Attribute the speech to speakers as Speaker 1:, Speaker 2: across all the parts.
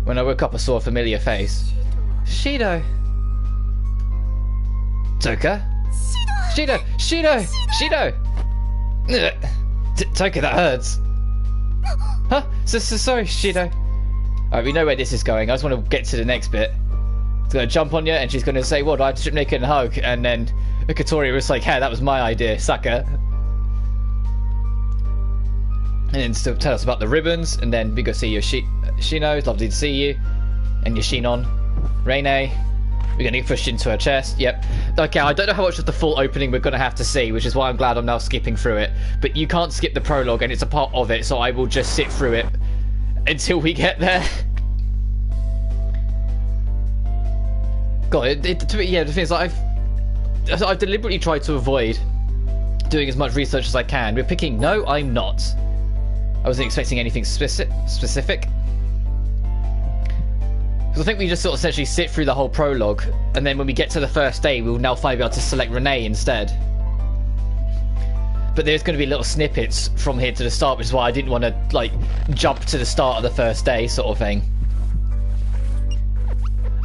Speaker 1: When I woke up, I saw a familiar face. Shido! Toka? Shido! Shido! Shido! Toka, that hurts. Huh? Sorry, Shido. Alright, we know where this is going. I just want to get to the next bit. It's going to jump on you, and she's going to say, what, I had to strip naked and hug? And then Katori was like, hey, that was my idea, sucker. And then still tell us about the ribbons, and then we go see your Shino. It's lovely to see you. And your Shinon. Rinne. We're going to get pushed into her chest. Yep. Okay, I don't know how much of the full opening we're going to have to see, which is why I'm glad I'm now skipping through it. But you can't skip the prologue, and it's a part of it, so I will just sit through it until we get there. God, yeah, the thing is, I've deliberately tried to avoid doing as much research as I can. We're picking... No, I'm not. I wasn't expecting anything specific. Because I think we just sort of essentially sit through the whole prologue, and then when we get to the first day, we'll now finally be able to select Rinne instead. But there's going to be little snippets from here to the start, which is why I didn't want to, like, jump to the start of the first day, sort of thing.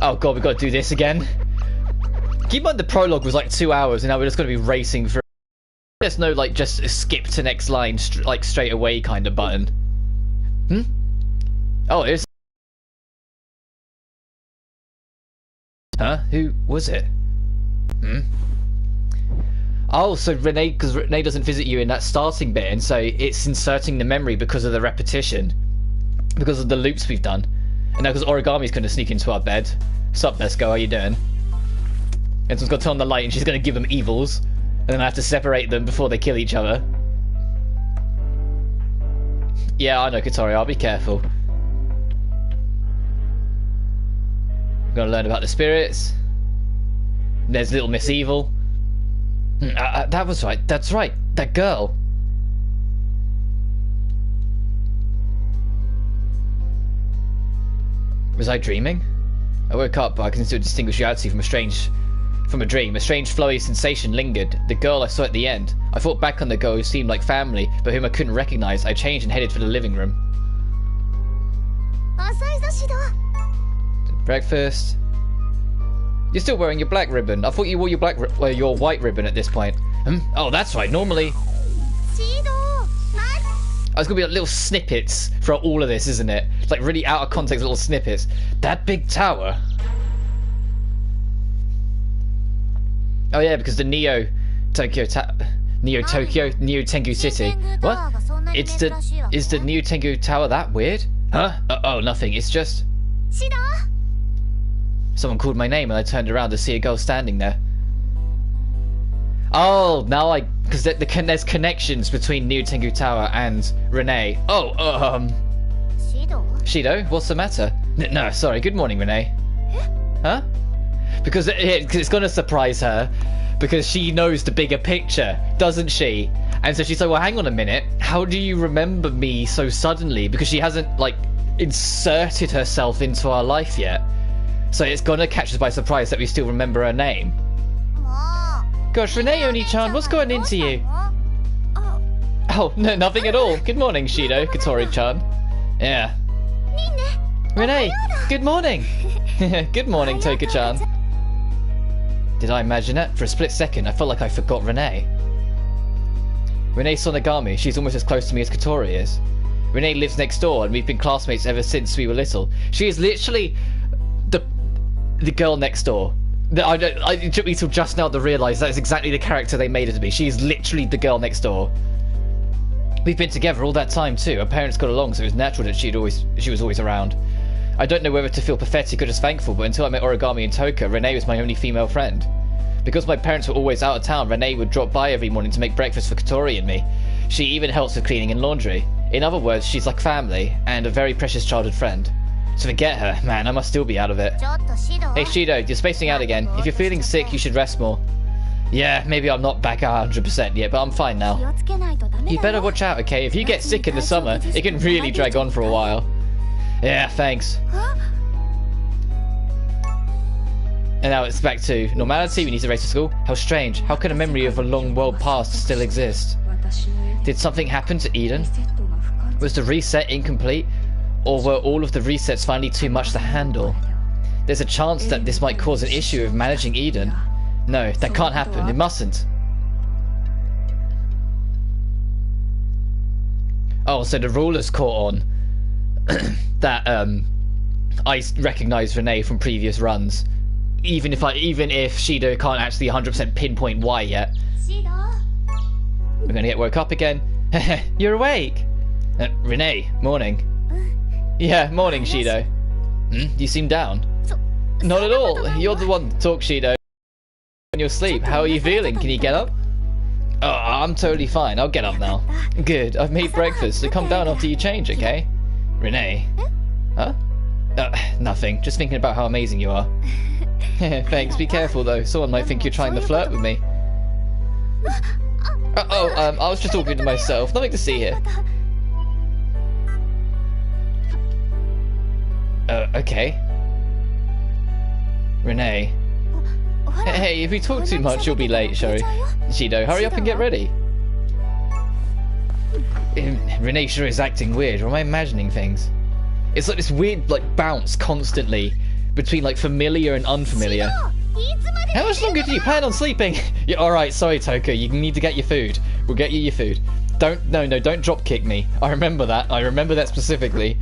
Speaker 1: Oh god, we've got to do this again. Keep in mind the prologue was like 2 hours, and now we're just going to be racing through. There's no, like, just skip to next line, like, straight away kind of button. Hmm? Oh, it is. Huh? Who was it? Hmm? Oh, so Rinne, because Rinne doesn't visit you in that starting bit, and so it's inserting the memory because of the repetition. Because of the loops we've done. And now because Origami's going to sneak into our bed. Sup, Nesco, how you doing? And someone's going to turn on the light and she's going to give them evils. And then I have to separate them before they kill each other. Yeah, I know, Katori, I'll be careful. We're going to learn about the spirits. There's Little Miss Evil. That was right, that's right, that girl. Was I dreaming? I woke up, but I can still distinguish reality from a dream. A strange flowy sensation lingered. The girl I saw at the end. I thought back on the girl who seemed like family, but whom I couldn't recognize. I changed and headed for the living room. Breakfast. You're still wearing your black ribbon. I thought you wore your white ribbon at this point. Oh, that's right. Normally... Oh, it's going to be like little snippets throughout all of this, isn't it? It's like really out of context little snippets. That big tower. Oh yeah, because the Neo Tengu City. What? Is the Neo Tengu Tower that weird? Huh? Oh, nothing. It's just... Someone called my name and I turned around to see a girl standing there. Oh, now because there's connections between Neo Tengu Tower and Rinne. Oh, Shido, what's the matter? No, sorry. Good morning, Rinne. Huh? Because it's gonna surprise her, because she knows the bigger picture, doesn't she? And so she's like, well, hang on a minute. How do you remember me so suddenly? Because she hasn't, like, inserted herself into our life yet. So it's gonna catch us by surprise that we still remember her name. Gosh, Rinne Oni-chan, what's going into you? Oh, no, nothing at all. Good morning, Shido, Katori-chan. Yeah. Rinne, good morning. Good morning, Toka-chan. Did I imagine it? For a split second, I felt like I forgot Rinne. Rinne Sonogami, she's almost as close to me as Katori is. Rinne lives next door, and we've been classmates ever since we were little. She is literally the girl next door. It took me till just now to realise that's exactly the character they made her to be. She's literally the girl next door. We've been together all that time too. Our parents got along, so it was natural that she was always around. I don't know whether to feel pathetic or just thankful, but until I met Origami and Toka, Rinne was my only female friend. Because my parents were always out of town, Rinne would drop by every morning to make breakfast for Katori and me. She even helps with cleaning and laundry. In other words, she's like family, and a very precious childhood friend. So forget her, man, I must still be out of it. Hey Shido, you're spacing out again. If you're feeling sick, you should rest more. Yeah, maybe I'm not back 100% yet, but I'm fine now. You better watch out, okay? If you get sick in the summer, it can really drag on for a while. Yeah, thanks. And now it's back to normality. We need to race to school. How strange. How can a memory of a long world past still exist? Did something happen to Eden? Was the reset incomplete? Or were all of the resets finally too much to handle? There's a chance that this might cause an issue of managing Eden. No, that can't happen. It mustn't. Oh, so the ruler's caught on that I recognise Rinne from previous runs, even if Shido can't actually 100% pinpoint why yet. We're gonna get woke up again. You're awake. Rinne, morning. Yeah, morning, Shido. You seem down. Not at all. You're the one to talk, Shido. When you're asleep, how are you feeling? Can you get up? Oh, I'm totally fine. I'll get up now. Good. I've made breakfast, so come down after you change, okay? Rinne. Huh? Nothing. Just thinking about how amazing you are. Thanks. Be careful, though. Someone might think you're trying to flirt with me. I was just talking to myself. Nothing to see here. Okay. Rinne. Hey, if we talk too much, you'll be late, Shido. Hurry up and get ready. Rinne sure is acting weird, or am I imagining things? It's like this weird, bounce constantly between, familiar and unfamiliar. How much longer do you plan on sleeping? Yeah, alright, sorry, Toka, you need to get your food. We'll get you your food. Don't drop kick me. I remember that. I remember that specifically.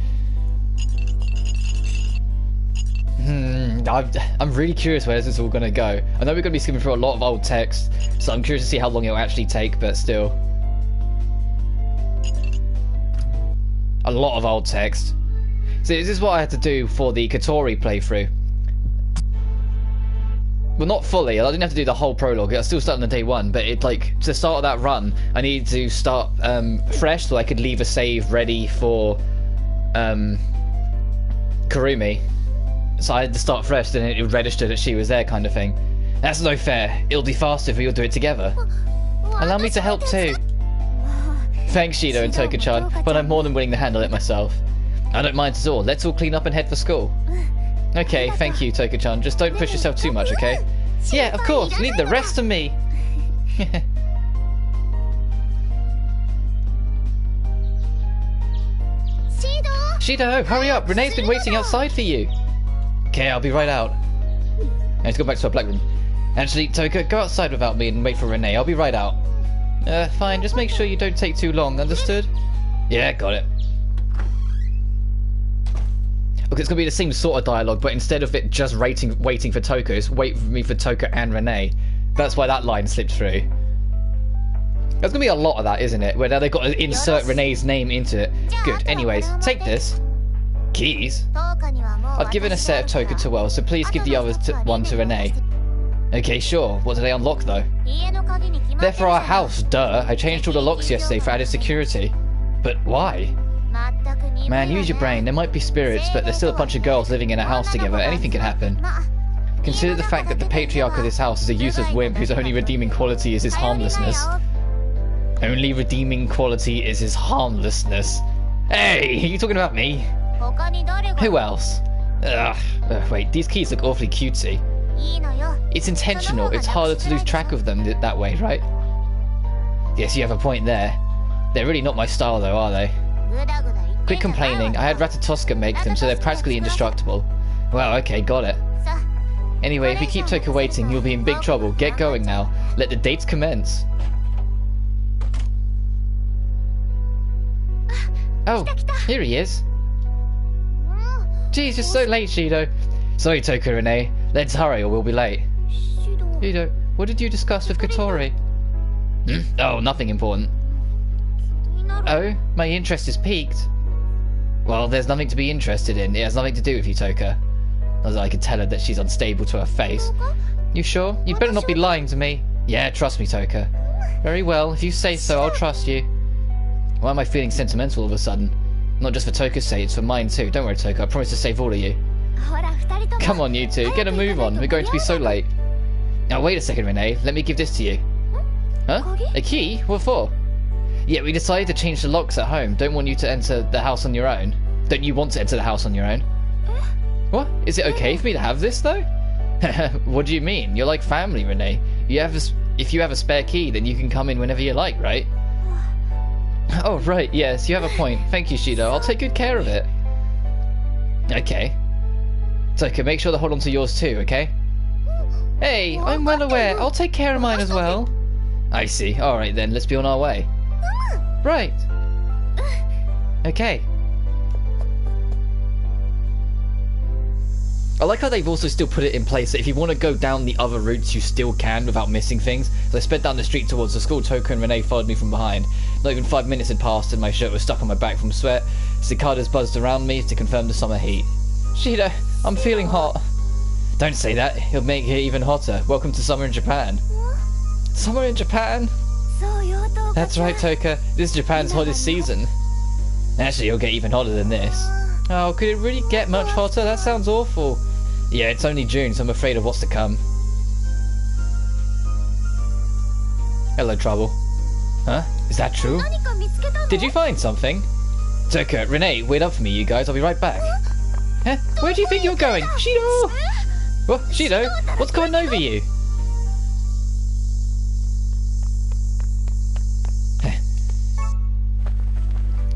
Speaker 1: I'm really curious where this is all going to go. I know we're going to be skimming through a lot of old text, so I'm curious to see how long it'll actually take, but still. A lot of old text. So this is what I had to do for the Kotori playthrough. Well, not fully. I didn't have to do the whole prologue. I was still starting on day one, but to start that run, I needed to start fresh so I could leave a save ready for Kurumi. So I had to start fresh, then it would register that she was there, kind of thing. That's no fair. It'll be faster if we all do it together. Allow me to help too. Thanks, Shido and Toka-chan, but I'm more than willing to handle it myself. I don't mind at all. Let's all clean up and head for school. Okay, thank you, Toka-chan. Just don't push yourself too much, okay? Yeah, of course. Leave the rest to me. Shido, hurry up. Rinne's been waiting outside for you. Okay, I'll be right out. Let's go back to our black room. Actually, Toka, go outside without me and wait for Rinne. I'll be right out. Fine. Just make sure you don't take too long. Understood? Yeah, got it. Okay, it's going to be the same sort of dialogue, but instead of it just waiting for Toka, it's wait for me for Toka and Rinne. That's why that line slipped through. There's going to be a lot of that, isn't it? Where now they've got to insert Rinne's name into it. Good. Anyways, take this. Keys? I've given a set of Toka to Well, so please give the other one to Rinne. Okay, sure. What do they unlock, though? They're for our house, duh. I changed all the locks yesterday for added security. But why? Man, use your brain. There might be spirits, but there's still a bunch of girls living in a house together. Anything can happen. Consider the fact that the patriarch of this house is a useless wimp whose only redeeming quality is his harmlessness. Only redeeming quality is his harmlessness. Hey, are you talking about me? Who else? Wait, these keys look awfully cutesy. It's intentional. It's harder to lose track of them that way, right? Yes, you have a point there. They're really not my style, though, are they? Quit complaining. I had Ratatoska make them, so they're practically indestructible. Well, okay, got it. Anyway, if you keep Toka waiting, you'll be in big trouble. Get going now. Let the dates commence. Oh, here he is. Jeez, you're so late, Shido. Sorry, Toka Rinne. Let's hurry or we'll be late. Shido, what did you discuss with Kotori? Oh, nothing important. Oh, my interest is piqued. Well, there's nothing to be interested in. It has nothing to do with you, Toka. As I could tell her that she's unstable to her face. You sure? You better not be lying to me. Yeah, trust me, Toka. Very well, if you say so, I'll trust you. Why am I feeling sentimental all of a sudden? Not just for Toka's sake, it's for mine too. Don't worry, Toka, I promise to save all of you. Come on, you two, get a move on. We're going to be so late. Now, wait a second, Rinne. Let me give this to you. Huh? A key? What for? Yeah, we decided to change the locks at home. Don't want you to enter the house on your own. Don't you want to enter the house on your own? What? Is it okay for me to have this, though? What do you mean? You're like family, Rinne. If you have a spare key, then you can come in whenever you like, right? Oh, right, yes, you have a point. Thank you, Shido. I'll take good care of it. Okay. Toka, make sure to hold on to yours too, okay? Hey, I'm well aware. I'll take care of mine as well. I see. Alright then, let's be on our way. Right. Okay. I like how they've also still put it in place that if you want to go down the other routes, you still can without missing things. So I sped down the street towards the school. Toka and Rinne followed me from behind. Not even 5 minutes had passed and my shirt was stuck on my back from sweat. Cicadas buzzed around me to confirm the summer heat. Shido, I'm feeling hot. Don't say that. It'll make it even hotter. Welcome to summer in Japan. Summer in Japan? That's right, Toka. This is Japan's hottest season. Actually, it'll get even hotter than this. Oh, could it really get much hotter? That sounds awful. Yeah, it's only June, so I'm afraid of what's to come. Hello, Trouble. Huh? Is that true? Did you find something? Toka, Rinne, wait up for me, you guys. I'll be right back. Huh? Where do you think you're going? Shido! What? Shido? What's going over you?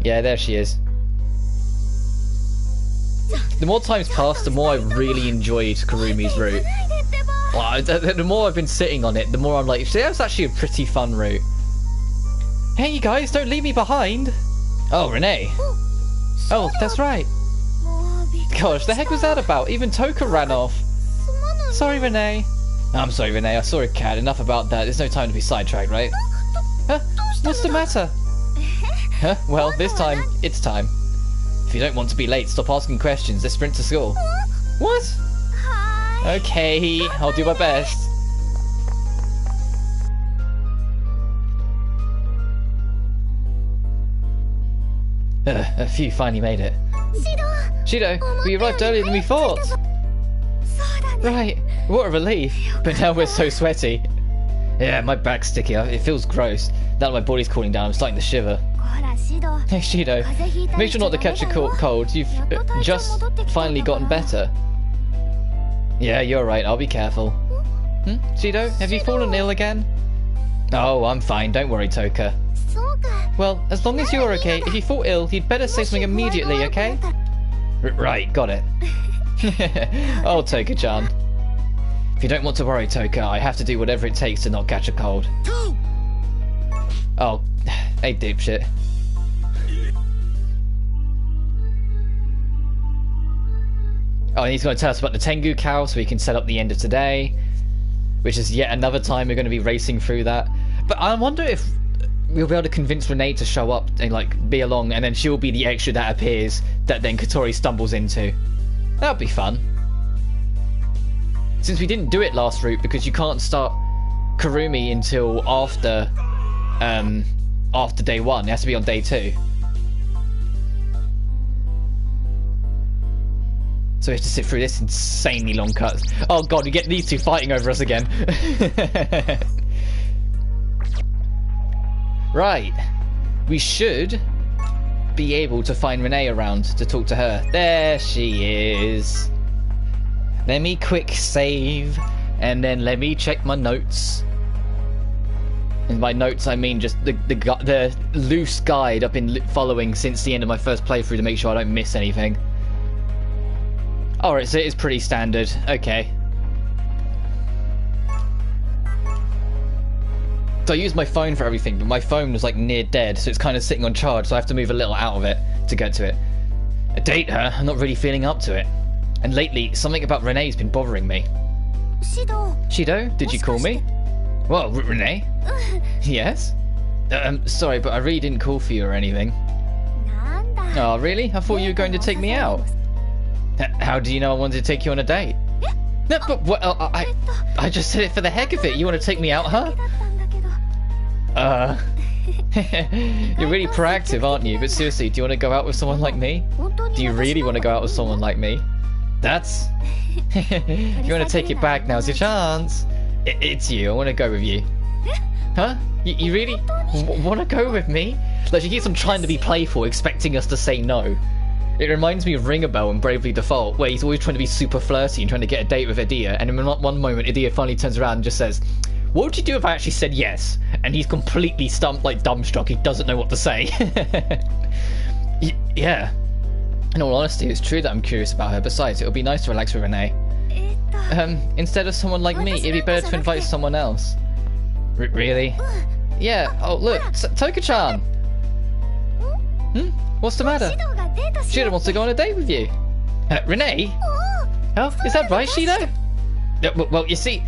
Speaker 1: Yeah, there she is. The more times pass, the more I really enjoyed Kurumi's route. Well, the more I've been sitting on it, the more I'm like, see, that was actually a pretty fun route. Hey, you guys, don't leave me behind. Oh, Rinne. Oh, that's right. Gosh, the heck was that about? Even Toka ran off. Sorry, Rinne. I'm sorry, Rinne. I saw a cat. Enough about that. There's no time to be sidetracked, right? Huh? What's the matter? Huh? Well, this time, it's time. If you don't want to be late, stop asking questions. Let's sprint to school. What? Okay, I'll do my best. Phew, finally made it. Shido, we arrived earlier than we thought. Right, what a relief. But now we're so sweaty. Yeah, my back's sticky. It feels gross. Now that my body's cooling down, I'm starting to shiver. Hey, Shido, make sure not to catch a cold. You've just finally gotten better. Yeah, you're right. I'll be careful. Shido, have you fallen ill again? Oh, I'm fine. Don't worry, Toka. Well, as long as you're okay, if you fall ill, you'd better say something immediately, okay? Right, got it. Oh, Toka-chan. If you don't want to worry, Toka, I have to do whatever it takes to not catch a cold. Oh, hey, dipshit. Oh, and he's going to tell us about the Tengu cow so we can set up the end of today, which is yet another time we're going to be racing through that. But I wonder if we'll be able to convince Rinne to show up and like be along, and then she'll be the extra that appears that then Kotori stumbles into. That would be fun. Since we didn't do it last route because you can't start Kurumi until after day 1. It has to be on day 2. So we have to sit through this insanely long cut. Oh god, we get these two fighting over us again. Right. We should be able to find Rinne around to talk to her. There she is. Let me quick save, and then let me check my notes. And by notes I mean just the loose guide I've been following since the end of my first playthrough to make sure I don't miss anything. Alright, so it is pretty standard. Okay. So I use my phone for everything, but my phone was like near dead, so it's kind of sitting on charge, so I have to move a little out of it to get to it. A date her? I'm not really feeling up to it. And lately, something about Rinne's been bothering me. Shido, did you call me? Well, Rinne? Yes? Sorry, but I really didn't call for you or anything. Oh, really? I thought you were going to take me out. How do you know I wanted to take you on a date? No, but well, I just said it for the heck of it. You want to take me out, huh? You're really proactive, aren't you? But seriously, do you want to go out with someone like me? Do you really want to go out with someone like me? That's... If you want to take it back, now's your chance. It's you. I want to go with you. Huh? You really want to go with me? Like, she keeps on trying to be playful, expecting us to say no. It reminds me of Ring-a-Bell and Bravely Default, where he's always trying to be super flirty and trying to get a date with Edea, and in one moment Edea finally turns around and just says, "What would you do if I actually said yes?" And he's completely stumped, like dumbstruck. He doesn't know what to say. Yeah. In all honesty, it's true that I'm curious about her. Besides, it would be nice to relax with Rinne. Instead of someone like me, it'd be better to invite someone else. Really? Yeah. Oh, look, Toka-chan. What's the matter? Shido wants to go on a date with you. Rinne? Oh, is that right, Shido? Well, you see...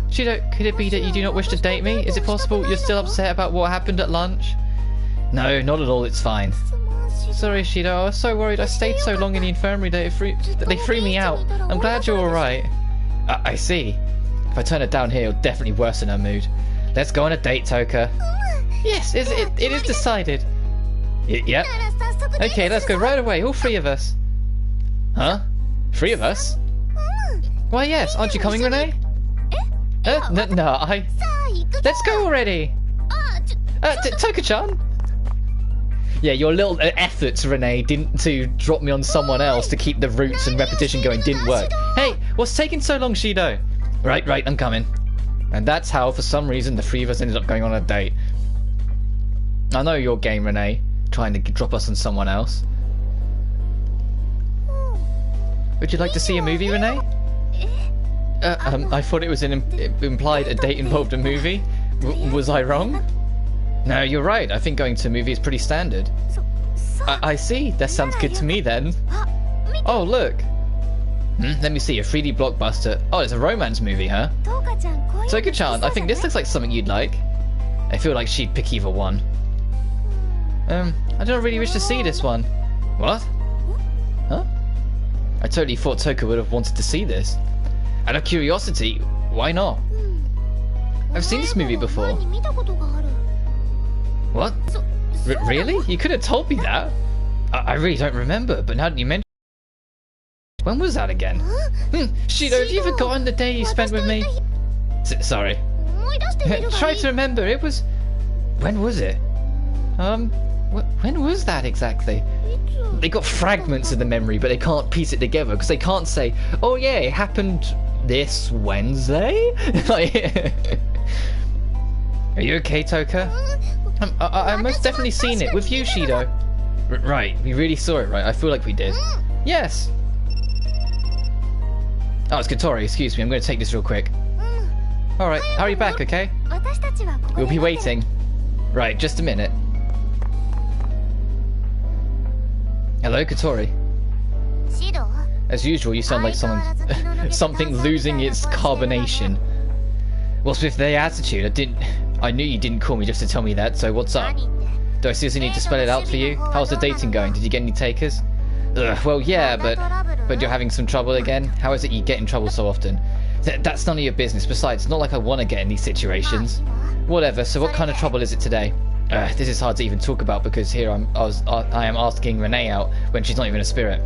Speaker 1: Shido, could it be that you do not wish to date me? Is it possible you're still upset about what happened at lunch? No, not at all, it's fine. Sorry, Shido, I was so worried. I stayed so long in the infirmary that they threw me out. I'm glad you're alright. I see. If I turn her down here, it'll definitely worsen her mood. Let's go on a date, Toka. Yes, it is decided. Yep. Okay, let's go right away, all three of us. Huh? 3 of us? Why, yes. Aren't you coming, Rinne? No, Let's go already! Toka-chan? Yeah, your little efforts, Rinne, to drop me on someone else to keep the roots and repetition going didn't work. Hey, what's taking so long, Shido? Right, I'm coming. And that's how, for some reason, the 3 of us ended up going on a date. I know your game, Rinne, trying to drop us on someone else. Would you like to see a movie, Rinne? I thought it was implied a date involved a movie. Was I wrong? No, you're right. I think going to a movie is pretty standard. I see. That sounds good to me then. Oh, look. Let me see. A 3D blockbuster. Oh, it's a romance movie, huh? Toka-chan, I think this looks like something you'd like. I feel like she'd pick either one. I don't really wish to see this one. What? Huh? I totally thought Toka would have wanted to see this. Out of curiosity, why not? I've seen this movie before. What? Really? You could have told me that. I really don't remember, but now that you mention it... When was that again? Shido, have you forgotten the day you spent with me? Sorry. Try to remember, it was... When was it? When was that exactly? They got fragments of the memory, but they can't piece it together, because they can't say, oh yeah, it happened this Wednesday? Are you okay, Toka? I've most definitely seen it, with you, Shido. Right, we really saw it, right? I feel like we did. Yes! Oh, it's Katori, excuse me, I'm going to take this real quick. Alright, hurry back, okay? We'll be waiting. Right, just a minute. Hello, Katori. As usual, you sound like something losing its carbonation. What's with the attitude? I knew you didn't call me just to tell me that, so what's up? Do I seriously need to spell it out for you? How's the dating going? Did you get any takers? Well, yeah, but you're having some trouble again? How is it you get in trouble so often? That's none of your business. Besides, it's not like I want to get in these situations. Whatever, so what kind of trouble is it today? This is hard to even talk about because here I am asking Rinne out when she's not even a spirit.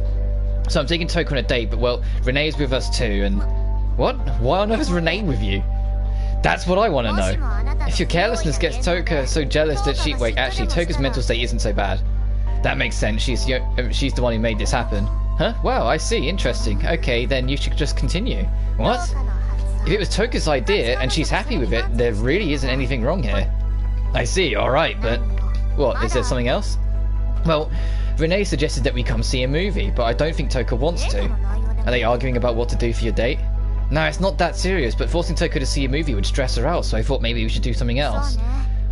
Speaker 1: So I'm taking Toka on a date, but well, Rinne's with us too, and... What? Why on earth is Rinne with you? That's what I want to know. If your carelessness gets Toka so jealous that she... Wait, actually, Toka's mental state isn't so bad. That makes sense. She's the one who made this happen. Huh? Wow, I see. Interesting. Okay, then you should just continue. What? If it was Toka's idea and she's happy with it, there really isn't anything wrong here. I see. Alright, but... What? Is there something else? Well, Rinne suggested that we come see a movie, but I don't think Toka wants to. Are they arguing about what to do for your date? No, it's not that serious, but forcing Toka to see a movie would stress her out, so I thought maybe we should do something else.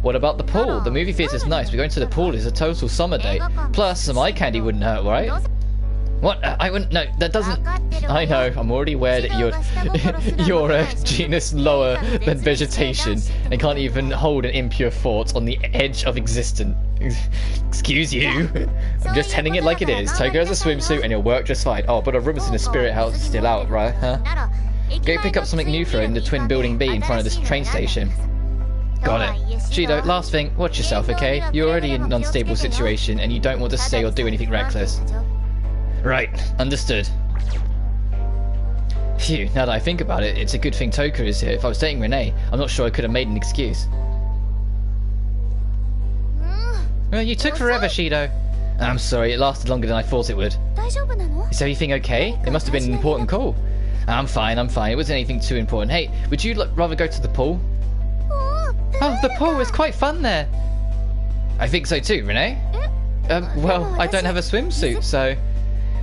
Speaker 1: What about the pool? The movie theater's nice, but going to the pool is a total summer date. Plus, some eye candy wouldn't hurt, right? What? I wouldn't... No, that doesn't... I know, I'm already aware that you're a genus lower than vegetation and can't even hold an impure thought on the edge of existence. Excuse you. I'm just telling it like it is. Toga has a swimsuit and it'll work just fine. Oh, but our room is in the spirit house still out, right? Huh? Go pick up something new for her in the twin building B in front of this train station. Got it. Shido, last thing, watch yourself, okay? You're already in an unstable situation and you don't want to say or do anything reckless. Right, understood. Phew, now that I think about it, it's a good thing Toka is here. If I was dating Rinne, I'm not sure I could have made an excuse. Well, you took forever, Shido. I'm sorry, it lasted longer than I thought it would. Is everything okay? It must have been an important call. I'm fine. It wasn't anything too important. Hey, would you rather go to the pool? Oh, the pool is quite fun there. I think so too, Rinne. Well, I don't have a swimsuit, so...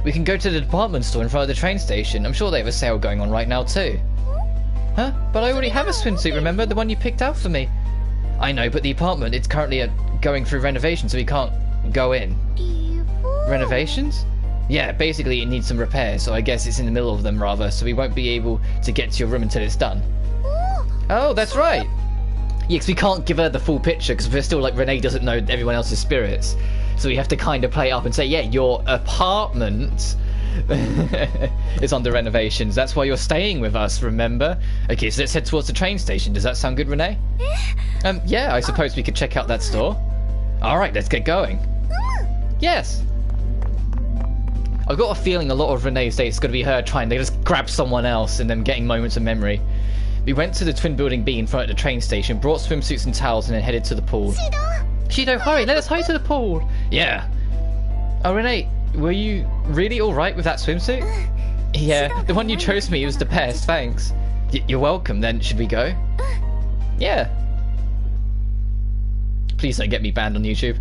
Speaker 1: We can go to the department store in front of the train station. I'm sure they have a sale going on right now too. Huh? But I already have a swimsuit, remember? The one you picked out for me. I know, but the apartment, it's currently going through renovations, so we can't go in. Renovations? Yeah, basically it needs some repairs, so I guess it's in the middle of them rather, so we won't be able to get to your room until it's done. Oh, that's right. Yeah, because we can't give her the full picture, because we're still like, Renee doesn't know everyone else's spirits. So we have to kind of play it up and say, yeah, your apartment is under renovations. That's why you're staying with us, remember? Okay, so let's head towards the train station. Does that sound good, Renee? Yeah, I suppose we could check out that store. Alright, let's get going. Yes. I've got a feeling a lot of Renee's day is going to be her trying to just grab someone else and then getting moments of memory. We went to the twin building B in front of the train station, brought swimsuits and towels, and then headed to the pool. Shido, hurry, let us hurry to the pool. Yeah. Oh, Renee, were you really alright with that swimsuit? Yeah, the one you chose for me was the best, thanks. You're welcome, then should we go? Yeah. Please don't get me banned on YouTube.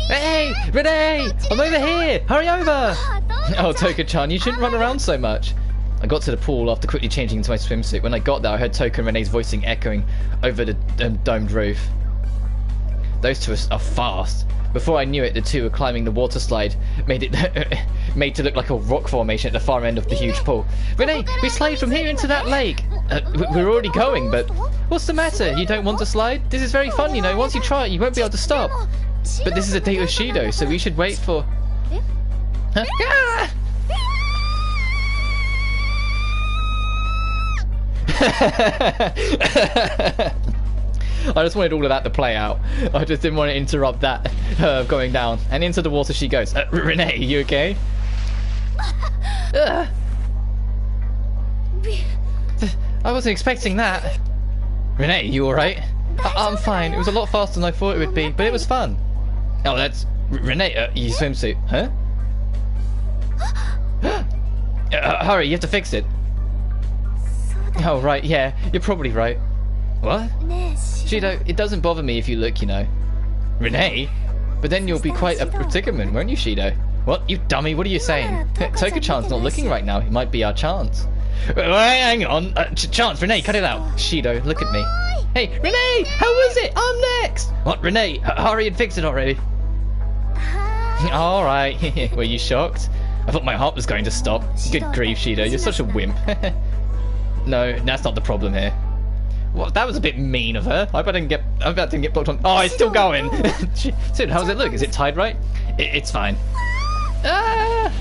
Speaker 1: Hey, Renee! I'm over here! Hurry over! Oh, Toka-chan, you shouldn't run around so much. I got to the pool after quickly changing into my swimsuit. When I got there, I heard Toka and Renee's voicing echoing over the domed roof. Those two are fast. Before I knew it, the two were climbing the water slide, made to look like a rock formation at the far end of the huge pool. Renee, we slide from here into that lake. We're already going, but what's the matter? You don't want to slide? This is very fun, you know. Once you try it, you won't be able to stop. But this is a date with Shido, so we should wait for... Huh? Ah! I just wanted all of that to play out. I just didn't want to interrupt that going down. And into the water she goes. Renee, you okay? I wasn't expecting that. Renee, you alright? I'm fine. It was a lot faster than I thought it would be, but it was fun. Oh, that's... Renee, your swimsuit. Huh? Hurry, you have to fix it. Oh, right, yeah. You're probably right. What? Shido, it doesn't bother me if you look, you know. Renee? But then you'll be quite a predicament, won't you, Shido? What? You dummy, what are you saying? Toka-chan's not looking right now. It might be our chance. Hang on. Chance, Renee, cut it out. Shido, look at me. Hey, Renee! How was it? I'm next! What, Renee? Hurry and fix it already. Alright. Were you shocked? I thought my heart was going to stop. Good grief, Shido. You're such a wimp. No, that's not the problem here. Well, that was a bit mean of her. I bet I didn't get blocked on. Oh, it's still going. Dude, how does it look? Is it tied right? It's fine. Ah!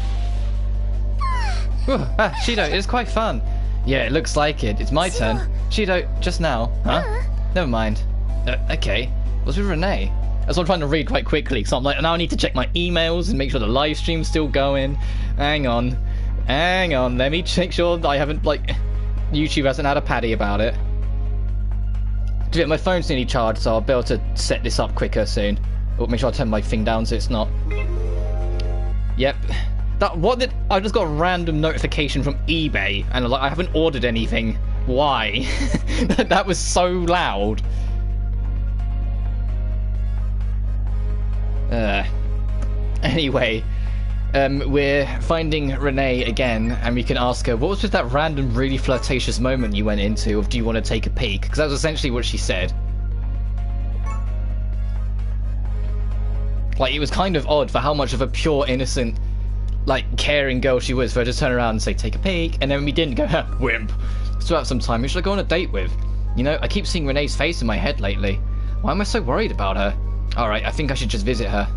Speaker 1: Shido, it's quite fun. Yeah, it looks like it. It's my turn. Shido, just now. Huh? Never mind. Okay. What's with Renee? That's what I'm trying to read quite quickly. So I'm like, now I need to check my emails and make sure the live stream's still going. Hang on. Hang on. Let me make sure that I haven't, like, YouTube hasn't had a paddy about it. My phone's nearly charged, so I'll be able to set this up quicker soon. Or make sure I turn my thing down so it's not. Yep. I just got a random notification from eBay, and like I haven't ordered anything. Why? That was so loud. Anyway, we're finding Renee again, and we can ask her, what was just that random, really flirtatious moment you went into of do you want to take a peek? Because that was essentially what she said. Like, it was kind of odd for how much of a pure, innocent, like, caring girl she was for her to turn around and say, take a peek, and then we didn't go, ha, wimp. Still have some time, who should I go on a date with? You know, I keep seeing Renee's face in my head lately. Why am I so worried about her? Alright, I think I should just visit her.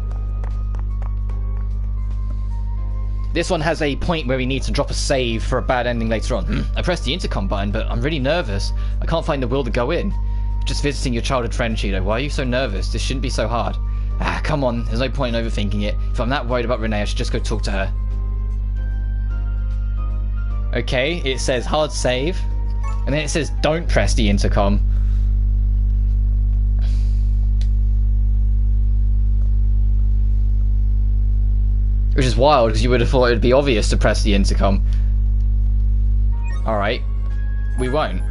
Speaker 1: This one has a point where we need to drop a save for a bad ending later on. I pressed the intercom button, but I'm really nervous. I can't find the will to go in. Just visiting your childhood friend, Shido. Why are you so nervous? This shouldn't be so hard. Ah, come on. There's no point in overthinking it. If I'm that worried about Renee, I should just go talk to her. Okay, it says hard save. And then it says don't press the intercom. Which is wild, because you would have thought it would be obvious to press the intercom. Alright. We won't.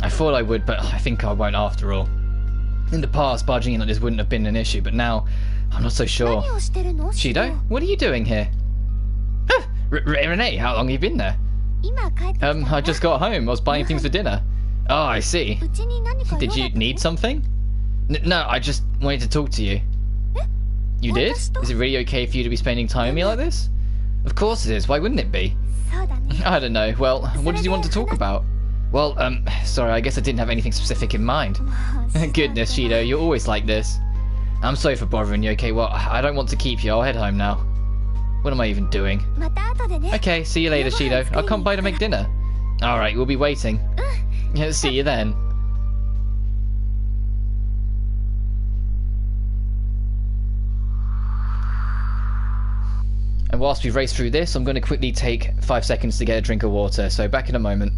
Speaker 1: I thought I would, but I think I won't after all. In the past, barging in like this wouldn't have been an issue, but now I'm not so sure. Shido, what are you doing here? Renee, how long have you been there? I just got home. I was buying things for dinner. Oh, I see. Did you need something? No, I just wanted to talk to you. You did? Is it really okay for you to be spending time with me like this? Of course it is. Why wouldn't it be? I don't know. Well, what did you want to talk about? Well, sorry, I guess I didn't have anything specific in mind. Goodness, Shido, you're always like this. I'm sorry for bothering you, okay? Well, I don't want to keep you. I'll head home now. What am I even doing? Okay, see you later, Shido. I'll come by to make dinner. Alright, we'll be waiting. See you then. And whilst we race through this, I'm going to quickly take 5 seconds to get a drink of water, so back in a moment.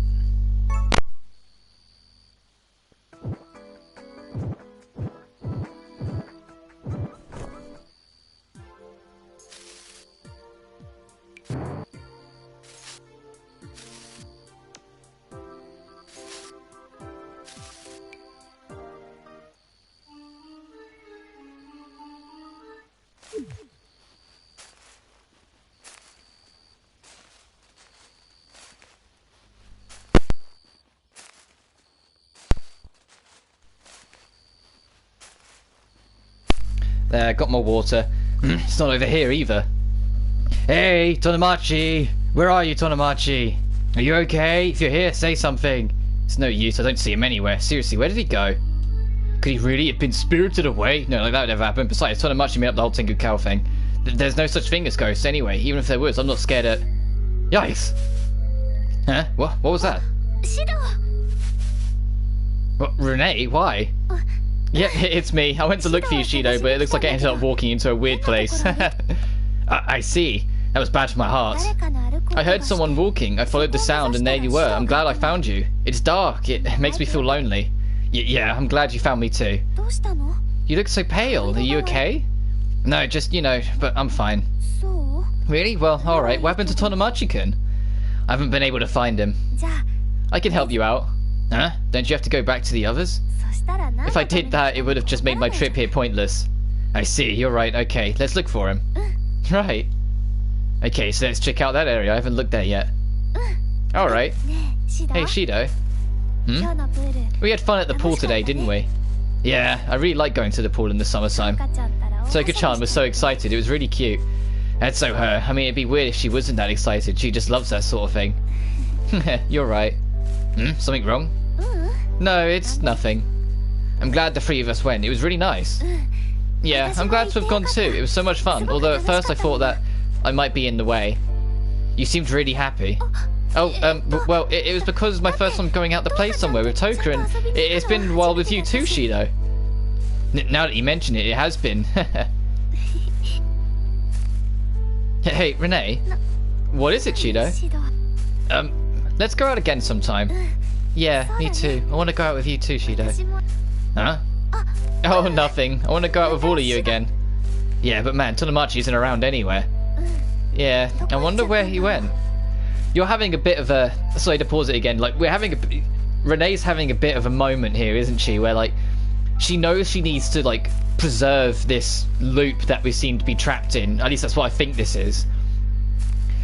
Speaker 1: There, got my water. It's not over here either. Hey, Tonomachi! Where are you, Tonomachi? Are you okay? If you're here, say something. It's no use, I don't see him anywhere. Seriously, where did he go? Could he really have been spirited away? No, like that would never happen. Besides, Tonomachi made up the whole Tengu Tower thing. There's no such thing as ghosts anyway. Even if there was, I'm not scared at... Yikes! Huh? What was that? What, Renee? Why? Yeah, it's me. I went to look for you, Shido, but it looks like I ended up walking into a weird place. I see. That was bad for my heart. I heard someone walking. I followed the sound, and there you were. I'm glad I found you. It's dark. It makes me feel lonely. Yeah, I'm glad you found me too. You look so pale. Are you okay? No, just, but I'm fine. Really? Well, alright. What happened to Tonomachi-kun? I haven't been able to find him. I can help you out. Huh? Don't you have to go back to the others? If I did that, it would have just made my trip here pointless. I see, you're right. Okay, let's look for him. Right. Okay, so let's check out that area. I haven't looked there yet. Alright. Hey, Shido. We had fun at the pool today, didn't we? Yeah, I really like going to the pool in the summertime. Soka-chan was so excited. It was really cute. That's so her. I mean, it'd be weird if she wasn't that excited. She just loves that sort of thing. You're right. Something wrong? No, it's nothing. I'm glad the three of us went. It was really nice. Yeah, I'm glad to have gone too. It was so much fun. Although at first I thought that I might be in the way. You seemed really happy. Oh, well, it was because my first time going out to play somewhere with Toka, and it's been a while with you too, Shido. Now that you mention it, it has been. Hey, Renee. What is it, Shido? Let's go out again sometime. Yeah, me too. I want to go out with you too, Shido. Huh? Oh, nothing. I want to go out with all of you again. Yeah, but man, Tonomachi isn't around anywhere. Yeah, I wonder where he went. You're having a bit of a... Sorry to pause it again. Like, Renee's having a bit of a moment here, isn't she? Where, like, she knows she needs to, like, preserve this loop that we seem to be trapped in. At least that's what I think this is.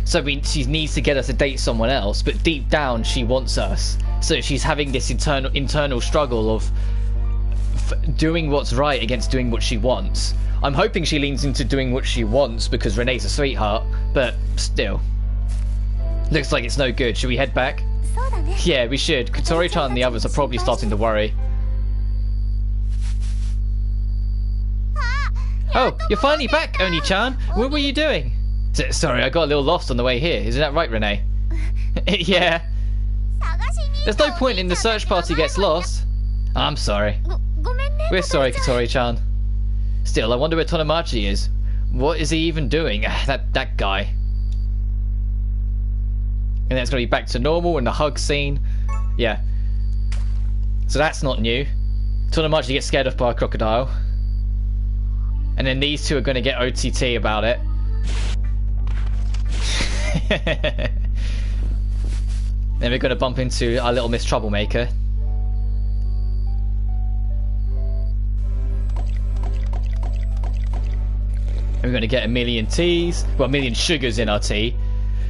Speaker 1: So she needs to get us to date someone else, but deep down she wants us. So she's having this internal struggle of doing what's right against doing what she wants. I'm hoping she leans into doing what she wants because Renee's a sweetheart, but still. Looks like it's no good. Should we head back? Yeah, we should. Katori-chan and the others are probably starting to worry. Oh, you're finally back, Oni-chan. What were you doing? Sorry, I got a little lost on the way here. Isn't that right, Renee? Yeah. There's no point in the search party gets lost. I'm sorry. We're sorry, Katori-chan. Still, I wonder where Tonomachi is. What is he even doing? That guy. And then it's going to be back to normal and the hug scene. Yeah. So that's not new. Tonomachi gets scared off by a crocodile. And then these two are going to get OTT about it. Then we're going to bump into our little Miss Troublemaker. And we're going to get a million teas, well, a million sugars in our tea.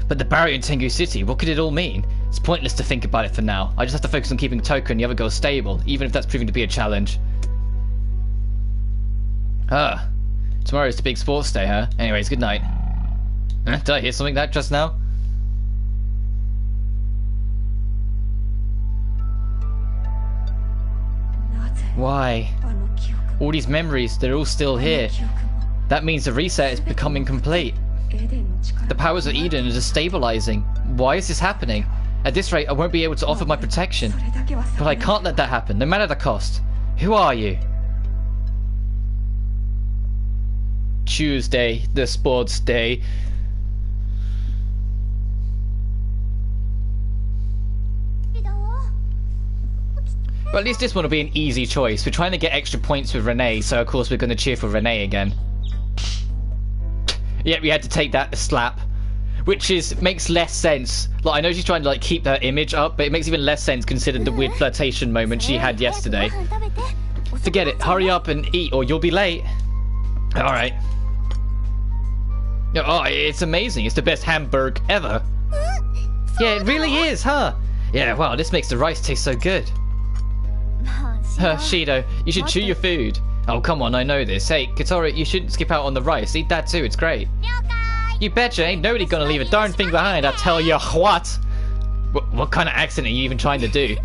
Speaker 1: But the barrier in Tengu City, what could it all mean? It's pointless to think about it for now. I just have to focus on keeping Toka and the other girls stable, even if that's proving to be a challenge. Tomorrow's the big sports day, huh? Anyways, good night. Did I hear something that just now? Why? All these memories, they're all still here. That means the reset is becoming complete. The powers of Eden are destabilizing. Why is this happening? At this rate, I won't be able to offer my protection. But I can't let that happen, no matter the cost. Who are you? Tuesday, the sports day. Well, at least this one will be an easy choice. We're trying to get extra points with Rinne, so of course we're going to cheer for Rinne again. Yeah, we had to take that slap, which makes less sense. Like, I know she's trying to like keep her image up, but it makes even less sense considering the weird flirtation moment she had yesterday. Forget it. Hurry up and eat, or you'll be late. All right. Oh, it's amazing. It's the best hamburger ever. Yeah, it really is, huh? Yeah, wow, this makes the rice taste so good. Shido, you should chew your food. Oh, come on, I know this. Hey, Katori, you shouldn't skip out on the rice. Eat that too, it's great. You betcha, ain't nobody gonna leave a darn thing behind, I tell you what. What kind of accent are you even trying to do?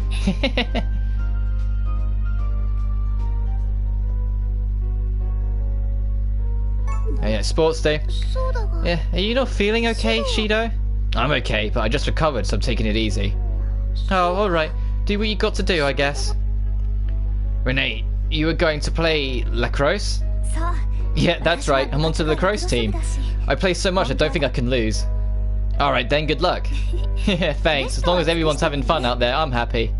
Speaker 1: Oh, yeah, sports day. Yeah, are you not feeling okay, Shido? I'm okay, but I just recovered, so I'm taking it easy. Oh, alright. Do what you got to do, I guess. Rinne, you were going to play lacrosse? Yeah, that's right. I'm onto the lacrosse team. I play so much I don't think I can lose. Alright then, good luck. Thanks. As long as everyone's having fun out there, I'm happy.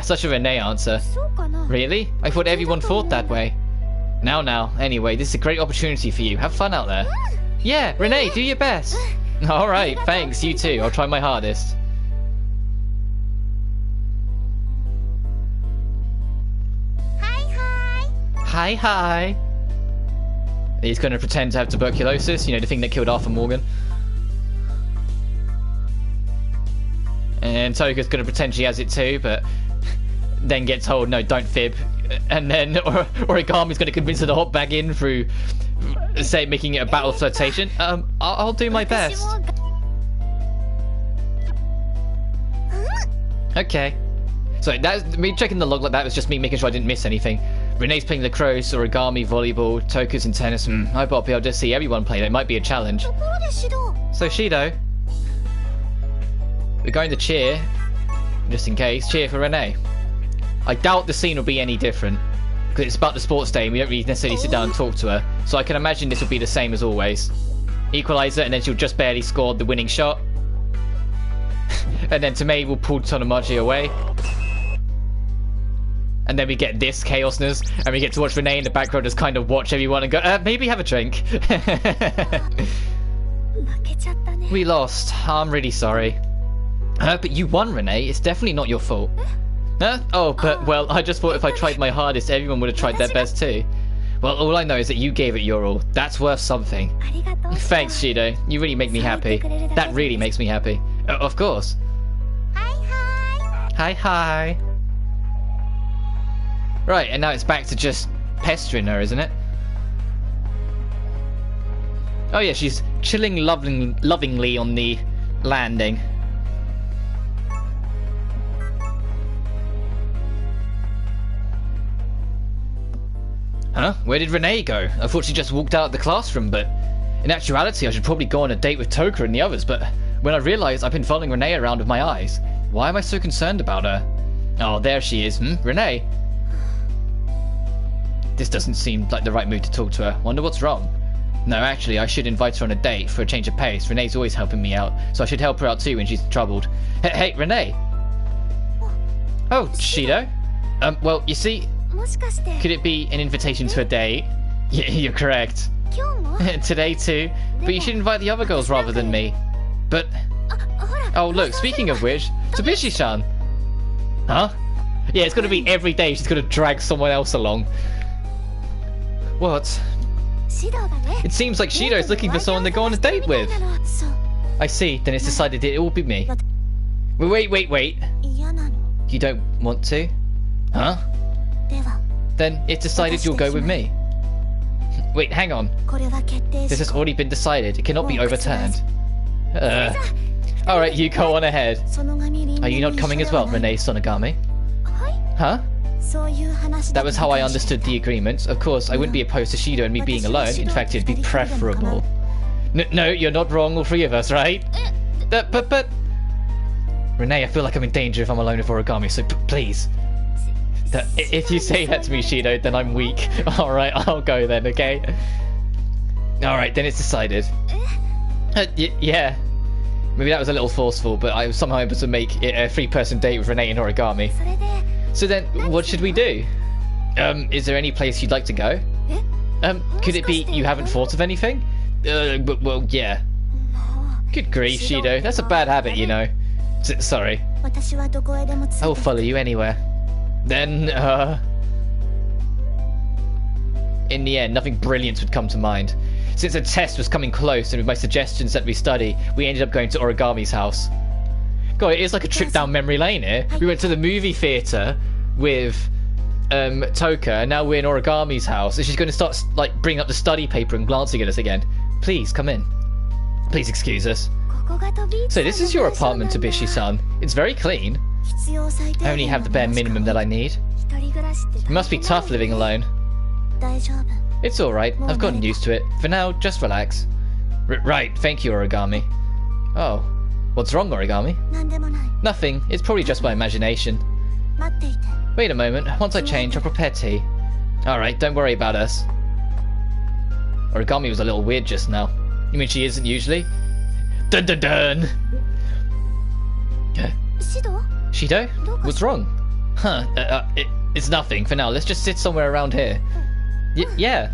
Speaker 1: Such a Rinne answer. Really? I thought everyone thought that way. Now. Anyway, this is a great opportunity for you. Have fun out there. Yeah, Rinne, do your best. Alright, thanks. You too. I'll try my hardest. Hi. He's going to pretend to have tuberculosis, you know, the thing that killed Arthur Morgan. And Toka's going to pretend she has it too, but then get told, no, don't fib. And then Origami's going to convince her to hop back in through, say, making it a battle of flirtation. I'll do my best. Okay. So that's me checking the log like that was just me making sure I didn't miss anything. Rinne's playing lacrosse, origami, volleyball, Toka's in tennis. I hope I'll be able to see everyone play. It might be a challenge. So Shido, we're going to cheer, just in case, cheer for Rinne. I doubt the scene will be any different, because it's about the sports day and we don't really necessarily sit down and talk to her. So I can imagine this will be the same as always. Equalizer, and then she'll just barely score the winning shot. And then Tomei will pull Tonomachi away. And then we get this chaosness, and we get to watch Rinne in the background just kind of watch everyone and go, maybe have a drink. We lost. I'm really sorry. But you won, Rinne. It's definitely not your fault. Huh? Oh, but, well, I just thought if I tried my hardest, everyone would have tried their best too. Well, all I know is that you gave it your all. That's worth something. Thanks, Shido. You really make me happy. That really makes me happy. Of course. Hi. Right, and now it's back to just pestering her, isn't it? Oh yeah, she's chilling lovingly on the landing. Huh? Where did Rinne go? I thought she just walked out of the classroom, but in actuality I should probably go on a date with Toka and the others, but when I realised I've been following Rinne around with my eyes, why am I so concerned about her? Oh, there she is. Rinne? This doesn't seem like the right mood to talk to her. Wonder what's wrong. No, actually, I should invite her on a date for a change of pace. Rinne's always helping me out, so I should help her out too when she's troubled. Hey, Rinne! Oh, Shido? Well, you see, could it be an invitation to a date? Yeah, you're correct. Today too, but you should invite the other girls rather than me. But, oh look, speaking of which, Tabishi-san! Huh? Yeah, it's gonna be every day she's gonna drag someone else along. What? It seems like Shido's looking for someone to go on a date with. I see, then it's decided it will be me. Wait. You don't want to? Huh? Then it's decided you'll go with me. Wait, hang on. This has already been decided. It cannot be overturned. Alright, you go on ahead. Are you not coming as well, Rinne Sonogami? Huh? That was how I understood the agreement. Of course, I wouldn't be opposed to Shido and me being alone. In fact, it'd be preferable. No, you're not wrong, all three of us, right? But... Rinne, I feel like I'm in danger if I'm alone with Origami, so please. If you say that to me, Shido, then I'm weak. Alright, I'll go then, okay? Alright, then it's decided. Yeah. Maybe that was a little forceful, but I was somehow able to make it a three-person date with Rinne and Origami. So then, what should we do? Is there any place you'd like to go? Could it be you haven't thought of anything? Well, yeah. Good grief, Shido. That's a bad habit, you know. Sorry. I will follow you anywhere. Then, in the end, nothing brilliant would come to mind. Since the test was coming close and with my suggestions that we study, we ended up going to Origami's house. God, it is like a trip down memory lane here. We went to the movie theatre with Toka, and now we're in Origami's house, and she's going to start like bringing up the study paper and glancing at us again. Please, come in. Please excuse us. So this is your apartment, Tabishi-san. It's very clean. I only have the bare minimum that I need. It must be tough living alone. It's alright, I've gotten used to it. For now, just relax. Right, thank you, Origami. Oh, what's wrong, Origami? Nothing, it's probably just my imagination. Wait a moment, once I change, I'll prepare tea. Alright, don't worry about us. Origami was a little weird just now. You mean she isn't usually? Dun dun dun! Shido? What's wrong? Huh, it's nothing for now. Let's just sit somewhere around here. Yeah.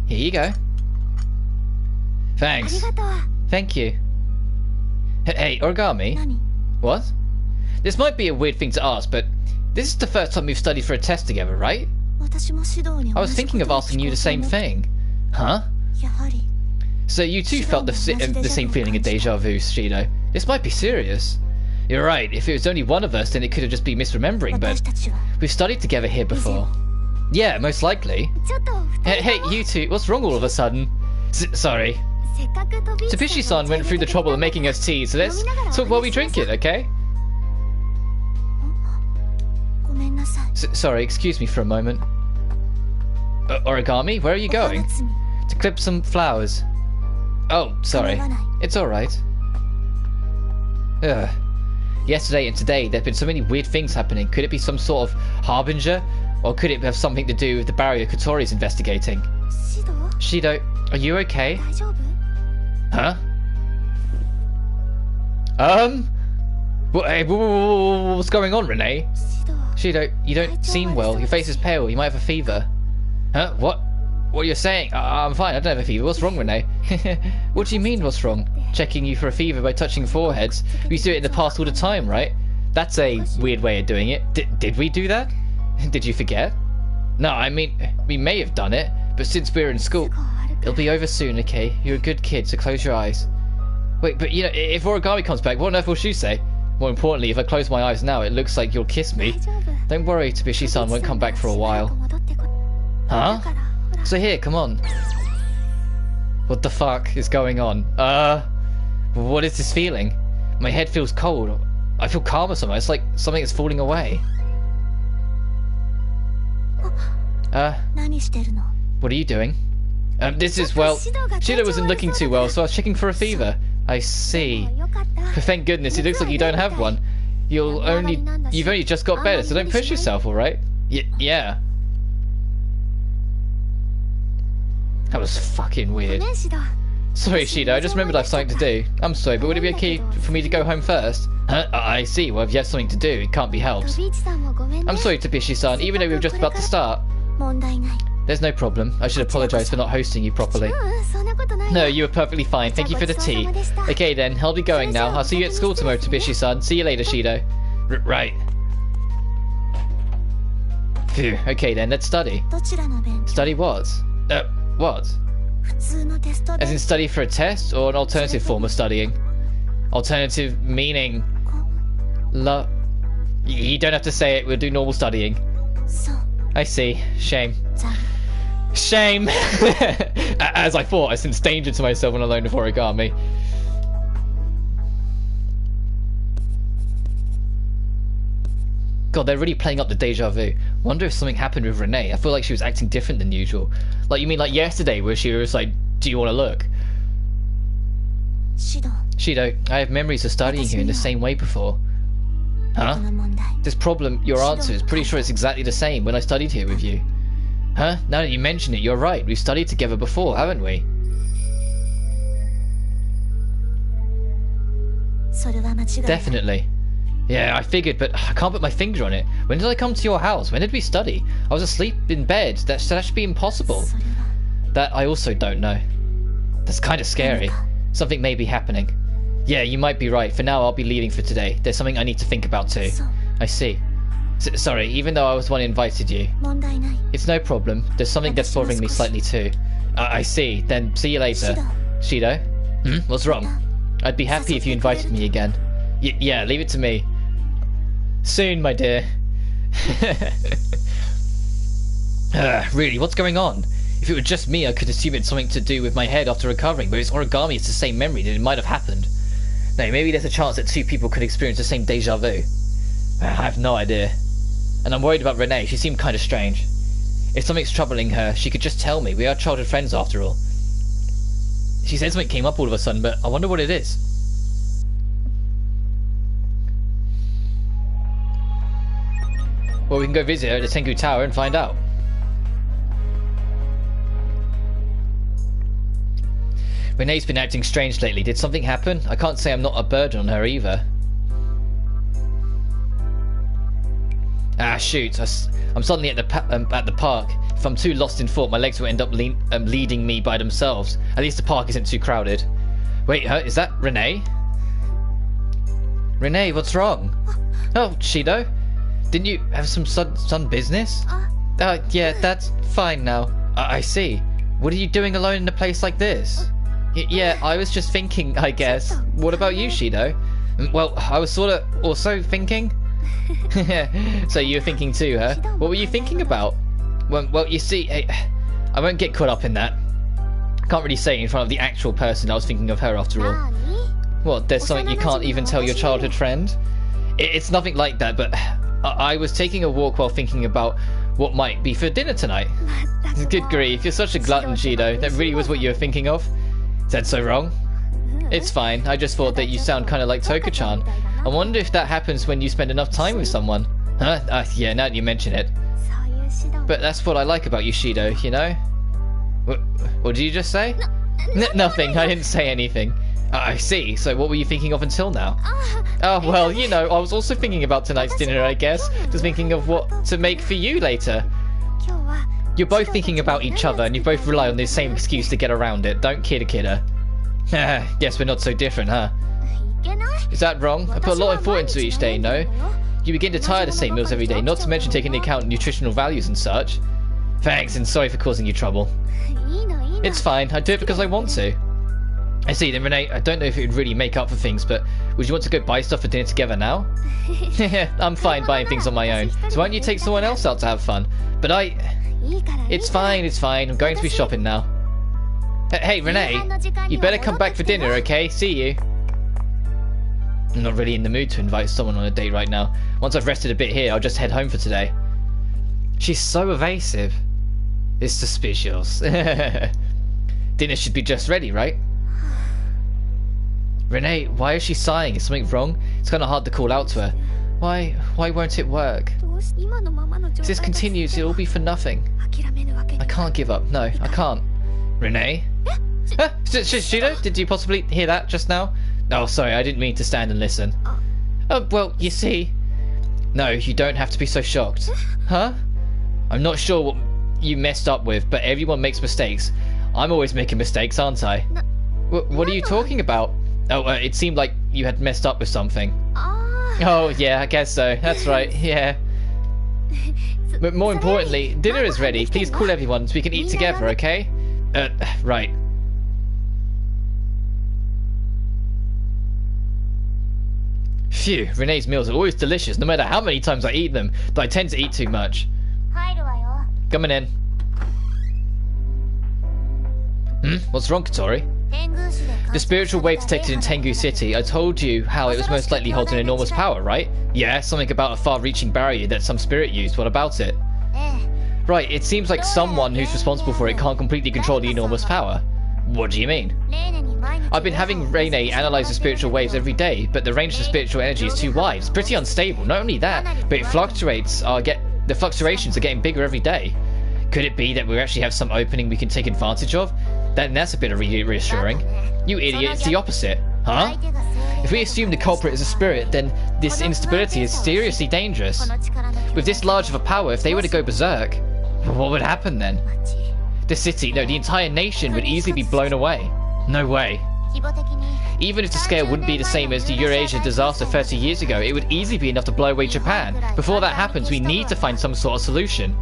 Speaker 1: Here you go. Thanks. Thank you. Hey, Origami. What? This might be a weird thing to ask, but this is the first time we've studied for a test together, right? I was thinking of asking you the same thing. Huh? So you too felt the same feeling of deja vu, Shido. This might be serious. You're right, if it was only one of us, then it could have just been misremembering, but we've studied together here before. Yeah, most likely. Hey, you two, what's wrong all of a sudden? Sorry. Tabishi-san went through the trouble of making us tea, so let's talk while we drink it, okay? Sorry, excuse me for a moment. Origami, where are you going? To clip some flowers. Oh, sorry. It's alright. Yesterday and today, there have been so many weird things happening. Could it be some sort of harbinger? Or could it have something to do with the barrier Kotori's investigating? Shido, are you okay? Huh? What's going on, Rinne? Shido, you don't seem well. Your face is pale. You might have a fever. Huh? What? What are you saying? I'm fine. I don't have a fever. What's wrong, Rinne? What do you mean, what's wrong? Checking you for a fever by touching foreheads. We used to do it in the past all the time, right? That's a weird way of doing it. Did we do that? Did you forget? No, I mean, we may have done it, but since we're in school, it'll be over soon, okay? You're a good kid, so close your eyes. Wait, but you know, if Origami comes back, what on earth will she say? More importantly, if I close my eyes now, it looks like you'll kiss me. Don't worry, Tabishi-san won't come back for a while. Huh? So here, come on. What the fuck is going on? What is this feeling? My head feels cold. I feel calm or something. It's like something is falling away. What are you doing? This is, well, Shido wasn't looking too well, so I was checking for a fever. I see. Thank goodness, it looks like you don't have one. You've only just got better, so don't push yourself, alright? Yeah. That was fucking weird. Sorry, Shido, I just remembered I have something to do. I'm sorry, but would it be okay for me to go home first? Huh? I see, well, if you have something to do, it can't be helped. I'm sorry, Tabishi-san, even though we were just about to start. There's no problem. I should apologise for not hosting you properly. No, you were perfectly fine. Thank you for the tea. Okay then, I'll be going now. I'll see you at school tomorrow, Tabishi-san. See you later, Shido. Right. Phew, okay then, let's study.
Speaker 2: どちらの勉強
Speaker 1: Study what? What?
Speaker 2: 普通のテスト
Speaker 1: As
Speaker 2: で
Speaker 1: in study for a test or an alternative form of studying? Alternative meaning... You don't have to say it, we'll do normal studying.
Speaker 2: そう
Speaker 1: I see. Shame.
Speaker 2: じゃあ
Speaker 1: Shame! As I thought, I sensed danger to myself when I learned of origami. God, they're really playing up the deja vu. Wonder if something happened with Renee. I feel like she was acting different than usual. Like, you mean like yesterday where she was like, do you want to look?
Speaker 2: 指導
Speaker 1: Shido, I have memories of studying here in the same way before.
Speaker 2: こ
Speaker 1: Huh?
Speaker 2: の問題
Speaker 1: This problem, your answer is pretty sure it's exactly the same when I studied here with you. Huh? Now that you mention it, you're right. We've studied together before, haven't we?
Speaker 2: それは間違いない
Speaker 1: Definitely. Yeah, I figured, but I can't put my finger on it. When did I come to your house? When did we study? I was asleep in bed. That should be impossible.
Speaker 2: それは
Speaker 1: That I also don't know. That's kind of scary. Something may be happening. Yeah, you might be right. For now, I'll be leaving for today. There's something I need to think about too.
Speaker 2: そう
Speaker 1: I see. Sorry, even though I was the one who invited you.
Speaker 2: 問題ない
Speaker 1: It's no problem. There's something that's bothering me slightly too. I see. Then see you later. Shido? What's wrong? I'd be happy if you invited me again. Yeah, leave it to me. Soon, my dear. Really, what's going on? If it were just me, I could assume it's something to do with my head after recovering, but it's origami, it's the same memory, then it might have happened. No, maybe there's a chance that two people could experience the same deja vu. I have no idea. And I'm worried about Renee, she seemed kind of strange. If something's troubling her, she could just tell me. We are childhood friends after all. She said something came up all of a sudden, but I wonder what it is. Well, we can go visit her at the Tengu Tower and find out. Renee's been acting strange lately. Did something happen? I can't say I'm not a burden on her either. Ah, shoot. I'm suddenly at the park. If I'm too lost in thought, my legs will end up leading me by themselves. At least the park isn't too crowded. Wait, is that Renee? Renee, what's wrong? Oh, Shido? Didn't you have some sudden business? Yeah, that's fine now. I see. What are you doing alone in a place like this? Yeah, I was just thinking, I guess. What about you, Shido? Well, I was sort of also thinking. So you were thinking too, huh? What were you thinking about? Well, you see, I won't get caught up in that. I can't really say in front of the actual person I was thinking of her after all. What, there's something you can't even tell your childhood friend? It's nothing like that, but I was taking a walk while thinking about what might be for dinner tonight. Good grief, you're such a glutton, Shido. That really was what you were thinking of? Is that so wrong? It's fine, I just thought that you sound kind of like Toka-chan. I wonder if that happens when you spend enough time with someone. Huh? Yeah, now that you mention it. But that's what I like about you, Shido, you know? What did you just say? Nothing, I didn't say anything. I see, so what were you thinking of until now? Oh, well, you know, I was also thinking about tonight's dinner, I guess. Just thinking of what to make for you later. You're both thinking about each other, and you both rely on the same excuse to get around it. Don't kidder. Guess we're not so different, huh? Is that wrong? I put a lot of thought into each day, no? You begin to tire the same meals every day, not to mention taking into account nutritional values and such. Thanks, and sorry for causing you trouble. It's fine, I do it because I want to. I see, then Renee, I don't know if it would really make up for things, but would you want to go buy stuff for dinner together now? I'm fine buying things on my own, so why don't you take someone else out to have fun? But It's fine, I'm going to be shopping now. Hey, Renee, you better come back for dinner, okay? See you. I'm not really in the mood to invite someone on a date right now. Once I've rested a bit here, I'll just head home for today. She's so evasive. It's suspicious. Dinner should be just ready, right? Renee, why is she sighing? Is something wrong? It's kind of hard to call out to her. Why won't it work? If this continues, it'll be for nothing. I can't give up. No, I can't. Renee? Shido, did you possibly hear that just now? Oh, sorry, I didn't mean to stand and listen. Oh, well, you see... No, you don't have to be so shocked. Huh? I'm not sure what you messed up with, but everyone makes mistakes. I'm always making mistakes, aren't I? What are you talking about? Oh, it seemed like you had messed up with something. Oh, yeah, I guess so. That's right, yeah. But more importantly, dinner is ready. Please call everyone so we can eat together, okay? Right. Phew, Renee's meals are always delicious, no matter how many times I eat them, but I tend to eat too much. Coming in. What's wrong, Katori? The spiritual wave detected in Tengu City. I told you how it was most likely holding enormous power, right? Yeah, something about a far-reaching barrier that some spirit used. What about it? Right, it seems like someone who's responsible for it can't completely control the enormous power. What do you mean? I've been having Rinne analyze the spiritual waves every day, but the range of the spiritual energy is too wide. It's pretty unstable. Not only that, but it fluctuates. The fluctuations are getting bigger every day. Could it be that we actually have some opening we can take advantage of? That's a bit of reassuring. You idiot, it's the opposite. Huh? If we assume the culprit is a spirit, then this instability is seriously dangerous. With this large of a power, if they were to go berserk, what would happen then? The city, no, the entire nation would easily be blown away. No way. Even if the scale wouldn't be the same as the Eurasia disaster 30 years ago, it would easily be enough to blow away Japan. Before that happens, we need to find some sort of solution.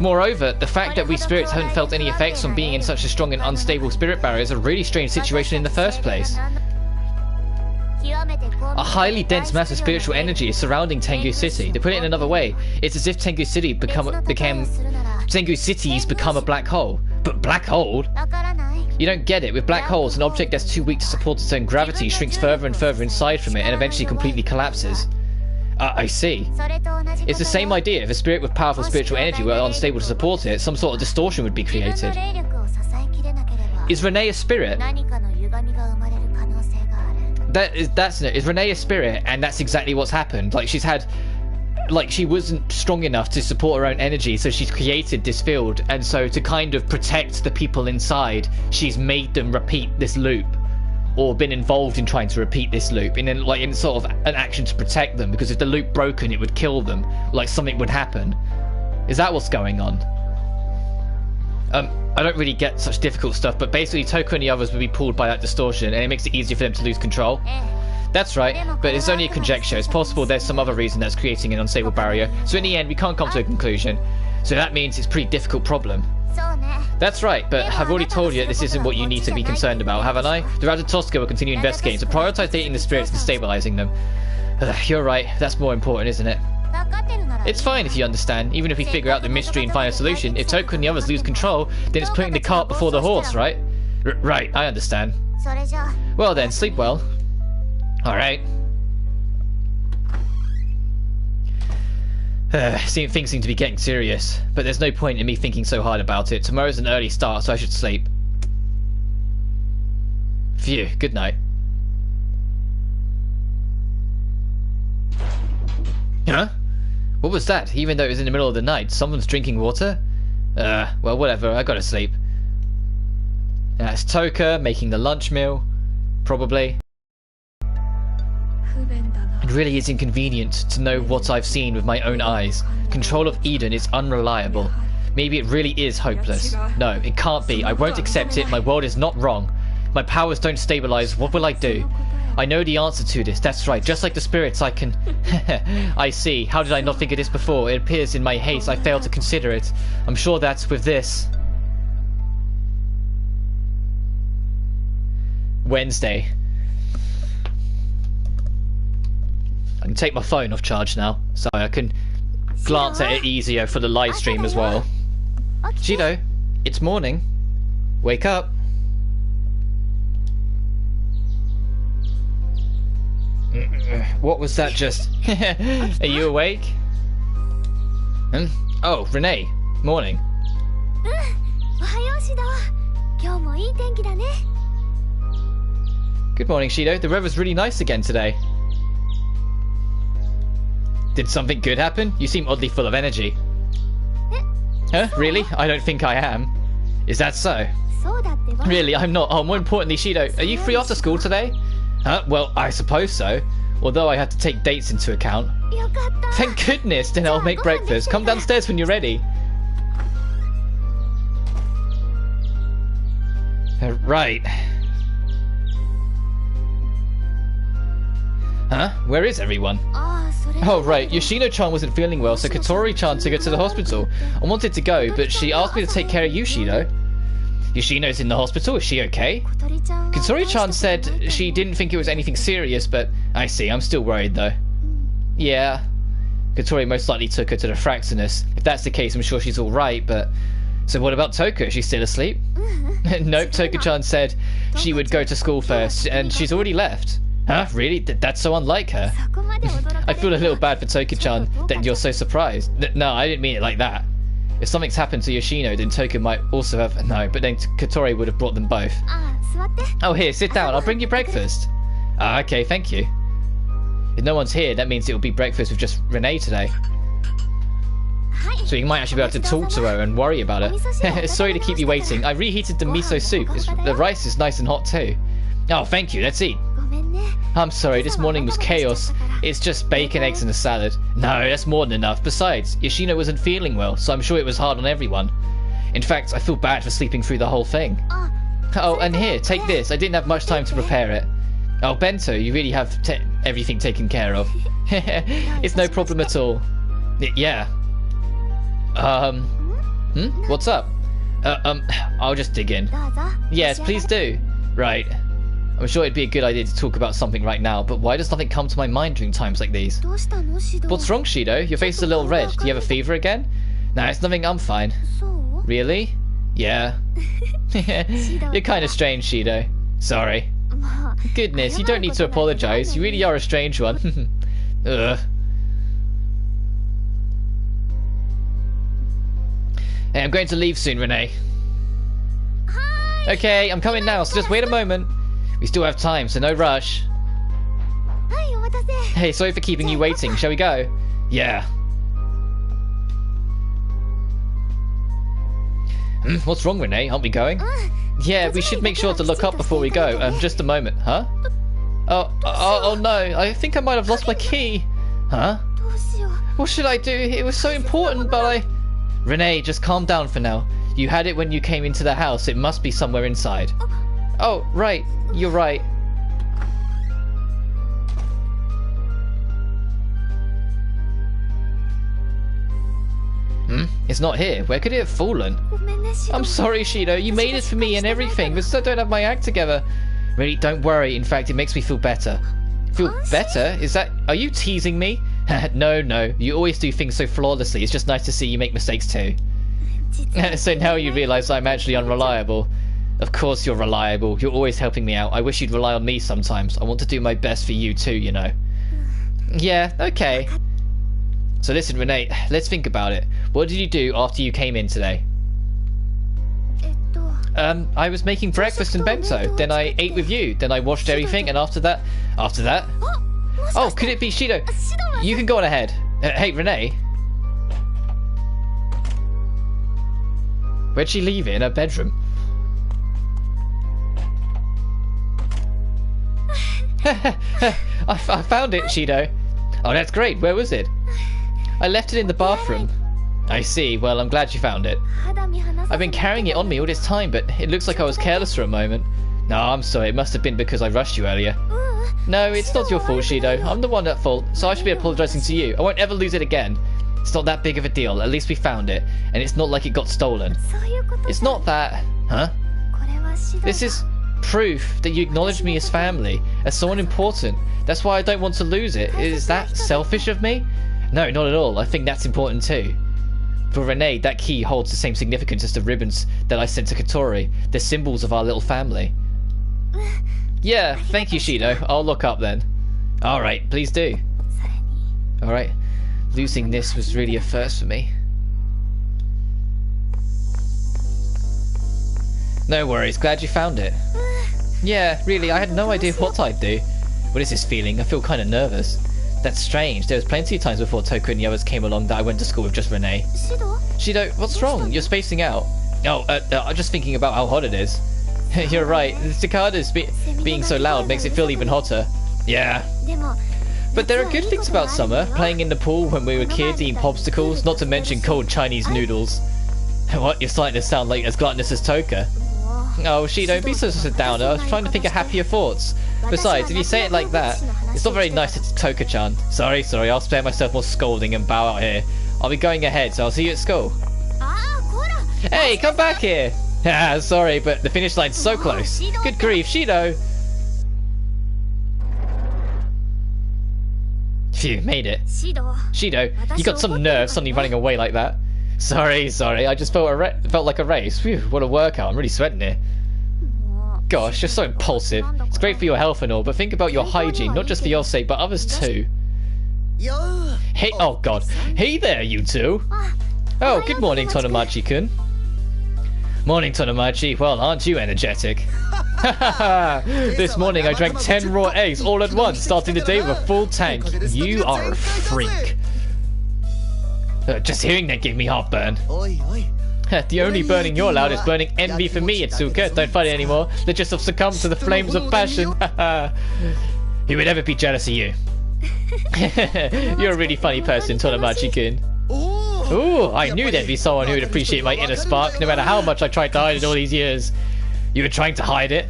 Speaker 1: Moreover, the fact that we spirits haven't felt any effects from being in such a strong and unstable spirit barrier is a really strange situation in the first place. A highly dense mass of spiritual energy is surrounding Tengu City. To put it in another way, it's as if Tengu City's become a black hole. But black hole? You don't get it. With black holes, an object that's too weak to support its own gravity shrinks further and further inside from it and eventually completely collapses. I see. It's the same idea. If a spirit with powerful spiritual energy were unstable to support it, some sort of distortion would be created. Is Rinne a spirit? Is Rinne a spirit? And that's exactly what's happened. She wasn't strong enough to support her own energy, so she's created this field, and so to kind of protect the people inside, she's made them repeat this loop, or been involved in trying to repeat this loop, in sort of an action to protect them, because if the loop broken, it would kill them, like something would happen. Is that what's going on? I don't really get such difficult stuff, but basically Toku and the others would be pulled by that distortion, and it makes it easier for them to lose control. That's right, but it's only a conjecture. It's possible there's some other reason that's creating an unstable barrier, so in the end we can't come to a conclusion. So that means it's a pretty difficult problem. That's right, but I've already told you that this isn't what you need to be concerned about, haven't I? The Raja Tosca will continue investigating, so prioritize dating the spirits and stabilizing them. You're right, that's more important, isn't it? It's fine if you understand. Even if we figure out the mystery and find a solution, if Toku and the others lose control, then it's putting the cart before the horse, right? Right, I understand. Well then, sleep well. Alright. Things seem to be getting serious, but there's no point in me thinking so hard about it. Tomorrow's an early start, so I should sleep. Phew, good night. Huh? What was that? Even though it was in the middle of the night, someone's drinking water? Well, whatever, I gotta sleep. It's Toka making the lunch meal. Probably. It really is inconvenient to know what I've seen with my own eyes. Control of Eden is unreliable. Maybe it really is hopeless. No, it can't be. I won't accept it. My world is not wrong. My powers don't stabilize. What will I do? I know the answer to this. That's right. Just like the spirits, I can... I see. How did I not think of this before? It appears in my haste I failed to consider it. I'm sure that's with this. Wednesday. I can take my phone off charge now, so I can glance at it easier for the live stream as well. Shido, it's morning. Wake up. What was that just? Are you awake? Oh, Rinne. Morning. Good morning, Shido. The weather's really nice again today. Did something good happen? You seem oddly full of energy. Huh? Really? I don't think I am. Is that so? Really, I'm not. Oh, more importantly, Shido, are you free after school today? Well, I suppose so. Although I have to take dates into account. Thank goodness, then I'll make breakfast. Come downstairs when you're ready. Right. Huh? Where is everyone? Oh, right. Yoshino-chan wasn't feeling well, so Katori-chan took her to the hospital. I wanted to go, but she asked me to take care of Yoshino. Yoshino's in the hospital. Is she okay? Katori-chan said she didn't think it was anything serious, but I see. I'm still worried, though. Yeah. Katori most likely took her to the Fraxinus. If that's the case, I'm sure she's all right, but... So what about Toko? Is she still asleep? Nope, Toko-chan said she would go to school first, and she's already left. Huh? Really? That's so unlike her. I feel a little bad for Toko-chan that you're so surprised. No, I didn't mean it like that. If something's happened to Yoshino, then Toko might also have... No, but then Katori would have brought them both. Oh, here, sit down. I'll bring you breakfast. Okay, thank you. If no one's here, that means it'll be breakfast with just Rinne today. So you might actually be able to talk to her and worry about it. Sorry to keep you waiting. I reheated the miso soup. The rice is nice and hot too. Oh, thank you. Let's eat. I'm sorry, this morning was chaos. It's just bacon, eggs and a salad. No, that's more than enough. Besides, Yoshino wasn't feeling well, so I'm sure it was hard on everyone. In fact, I feel bad for sleeping through the whole thing. Oh, and here, take this. I didn't have much time to prepare it. Oh, Bento, you really have everything taken care of. It's no problem at all. Yeah. What's up? I'll just dig in. Yes, please do. Right. I'm sure it'd be a good idea to talk about something right now, but why does nothing come to my mind during times like these? What's wrong, Shido? Your face is a little red. Do you have a fever again? Nah, it's nothing. I'm fine. Really? Yeah. You're kind of strange, Shido. Sorry. Goodness, you don't need to apologize. You really are a strange one. Ugh. Hey, I'm going to leave soon, Rinne. Okay, I'm coming now, so just wait a moment. We still have time, so no rush. Hey, sorry for keeping you waiting. Shall we go? Yeah. What's wrong, Rinne? Aren't we going? Yeah, we should make sure to look up before we go. Just a moment. Huh? Oh no. I think I might have lost my key. Huh? What should I do? It was so important, but I... Rinne, just calm down for now. You had it when you came into the house. It must be somewhere inside. Oh, right. You're right. It's not here. Where could it have fallen? I'm sorry, Shido. You made it for me and everything, but still don't have my act together. Really, don't worry. In fact, it makes me feel better. Feel better? Is that... Are you teasing me? No. You always do things so flawlessly. It's just nice to see you make mistakes too. So now you realise I'm actually unreliable. Of course you're reliable. You're always helping me out. I wish you'd rely on me sometimes. I want to do my best for you too, you know. Yeah, okay. So listen, Rinne, let's think about it. What did you do after you came in today? I was making breakfast and bento. Then I ate with you. Then I washed everything, and after that... Oh, could it be Shido? You can go on ahead. Hey, Rinne. Where'd she leave it? In her bedroom? I found it, Shido. Oh, that's great. Where was it? I left it in the bathroom. I see. Well, I'm glad you found it. I've been carrying it on me all this time, but it looks like I was careless for a moment. No, I'm sorry. It must have been because I rushed you earlier. No, it's not your fault, Shido. I'm the one at fault, so I should be apologizing to you. I won't ever lose it again. It's not that big of a deal. At least we found it, and it's not like it got stolen. It's not that... Huh? This is proof that you acknowledge me as family, as someone important. That's why I don't want to lose it. Is that selfish of me? No, not at all. I think that's important too. For Rinne, that key holds the same significance as the ribbons that I sent to Katori. They're symbols of our little family. Yeah, thank you, Shido. I'll look up then. Alright, please do. Alright. Losing this was really a first for me. No worries, glad you found it. Yeah, really, I had no idea what I'd do. What is this feeling? I feel kind of nervous. That's strange. There was plenty of times before Toko and the others came along that I went to school with just Rinne. Shido, what's wrong? You're spacing out. Oh, I'm just thinking about how hot it is. You're right. The cicadas being so loud makes it feel even hotter. Yeah. But there are good things about summer. Playing in the pool when we were kids, eating popsicles, not to mention cold Chinese noodles. What? You're starting to sound like as gluttonous as Toka. Oh, she don't be such a downer. I was trying to think of happier thoughts. Besides, if you say it like that, it's not very nice to Toka-chan. Sorry, I'll spare myself more scolding and bow out here. I'll be going ahead, so I'll see you at school. Hey, come back here! Ah, sorry, but the finish line's so close. Good grief, Shido! Phew, made it. Shido, you got some nerve suddenly running away like that. Sorry, I just felt like a race. Phew, what a workout, I'm really sweating here. Gosh, you're so impulsive. It's great for your health and all, but think about your hygiene, not just for your sake, but others too. Hey, oh god. Hey there, you two. Oh, good morning, Tonomachi-kun. Morning, Tonomachi. Well, aren't you energetic? This morning I drank 10 raw eggs all at once, starting the day with a full tank. You are a freak. Just hearing that gave me heartburn. The only burning you're allowed is burning envy for me, Itsuka. Don't fight it anymore. They just have succumbed to the flames of passion. Who would ever be jealous of you? You're a really funny person, Tonomachi-kun. Ooh, I knew there'd be someone who would appreciate my inner spark, no matter how much I tried to hide it all these years. You were trying to hide it?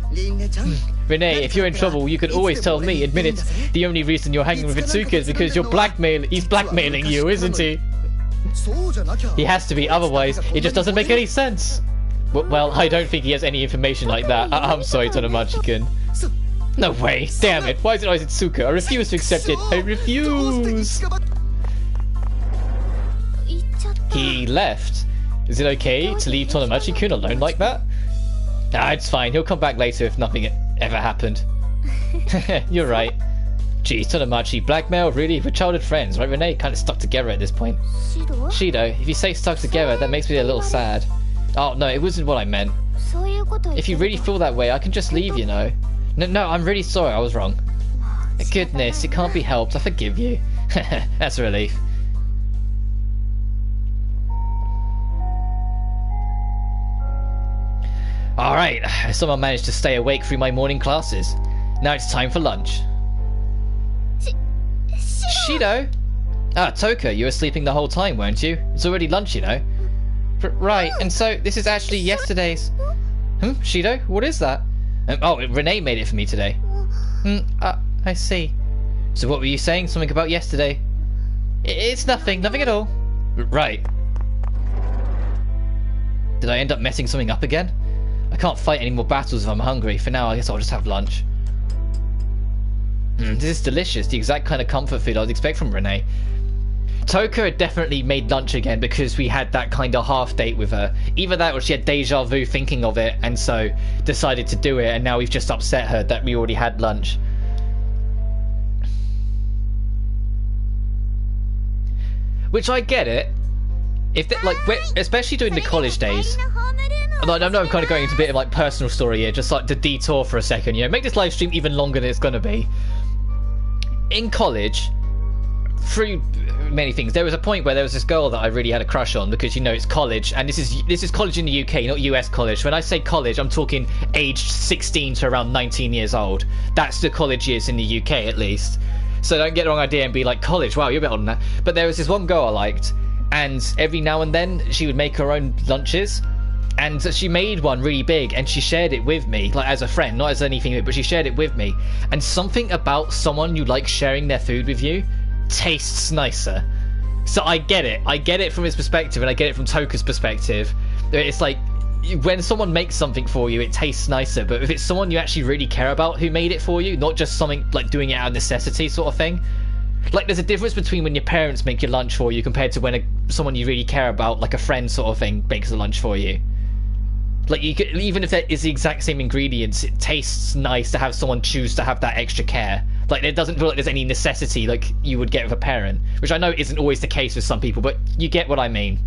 Speaker 1: Renee, if you're in trouble, you could always tell me. Admit it. The only reason you're hanging with Itsuka is because he's blackmailing you, isn't he? He has to be, otherwise it just doesn't make any sense. Well, I don't think he has any information like that. I'm sorry, Tonomachi-kun. No way. Damn it. Why is it always Itsuka? I refuse to accept it. I refuse. He left. Is it okay to leave Tonomachi-kun alone like that? Nah, it's fine. He'll come back later if nothing ever happened. You're right. Geez, Tonomachi, blackmail? Really? We're childhood friends, right, Renee? Kind of stuck together at this point. Shido, if you say stuck together, that makes me a little sad. Oh, no, it wasn't what I meant. If you really feel that way, I can just leave, you know. No, I'm really sorry, I was wrong. Goodness, it can't be helped. I forgive you. That's a relief. Alright, someone managed to stay awake through my morning classes. Now it's time for lunch. Shido? Ah, Toka, you were sleeping the whole time, weren't you? It's already lunch, you know. Right, and so this is actually yesterday's... Shido? What is that? Oh, Renee made it for me today. I see. So what were you saying? Something about yesterday? It's nothing at all. Right. Did I end up messing something up again? I can't fight any more battles if I'm hungry. For now, I guess I'll just have lunch. This is delicious. The exact kind of comfort food I would expect from Renee. Toka had definitely made lunch again because we had that kind of half date with her. Either that or she had deja vu thinking of it and so decided to do it, and now we've just upset her that we already had lunch. Which I get it. If they, like, especially during the college days. I know I'm kind of going into a bit of like personal story here, just like to detour for a second, you know, make this live stream even longer than it's going to be. In college, through many things, there was a point where there was this girl that I really had a crush on because, you know, it's college, and this is college in the UK, not US college. When I say college, I'm talking aged 16 to around 19 years old. That's the college years in the UK, at least. So don't get the wrong idea and be like, college, wow, you're a bit older than that. But there was this one girl I liked, and every now and then she would make her own lunches. And she made one really big and she shared it with me, like as a friend, not as anything, but she shared it with me. And something about someone you like sharing their food with you tastes nicer. So I get it from his perspective, and I get it from Toka's perspective. It's like when someone makes something for you, it tastes nicer, but if it's someone you actually really care about who made it for you, not just something like doing it out of necessity sort of thing. Like, there's a difference between when your parents make your lunch for you compared to when someone you really care about, like a friend sort of thing, makes a lunch for you. Like, you could, even if that is the exact same ingredients, it tastes nice to have someone choose to have that extra care. Like, it doesn't feel like there's any necessity like you would get with a parent, which I know isn't always the case with some people, but you get what I mean.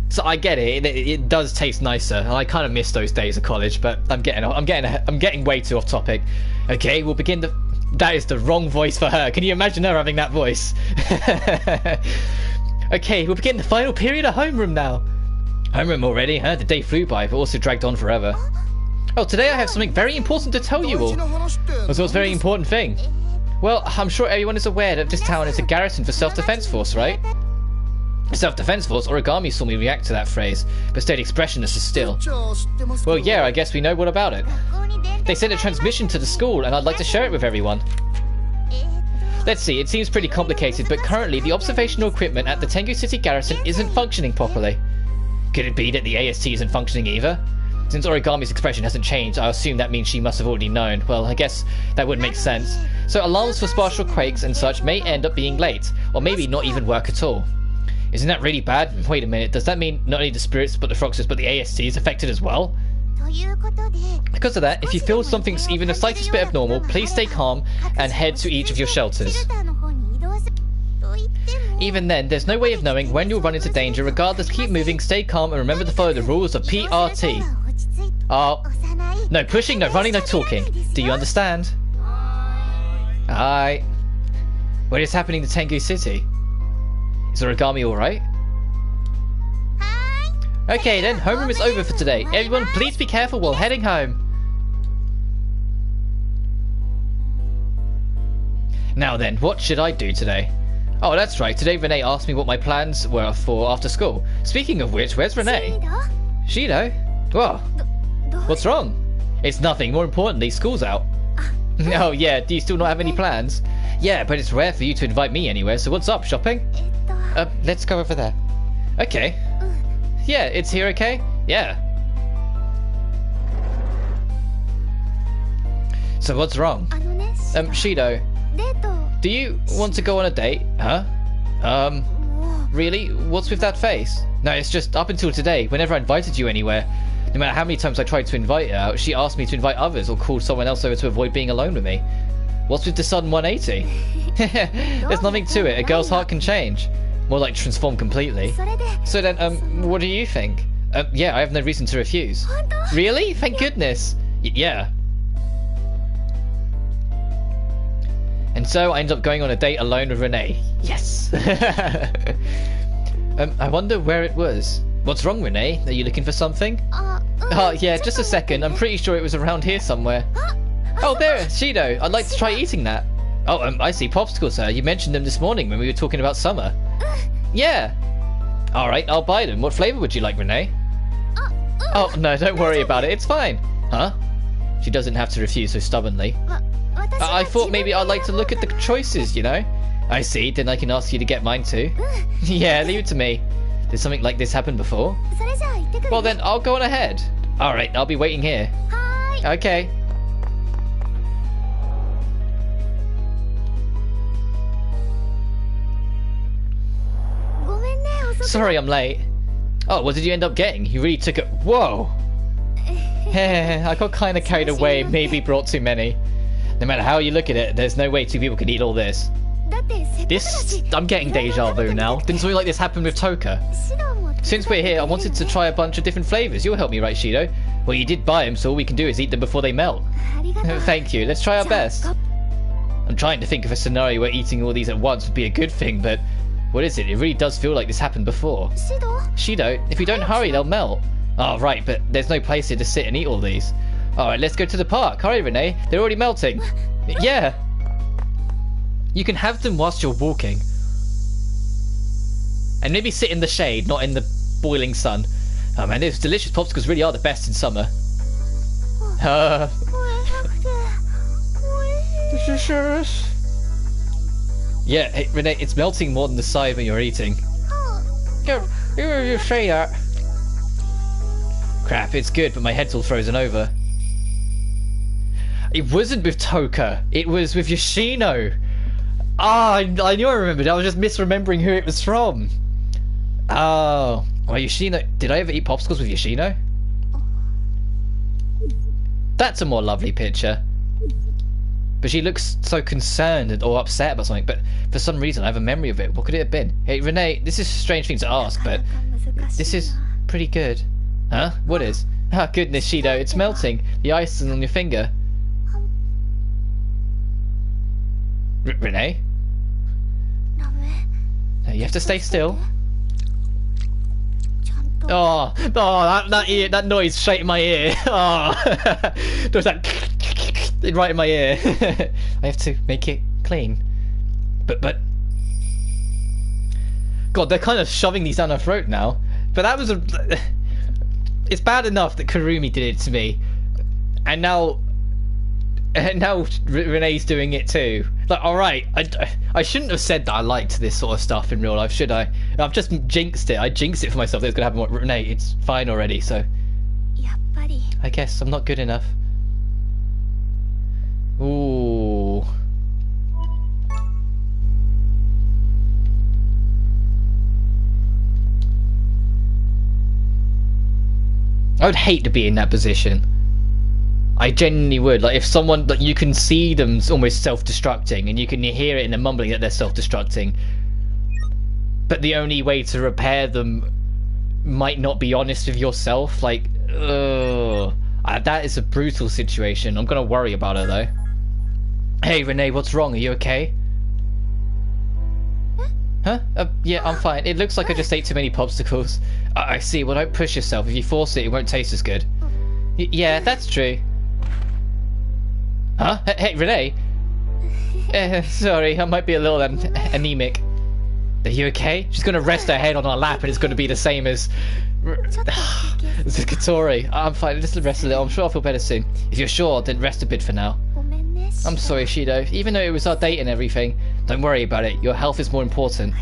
Speaker 1: So I get it. It does taste nicer, and I kind of miss those days of college. But I'm getting way too off topic. Okay, we'll begin the. That is the wrong voice for her. Can you imagine her having that voice? Okay, we'll begin the final period of homeroom now. Homeroom already, huh? The day flew by, but also dragged on forever. Oh, today I have something very important to tell you all. What's a very important thing? Well, I'm sure everyone is aware that this town is a garrison for self-defense force, right? Self-defense force, Origami saw me react to that phrase, but stayed expressionless as still. Well, yeah, I guess we know what about it. They sent a transmission to the school, and I'd like to share it with everyone. Let's see, it seems pretty complicated, but currently the observational equipment at the Tengu City Garrison isn't functioning properly. Could it be that the AST isn't functioning either? Since Origami's expression hasn't changed, I assume that means she must have already known. Well, I guess that would make sense. So alarms for spatial quakes and such may end up being late, or maybe not even work at all. Isn't that really bad? Wait a minute, does that mean not only the spirits but the Froxes but the AST is affected as well? Because of that, if you feel something's even the slightest bit abnormal, please stay calm and head to each of your shelters. Even then, there's no way of knowing when you'll run into danger. Regardless, keep moving, stay calm, and remember to follow the rules of PRT. No pushing, no running, no talking. Do you understand? Aye. What is happening to Tengu City? Is Origami alright? Okay then, homeroom is over for today. Everyone, please be careful while heading home. Now then, what should I do today? Oh, that's right. Today Rinne asked me what my plans were for after school. Speaking of which, where's Rinne? Shido? Whoa. What's wrong? It's nothing. More importantly, school's out. Oh yeah, do you still not have any plans? Yeah, but it's rare for you to invite me anywhere, so what's up, shopping? Let's go over there. Okay. Yeah, it's here okay? Yeah. So what's wrong? Shido, do you want to go on a date? Huh? Really? What's with that face? No, it's just up until today, whenever I invited you anywhere, no matter how many times I tried to invite her out, she asked me to invite others or call someone else over to avoid being alone with me. What's with the sudden 180? There's nothing to it. A girl's heart can change. More like transform completely. So then, what do you think? Yeah, I have no reason to refuse. Really? Thank goodness. Yeah. And so I ended up going on a date alone with Rinne. Yes! I wonder where it was. What's wrong, Rinne? Are you looking for something? Oh, yeah, just a second. I'm pretty sure it was around here somewhere. Oh, there! Shido! I'd like to try eating that. Oh, I see popsicles, sir. You mentioned them this morning when we were talking about summer. Yeah! Alright, I'll buy them. What flavour would you like, Rinne? Oh, no, don't worry about it. It's fine. Huh? She doesn't have to refuse so stubbornly. I thought maybe I'd like to look at the choices, you know? I see, then I can ask you to get mine too. Yeah, leave it to me. Did something like this happen before? Well then, I'll go on ahead. Alright, I'll be waiting here. Okay. Sorry I'm late. Oh, what did you end up getting? You really took it. Whoa! I got kind of carried away, maybe brought too many. No matter how you look at it, there's no way two people could eat all this. I'm getting deja vu now. Didn't something like this happen with Toka? Since we're here, I wanted to try a bunch of different flavours. You'll help me, right, Shido? Well, you did buy them, so all we can do is eat them before they melt. Thank you. Let's try our best. I'm trying to think of a scenario where eating all these at once would be a good thing, but what is it? It really does feel like this happened before. Shido, if we don't hurry, they'll melt. Oh, right, but there's no place here to sit and eat all these. Alright, let's go to the park. Hurry, Rinne. They're already melting. Yeah. You can have them whilst you're walking. And maybe sit in the shade, not in the boiling sun. Oh man, those delicious popsicles really are the best in summer. Yeah, hey, Rinne, it's melting more than the side when you're eating. You say that. Crap, it's good, but my head's all frozen over. It wasn't with Toka, it was with Yoshino. Ah, I knew I remembered. I was just misremembering who it was from. Oh, well, Yoshino. Did I ever eat popsicles with Yoshino? That's a more lovely picture. But she looks so concerned or upset about something, but for some reason I have a memory of it. What could it have been? Hey, Rinne, this is a strange thing to ask, but this is pretty good. Huh? What is? Ah, goodness, Shido, it's melting. The ice is on your finger. Rinne? You have to stay still. Oh, that noise straight in my ear. Oh, there was that right in my ear. I have to make it clean. But God, they're kind of shoving these down her throat now. But that was a... It's bad enough that Kurumi did it to me. And now Renee's doing it too. Like, alright, I shouldn't have said that I liked this sort of stuff in real life, should I? I've just jinxed it. I jinxed it for myself that it's going to happen. Renee, it's fine already, so... I guess I'm not good enough. Ooh. I would hate to be in that position. I genuinely would. Like, if someone, like, you can see them almost self-destructing, and you can hear it in the mumbling that they're self-destructing, but the only way to repair them might not be honest with yourself. Like, ugh. That is a brutal situation. I'm gonna worry about her though. Hey Renee, what's wrong? Are you okay? Huh? Yeah, I'm fine. It looks like I just ate too many popsicles. I see. Well, don't push yourself. If you force it, it won't taste as good. Yeah, that's true. Huh? Hey, Renee? Sorry, I might be a little anemic. Are you okay? She's going to rest her head on our lap and it's going to be the same as... Katori. I'm fine. Just rest a little. I'm sure I'll feel better soon. If you're sure, then rest a bit for now. I'm sorry, Shido. Even though it was our date and everything, don't worry about it. Your health is more important.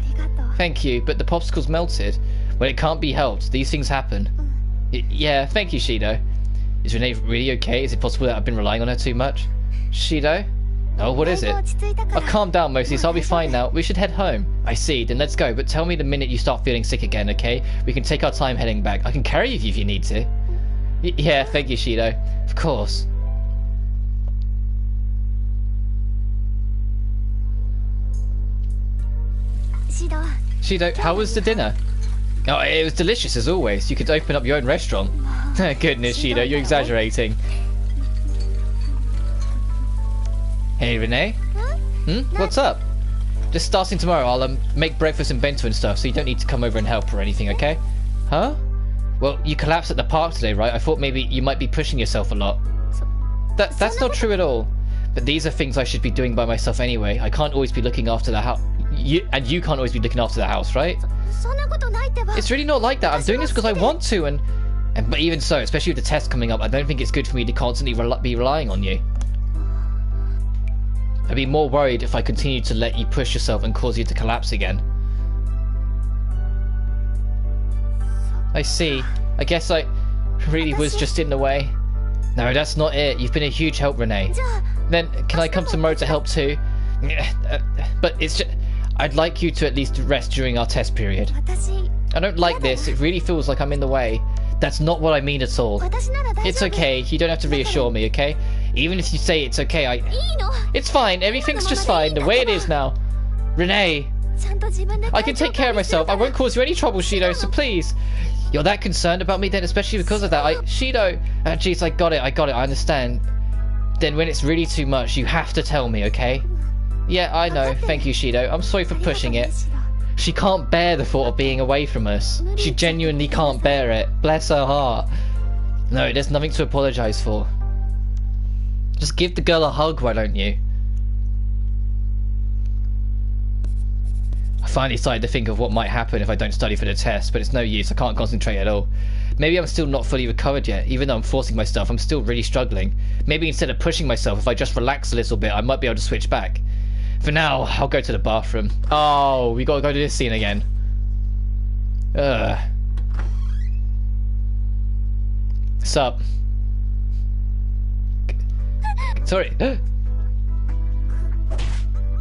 Speaker 1: Thank you, but the popsicles melted. Well, it can't be helped. These things happen. Yeah, thank you, Shido. Is Renee really okay? Is it possible that I've been relying on her too much? Shido? Oh, what is it? I've calmed down mostly, so I'll be fine now. We should head home. I see, then let's go. But tell me the minute you start feeling sick again, okay? We can take our time heading back. I can carry you if you need to. Yeah, thank you, Shido. Of course. Shido, how was the dinner? Oh, it was delicious as always. You could open up your own restaurant. Goodness, Shido, you're exaggerating. Hey, Renee? What's up? Just starting tomorrow, I'll make breakfast and bento and stuff, so you don't need to come over and help or anything, okay? Huh? Well, you collapsed at the park today, right? I thought maybe you might be pushing yourself a lot. That's not true at all. But these are things I should be doing by myself anyway. I can't always be looking after the house. You can't always be looking after the house, right? It's really not like that. I'm doing this because I want to, but even so, especially with the test coming up, I don't think it's good for me to constantly be relying on you. I'd be more worried if I continued to let you push yourself and cause you to collapse again. I see. I guess I really was just in the way. No, that's not it. You've been a huge help, Renee. Then, can I come tomorrow to help too? But it's just... I'd like you to at least rest during our test period. I don't like this. It really feels like I'm in the way. That's not what I mean at all. It's okay. You don't have to reassure me, okay? Even if you say it's okay, It's fine. Everything's just fine. The way it is now. Renee. I can take care of myself. I won't cause you any trouble, Shido, so please. You're that concerned about me then, especially because of that. Shido. Jeez, I got it. I understand. Then when it's really too much, you have to tell me, okay? Yeah, I know. Thank you, Shido. I'm sorry for pushing it. She can't bear the thought of being away from us. She genuinely can't bear it. Bless her heart. No, there's nothing to apologize for. Just give the girl a hug, why don't you? I finally started to think of what might happen if I don't study for the test, but it's no use. I can't concentrate at all. Maybe I'm still not fully recovered yet. Even though I'm forcing myself, I'm still really struggling. Maybe instead of pushing myself, if I just relax a little bit, I might be able to switch back. For now, I'll go to the bathroom. Oh, we gotta go to this scene again. Ugh. Sup? Sorry.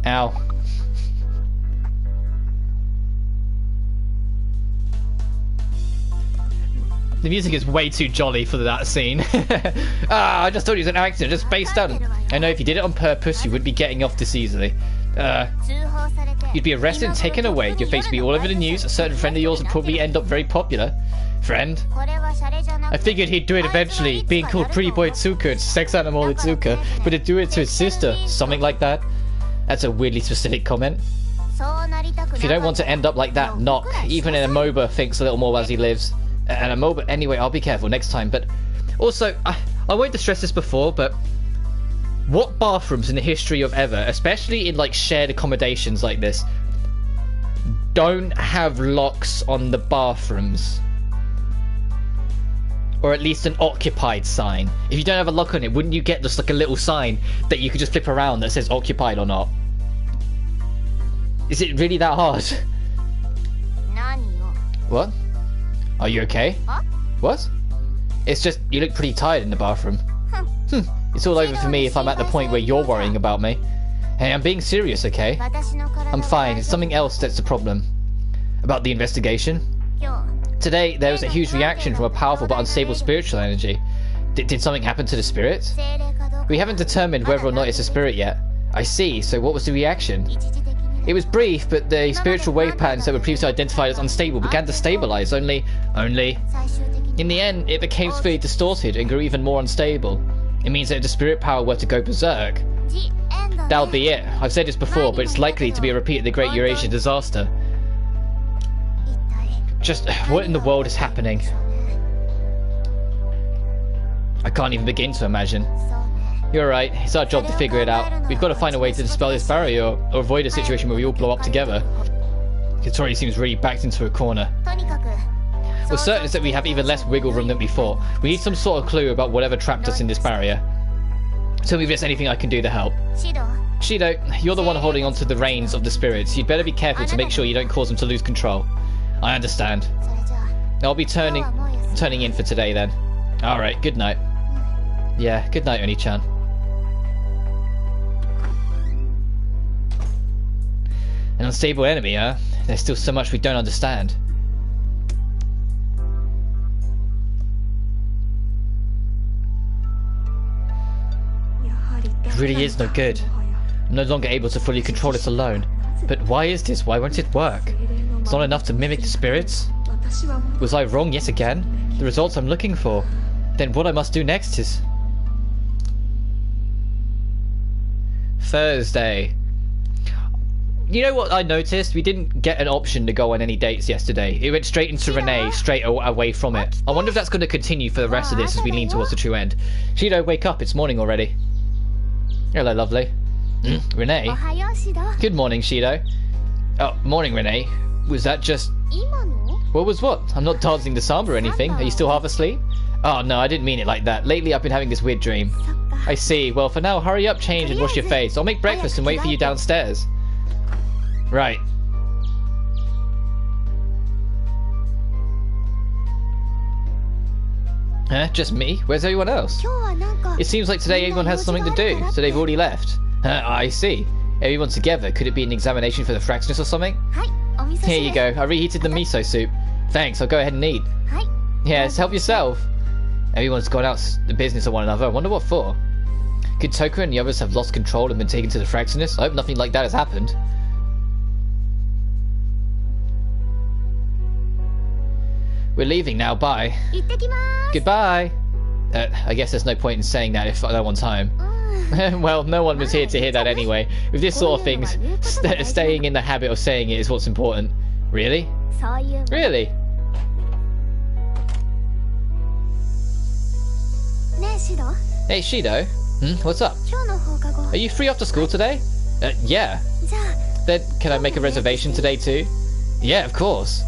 Speaker 1: Ow. The music is way too jolly for that scene. I just thought it was an accident, just spaced out. I know if you did it on purpose, you wouldn't be getting off this easily. You'd be arrested and taken away. Your face would be all over the news. A certain friend of yours would probably end up very popular. Friend? I figured he'd do it eventually. Being called Pretty Boy Tsuka and Sex Animal Itsuka, but he'd do it to his sister. Something like that. That's a weirdly specific comment. If you don't want to end up like that, knock. Even an MOBA thinks a little more as he lives. And a MOBA... Anyway, I'll be careful next time, but... Also, I won't to stress this before, but... What bathrooms in the history of ever, especially in, like, shared accommodations like this, don't have locks on the bathrooms. Or at least an occupied sign. If you don't have a lock on it, wouldn't you get just like a little sign that you could just flip around that says occupied or not? Is it really that hard? What? Are you okay? What? It's just, you look pretty tired in the bathroom. It's all over for me if I'm at the point where you're worrying about me. Hey, I'm being serious, okay? I'm fine. It's something else that's the problem. About the investigation. Today, there was a huge reaction from a powerful but unstable spiritual energy. Did something happen to the spirit? We haven't determined whether or not it's a spirit yet. I see, so what was the reaction? It was brief, but the spiritual wave patterns that were previously identified as unstable began to stabilize, only... In the end, it became severely distorted and grew even more unstable. It means that if the spirit power were to go berserk, that'll be it. I've said this before, but it's likely to be a repeat of the Great Eurasia disaster. Just, what in the world is happening? I can't even begin to imagine. You're right, it's our job to figure it out. We've got to find a way to dispel this barrier or avoid a situation where we all blow up together. Katori seems really backed into a corner. What's certain is that we have even less wiggle room than we thought. We need some sort of clue about whatever trapped us in this barrier. Tell me if there's anything I can do to help. Shido, you're the one holding on to the reins of the spirits. You'd better be careful to make sure you don't cause them to lose control. I understand. I'll be turning in for today then. Alright, good night. Yeah, good night, Oni-chan. An unstable enemy, huh? There's still so much we don't understand. It really is no good. I'm no longer able to fully control it alone. But why is this? Why won't it work? It's not enough to mimic the spirits? Was I wrong yet again? The results I'm looking for. Then what I must do next is... Thursday. You know what I noticed? We didn't get an option to go on any dates yesterday. It went straight into Rinne, straight away from it. I wonder if that's going to continue for the rest of this as we lean towards the true end. Shido, wake up. It's morning already. Hello, lovely. Rinne? Good morning, Shido. Oh, morning, Rinne. Was that just... What was what? I'm not dancing the samba or anything. Are you still half asleep? Oh, no, I didn't mean it like that. Lately, I've been having this weird dream. I see. Well, for now, hurry up, change, and wash your face. I'll make breakfast and wait for you downstairs. Right. Huh? Just me? Where's everyone else? It seems like today everyone has something to do, so they've already left. I see. Everyone's together. Could it be an examination for the fractionist or something? Here you go. I reheated the miso soup. Thanks, I'll go ahead and eat. Yes, help yourself. Everyone's gone out the business of one another. I wonder what for. Could Toku and the others have lost control and been taken to the fractionist? I hope nothing like that has happened. We're leaving now, bye. Goodbye. I guess there's no point in saying that if no one's home. Well, no one was here to hear that anyway. With this sort of thing, staying in the habit of saying it is what's important. Really? Really? Hey, Shido. What's up? Are you free after school today? Yeah. Then, can I make a reservation today too? Yeah, of course.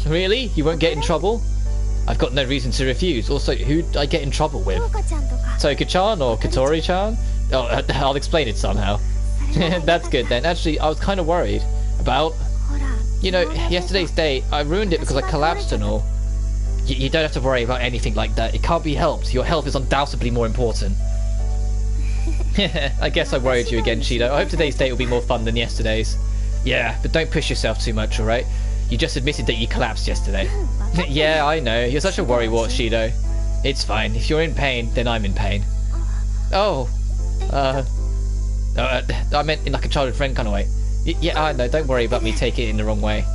Speaker 1: Really? You won't get in trouble? I've got no reason to refuse. Also, who'd I get in trouble with? Toku-chan or Katori-chan? Oh, I'll explain it somehow. That's good then. Actually, I was kind of worried about... You know, yesterday's date, I ruined it because I collapsed and all. You don't have to worry about anything like that. It can't be helped. Your health is undoubtedly more important. I guess I worried you again, Shido. I hope today's date will be more fun than yesterday's. Yeah, but don't push yourself too much, alright? You just admitted that you collapsed yesterday. Yeah, I know. You're such a worrywart, Shido. It's fine. If you're in pain, then I'm in pain. Oh. I meant in like a childhood friend kind of way. Yeah, I know. Don't worry about me taking it in the wrong way.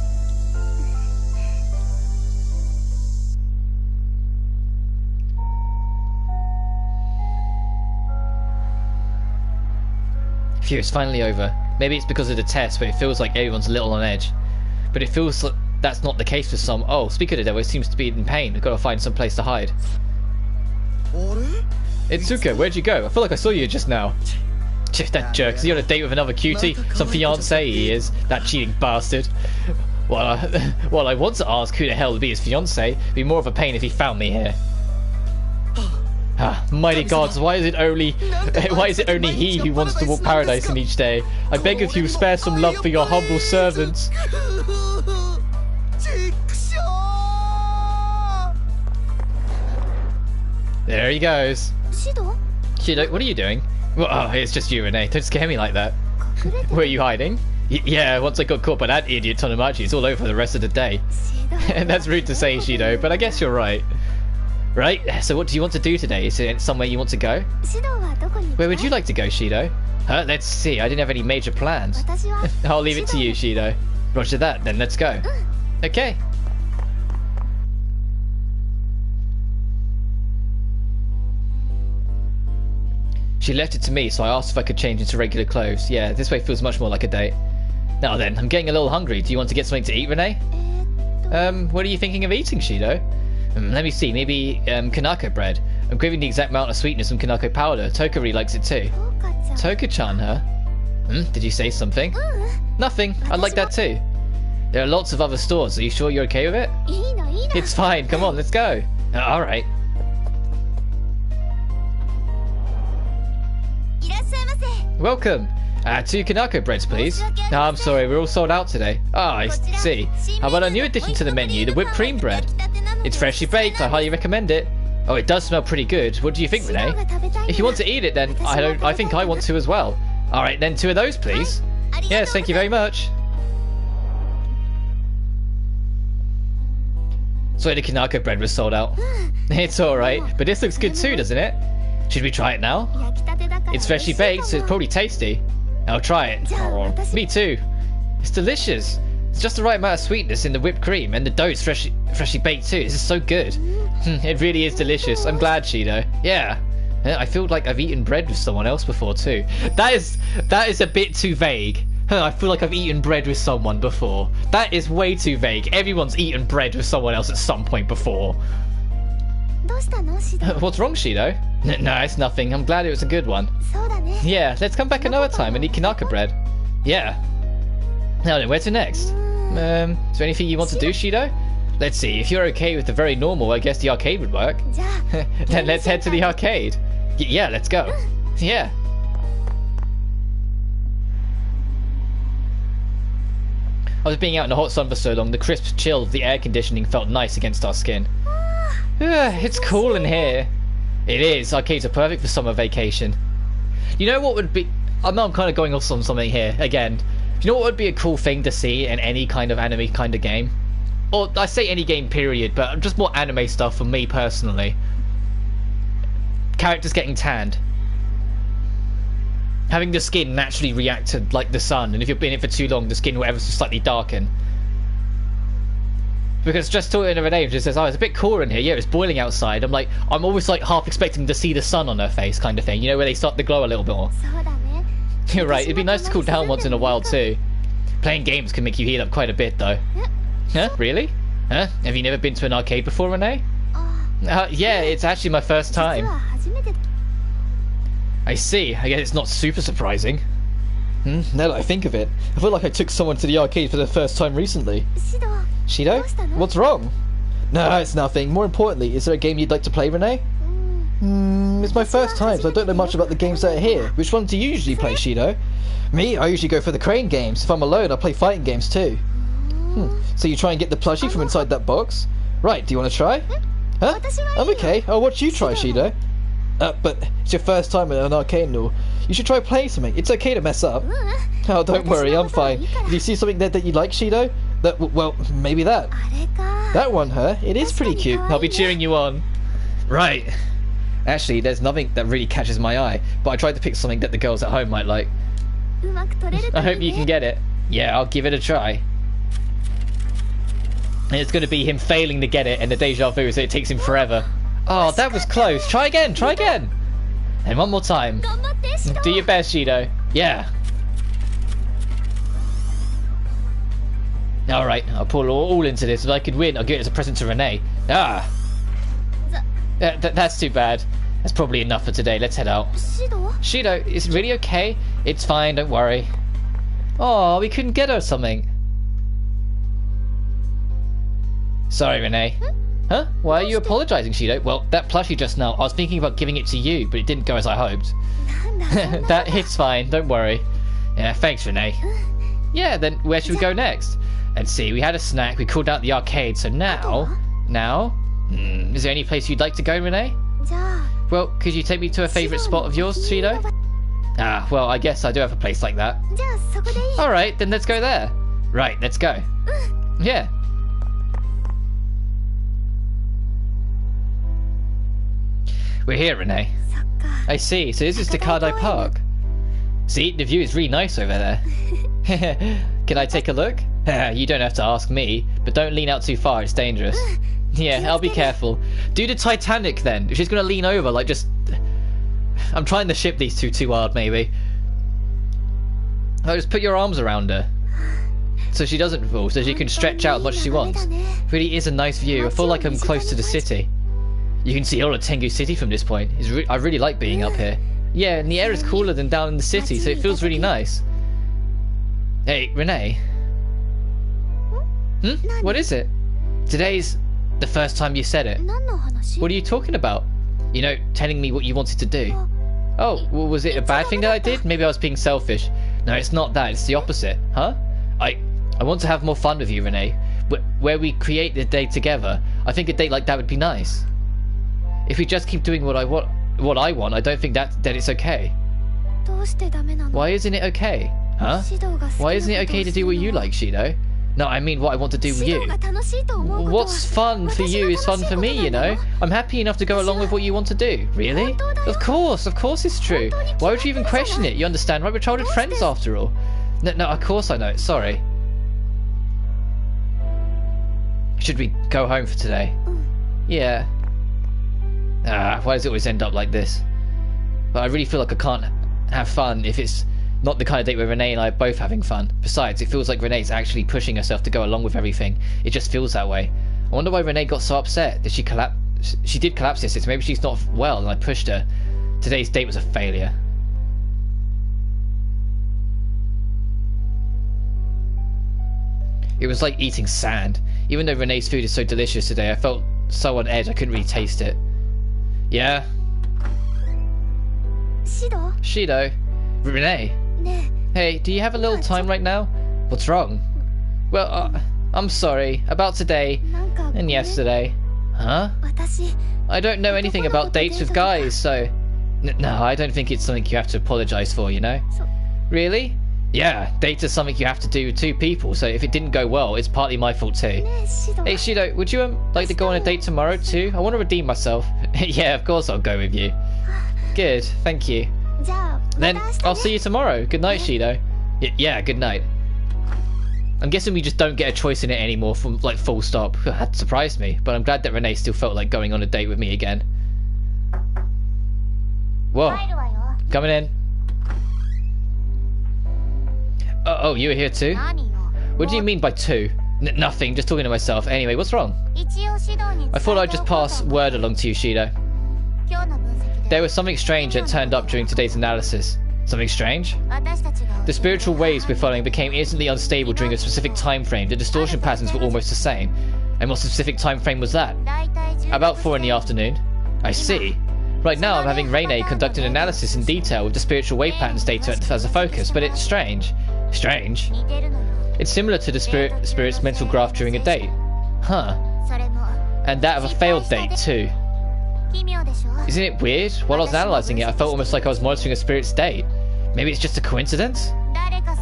Speaker 1: Phew, it's finally over. Maybe it's because of the test, but it feels like everyone's a little on edge. But it feels like that's not the case for some. Oh, speak of the devil, it seems to be in pain. We've got to find some place to hide. Itsuka, where'd you go? I feel like I saw you just now. That jerk. Is he on a date with another cutie? Some fiancé he is. That cheating bastard. Well, I want to ask who the hell would be his fiancée. It'd be more of a pain if he found me here. Ah, mighty gods, why is it only he who wants to walk paradise in each day? I beg of you, spare some love for your humble servants. There he goes. Shido, what are you doing? Well, oh, it's just you, Rinne. Don't scare me like that. Were you hiding? Yeah, once I got caught by that idiot Tonomachi, it's all over for the rest of the day. And that's rude to say, Shido, but I guess you're right. Right, so what do you want to do today? Is it somewhere you want to go? Where would you like to go, Shido? Let's see, I didn't have any major plans. I'll leave it to you, Shido. Roger that, then let's go. Okay. She left it to me, so I asked if I could change into regular clothes. Yeah, this way feels much more like a date. Now then, I'm getting a little hungry. Do you want to get something to eat, Rinne? What are you thinking of eating, Shido? Let me see, maybe Kanako bread. I'm craving the exact amount of sweetness from Kanako powder. Toka really likes it too. Toka-chan, huh? Did you say something? Nothing. I like that too. There are lots of other stores. Are you sure you're okay with it? It's fine. Come on, let's go. Alright. Welcome. 2 Kanako breads, please. No, I'm sorry, we're all sold out today. Ah, I see. How about a new addition to the menu, the whipped cream bread? It's freshly baked. I highly recommend it. Oh, it does smell pretty good. What do you think, Rinne? If you want to eat it, then I think I want to as well. All right, then 2 of those, please. Yes, thank you very much. Sorry, the Kanako bread was sold out. It's all right, but this looks good too, doesn't it? Should we try it now? It's freshly baked, so it's probably tasty. I'll try it. Oh, me too. It's delicious. It's just the right amount of sweetness in the whipped cream, and the dough's freshly baked too. This is so good. It really is delicious. I'm glad, Shido. Yeah. I feel like I've eaten bread with someone else before too. That is a bit too vague. I feel like I've eaten bread with someone before. That is way too vague. Everyone's eaten bread with someone else at some point before. What's wrong, Shido? No, it's nothing. I'm glad it was a good one. Yeah, let's come back another time and eat Kanako bread. Yeah. Now then, where to next? Is there anything you want to do, Shido? Let's see, if you're okay with the very normal, I guess the arcade would work. Then let's head to the arcade. Yeah, let's go. Yeah. I was being out in the hot sun for so long, the crisp chill of the air conditioning felt nice against our skin. It's cool in here. It is. Arcades are perfect for summer vacation. You know what would be... I know I'm kind of going off on something here, again. You know what would be a cool thing to see in any kind of anime kind of game? Or, I say any game period, but just more anime stuff for me personally. Characters getting tanned. Having the skin naturally react to, like, the sun, and if you've been in it for too long, the skin will ever so slightly darken. Because just talking to Renee, just says, oh, it's a bit cooler in here. Yeah, it's boiling outside. I'm always like half expecting to see the sun on her face kind of thing. You know, where they start to glow a little bit more. You're right, it'd be nice to cool down once in a while too. Playing games can make you heat up quite a bit though. Huh? Really? Huh? Have you never been to an arcade before, Renee? Yeah, it's actually my first time. I see. I guess it's not super surprising. Now that I think of it, I feel like I took someone to the arcade for the first time recently. Shido? What's wrong? No, it's nothing. More importantly, is there a game you'd like to play, Renee? It's my first time, so I don't know much about the games that are here. Which ones do you usually play, Shido? Me? I usually go for the crane games. If I'm alone, I play fighting games too. So you try and get the plushie from inside that box? Right, do you want to try? Huh? I'm okay. I'll watch you try, Shido. But it's your first time at an arcade and all. You should try playing something. It's okay to mess up. Oh, don't worry, I'm fine. If you see something there that you like, Shido, well, maybe that. That one, huh? It is pretty cute. I'll be cheering you on. Right. Actually, there's nothing that really catches my eye, but I tried to pick something that the girls at home might like. I hope you can get it. Yeah, I'll give it a try. And it's going to be him failing to get it and the deja vu, so it takes him forever. Oh, that was close. Try again, try again. And one more time. Do your best, Shido. Yeah. Alright, I'll pull all into this. If I could win, I'll give it as a present to Renee. Ah! That's too bad. That's probably enough for today. Let's head out. Shido, is it really okay? It's fine, don't worry. Oh, we couldn't get her something. Sorry, Renee. Huh? Why are you apologizing, Shido? Well, that plushie just now, I was thinking about giving it to you, but it didn't go as I hoped. It's fine, don't worry. Yeah, thanks, Renee. Yeah, then where should we go next? Let's see, we had a snack, we called out the arcade, so now... is there any place you'd like to go, Renee? Well, could you take me to a favourite spot of yours, Shido? Ah, well, I guess I do have a place like that. Alright, then let's go there. Right, let's go. Yeah. We're here, Renee. I see, so this is Takadai Park. See, the view is really nice over there. Can I take a look? You don't have to ask me, but don't lean out too far, it's dangerous. Yeah, I'll be careful. Do the Titanic then. If she's gonna lean over, like just... I'm trying to ship these two too hard, maybe. Oh, just put your arms around her. So she doesn't fall, so she can stretch out as much as she wants. Really is a nice view. I feel like I'm close to the city. You can see all of Tengu City from this point. I really like being up here. Yeah, and the air is cooler than down in the city, so it feels really nice. Hey, Renee. What is it? Today's the first time you said it. What are you talking about? You know, telling me what you wanted to do. Oh, well, was it a bad thing that I did? Maybe I was being selfish. No, it's not that. It's the opposite. Huh? I want to have more fun with you, Renee. Where we create the day together. I think a date like that would be nice. If we just keep doing what I want, I don't think that it's okay. Why isn't it okay? Huh? Why isn't it okay to do what you like, Shido? No, I mean what I want to do with you. What's fun for you is fun for me, you know? I'm happy enough to go along with what you want to do. Really? Of course it's true. Why would you even question it? You understand, right? We're childhood friends after all. No, of course I know it. Sorry. Should we go home for today? Yeah. Why does it always end up like this? But I really feel like I can't have fun if it's not the kind of date where Renee and I are both having fun. Besides, it feels like Renee's actually pushing herself to go along with everything. It just feels that way. I wonder why Renee got so upset. Did she collapse? She did collapse yesterday, so maybe she's not well and I pushed her. Today's date was a failure. It was like eating sand. Even though Renee's food is so delicious today, I felt so on edge I couldn't really taste it. Yeah? Shido? Renee? Hey, do you have a little time right now? What's wrong? Well, I'm sorry. About today and yesterday. Huh? I don't know anything about dates with guys, so... No, I don't think it's something you have to apologize for, you know? Really? Yeah, dates are something you have to do with two people, so if it didn't go well, it's partly my fault too. Hey Shido, would you like to go on a date tomorrow too? I want to redeem myself. Yeah, of course I'll go with you. Good, thank you. Then I'll see you tomorrow. Good night, Shido. Yeah, good night. I'm guessing we just don't get a choice in it anymore from like full stop. That surprised me, but I'm glad that Renee still felt like going on a date with me again. Whoa. Coming in. Oh, you were here too? What do you mean by two? Nothing, just talking to myself. Anyway, what's wrong? I thought I'd just pass word along to you, Shido. There was something strange that turned up during today's analysis. Something strange? The spiritual waves we're following became instantly unstable during a specific time frame. The distortion patterns were almost the same. And what specific time frame was that? About 4 in the afternoon. I see. Right now I'm having Rinne conduct an analysis in detail with the spiritual wave patterns data as a focus, but it's strange. Strange? It's similar to the spirit's mental graph during a date. Huh. And that of a failed date too. Isn't it weird? While I was analysing it, I felt almost like I was monitoring a spirit's date. Maybe it's just a coincidence?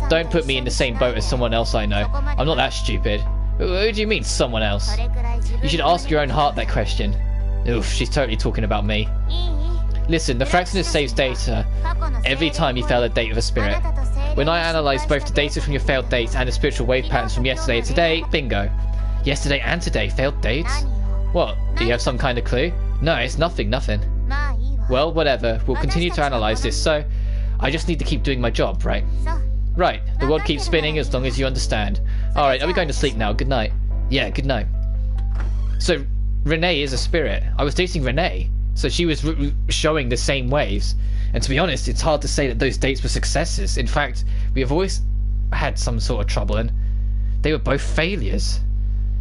Speaker 1: Don't put me in the same boat as someone else I know. I'm not that stupid. Who do you mean, someone else? You should ask your own heart that question. Oof, she's totally talking about me. Listen, the fractionist saves data every time you fail a date with a spirit. When I analysed both the data from your failed dates and the spiritual wave patterns from yesterday and today, bingo. Yesterday and today, failed dates? What, do you have some kind of clue? No, it's nothing. Well, whatever, we'll continue to analyse this, so I just need to keep doing my job, right? Right, the world keeps spinning as long as you understand. Alright, are we going to sleep now? Good night. Yeah, good night. So, Renee is a spirit. I was dating Renee, so she was showing the same waves. And to be honest, it's hard to say that those dates were successes. In fact, we have always had some sort of trouble, and they were both failures.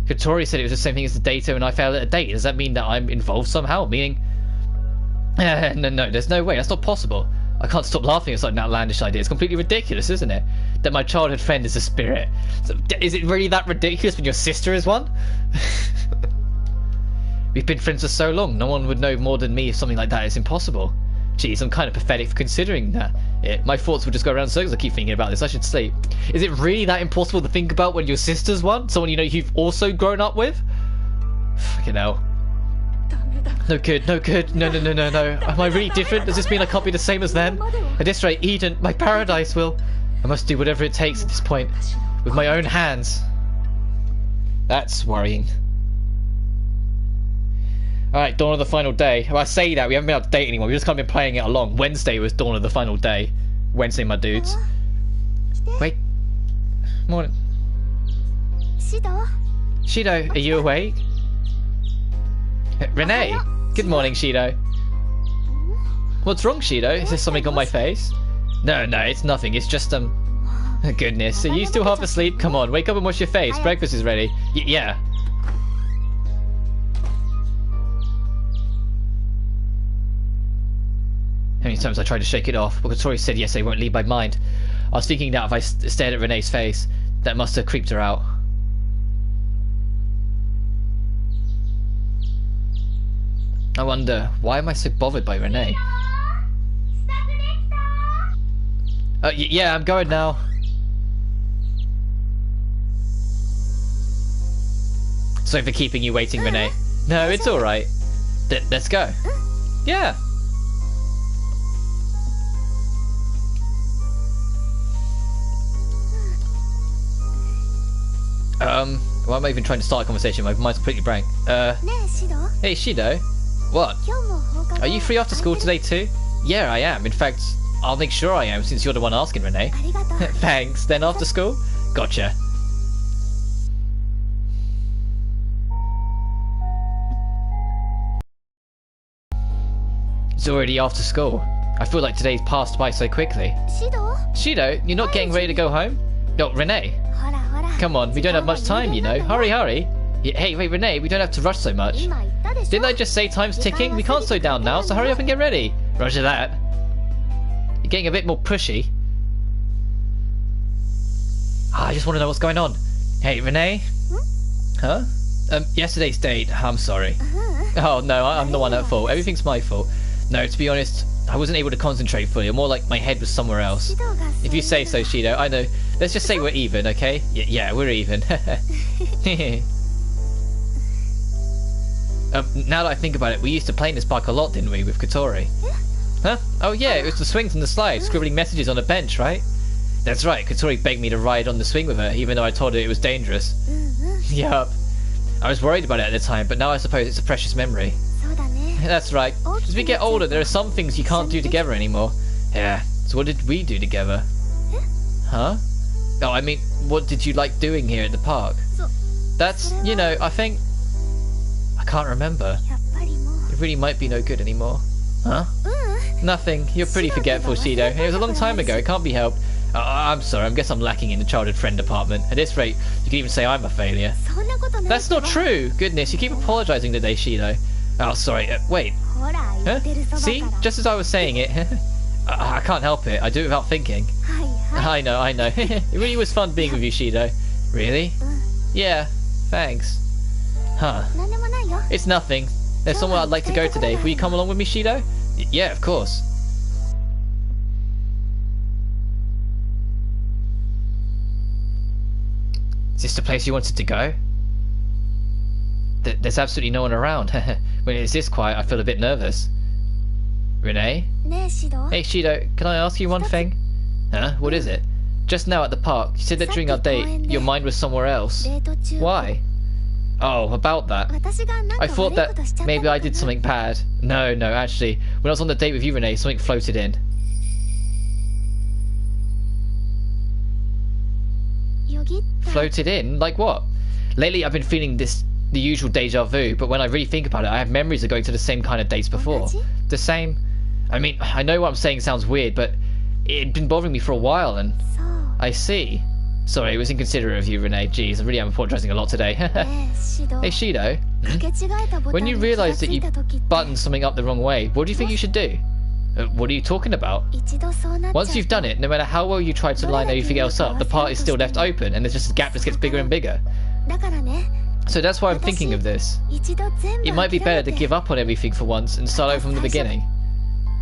Speaker 1: Katori said it was the same thing as the data and I failed at a date. Does that mean that I'm involved somehow? Meaning... no, there's no way. That's not possible. I can't stop laughing at such an outlandish idea. It's completely ridiculous, isn't it? That my childhood friend is a spirit. So, is it really that ridiculous when your sister is one? We've been friends for so long. No one would know more than me if something like that is impossible. Jeez, I'm kind of pathetic for considering that. My thoughts would just go around in circles. I keep thinking about this. I should sleep. Is it really that impossible to think about when your sister's one? Someone you know you've also grown up with? Fucking hell. No good, no good. No. Am I really different? Does this mean I can't be the same as them? At this rate, Eden, my paradise will... I must do whatever it takes at this point. With my own hands. That's worrying. Alright, dawn of the final day. Well, I say that, we haven't been able to date anymore. We just kind of been playing it along. Wednesday was dawn of the final day. Wednesday, my dudes. Wait. Morning. Shido, are you awake? Renee! Good morning, Shido. What's wrong, Shido? Is there something on my face? No, it's nothing. It's just, Goodness, are you still half asleep? Come on, wake up and wash your face. Breakfast is ready. Yeah. How many times I tried to shake it off, but Katori said yes, I won't leave my mind. I was thinking that if I stared at Renee's face, that must have creeped her out. I wonder, why am I so bothered by Renee? Yeah, I'm going now. Sorry for keeping you waiting, Renee. No, it's alright. Let's go. Yeah. Why am I even trying to start a conversation? My mind's completely blank. Hey, Shido. What? Are you free after school today too? Yeah, I am. In fact, I'll make sure I am since you're the one asking, Renee. Thanks. Then after school? Gotcha. It's already after school. I feel like today's passed by so quickly. Shido, you're not getting ready to go home? No, Renee. Come on, we don't have much time, you know. Hurry. Hey, wait, Renee, we don't have to rush so much. Didn't I just say time's ticking? We can't slow down now, so hurry up and get ready. Roger that. You're getting a bit more pushy. I just want to know what's going on. Hey, Renee? Huh? Yesterday's date. I'm sorry. Oh, no, I'm the one at fault. Everything's my fault. No, to be honest, I wasn't able to concentrate fully. More like my head was somewhere else. If you say so, Shido, I know. Let's just say we're even, okay? Yeah, we're even. Now that I think about it, we used to play in this park a lot, didn't we, with Katori? Huh? Oh yeah, it was the swings and the slides, scribbling messages on a bench, right? That's right, Katori begged me to ride on the swing with her, even though I told her it was dangerous. Yup. I was worried about it at the time, but now I suppose it's a precious memory. That's right. As we get older, there are some things you can't do together anymore. Yeah, so what did we do together? Huh? Oh, I mean, what did you like doing here at the park? That's, you know, I think... I can't remember. It really might be no good anymore. Huh? Nothing. You're pretty forgetful, Shido. It was a long time ago. It can't be helped. I'm sorry. I guess I'm lacking in the childhood friend department. At this rate, you can even say I'm a failure. That's not true. Goodness, you keep apologizing today, Shido. Oh, sorry. Wait. Huh? See? Just as I was saying it. I can't help it. I do it without thinking. I know. It really was fun being with you, Shido. Really? Yeah. Thanks. Huh. It's nothing. There's somewhere I'd like to go today. Will you come along with me, Shido? Yeah, of course. Is this the place you wanted to go? There's absolutely no one around. When it's this quiet, I feel a bit nervous. Renee? Hey, Shido, can I ask you one thing? Huh? What is it? Just now at the park, you said that during our date, your mind was somewhere else. Why? Oh, about that. I thought that maybe I did something bad. No, actually, when I was on the date with you, Renee, something floated in. Floated in? Like what? Lately, I've been feeling the usual deja vu, but when I really think about it, I have memories of going to the same kind of dates before. The same? I mean, I know what I'm saying sounds weird, but it had been bothering me for a while, and... I see. Sorry, it was inconsiderate of you, Rinne. Jeez, I really am apologizing a lot today.
Speaker 2: ねえシド
Speaker 1: Hey, Shido.
Speaker 2: かけ違えたボタ
Speaker 1: When
Speaker 2: ン
Speaker 1: you
Speaker 2: に気が
Speaker 1: realize
Speaker 2: つ
Speaker 1: that
Speaker 2: い
Speaker 1: you
Speaker 2: た時って
Speaker 1: buttoned something up the wrong way, what do you think you should do? What are you talking about?
Speaker 2: 一度そうなっ
Speaker 1: Once
Speaker 2: ちゃ
Speaker 1: you've
Speaker 2: うと
Speaker 1: done it, no matter how well you try to line everything else up, the part is still left open, and there's just a gap that gets bigger and bigger.
Speaker 2: だからね
Speaker 1: So that's why I'm thinking of this.
Speaker 2: 一度全部
Speaker 1: It might be
Speaker 2: 諦
Speaker 1: better
Speaker 2: め
Speaker 1: to
Speaker 2: て
Speaker 1: give up on everything for once and start over from the beginning.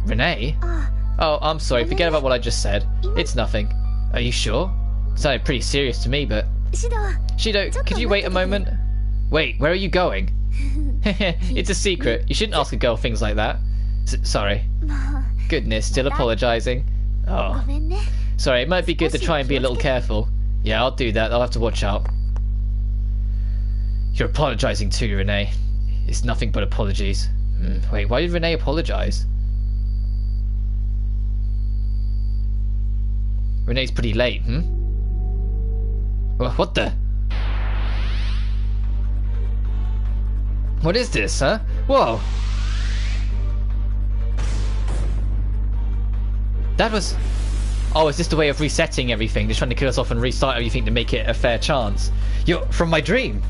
Speaker 1: Renee?
Speaker 2: あ
Speaker 1: Oh, I'm sorry, forget about what I just said. It's nothing. Are you sure? It sounded pretty serious to me, but...
Speaker 2: シド
Speaker 1: Shido, could you wait a moment? Wait, where are you going? It's a secret. You shouldn't ask a girl things like that. Sorry.
Speaker 2: もう
Speaker 1: Goodness, still apologizing.
Speaker 2: ご
Speaker 1: Oh.
Speaker 2: めんね
Speaker 1: Sorry, it might be good to try and be a little careful. Yeah, I'll do that. I'll have to watch out. You're apologizing too, Renee. It's nothing but apologies. Wait, why did Renee apologize? Renee's pretty late, What the? What is this, huh? Whoa! That was... Oh, is this the way of resetting everything? Just trying to kill us off and restart everything to make it a fair chance. You're from my dream!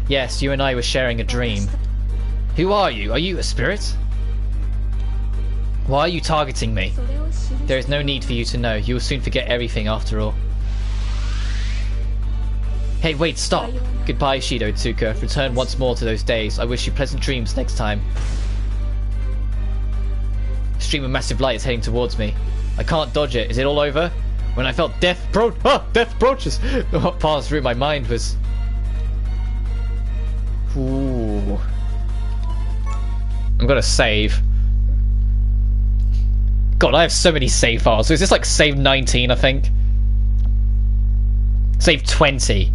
Speaker 1: Yes, you and I were sharing a dream. Who are you? Are you a spirit? Why are you targeting me? There is no need for you to know. You will soon forget everything after all. Hey, wait, stop! Goodbye, Shido Tsuka. Return once more to those days. I wish you pleasant dreams next time. A stream of massive light is heading towards me. I can't dodge it. Is it all over? When I felt death approaches, what passed through my mind was... Ooh. I'm gonna save. God, I have so many save files. So is this like save 19, I think? Save 20.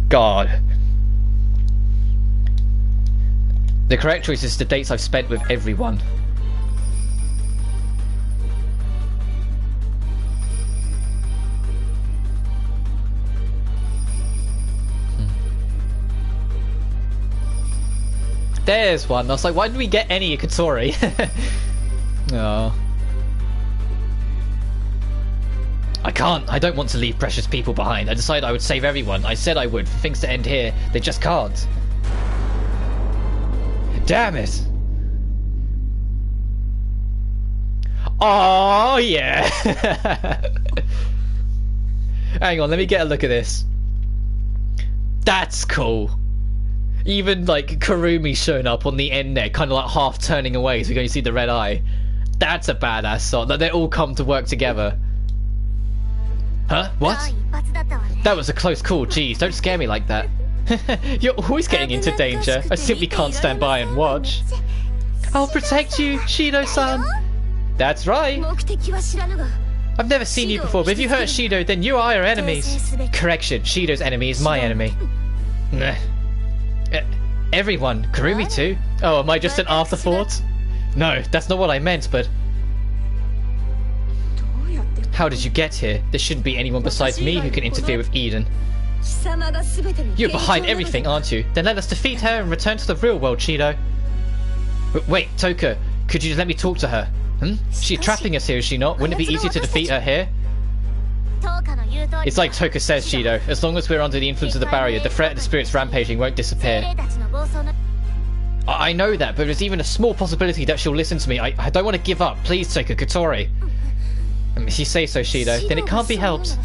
Speaker 1: God. The correct choice is the dates I've spent with everyone. There's one. I was like, why did we get any Katori? Oh. I don't want to leave precious people behind. I decided I would save everyone. I said I would. For things to end here, they just can't. Damn it! Oh yeah! Hang on, let me get a look at this. That's cool. Even like Kurumi showing up on the end there, kind of like half turning away so we can see the red eye. That's a badass shot. That they all come to work together. Huh? What? That was a close call. Jeez, don't scare me like that. You're always getting into danger. I simply can't stand by and watch. I'll protect you, Shido-san. That's right. I've never seen you before, but if you hurt Shido, then you are our enemies. Correction, Shido's enemy is my enemy. Everyone. Kurumi too? Oh, am I just an afterthought? No, that's not what I meant, but... How did you get here? There shouldn't be anyone besides me who can interfere with Eden. You're behind everything, aren't you? Then let us defeat her and return to the real world, Shido. Wait, Toka, could you just let me talk to her? She's trapping us here, is she not? Wouldn't it be easier to defeat her here? It's like Toka says, Shido. As long as we're under the influence of the barrier, the threat of the spirits rampaging won't disappear. I know that, but there's even a small possibility that she'll listen to me. I don't want to give up. Please, Toka, Katori. If you say so, Shido, then it can't be helped.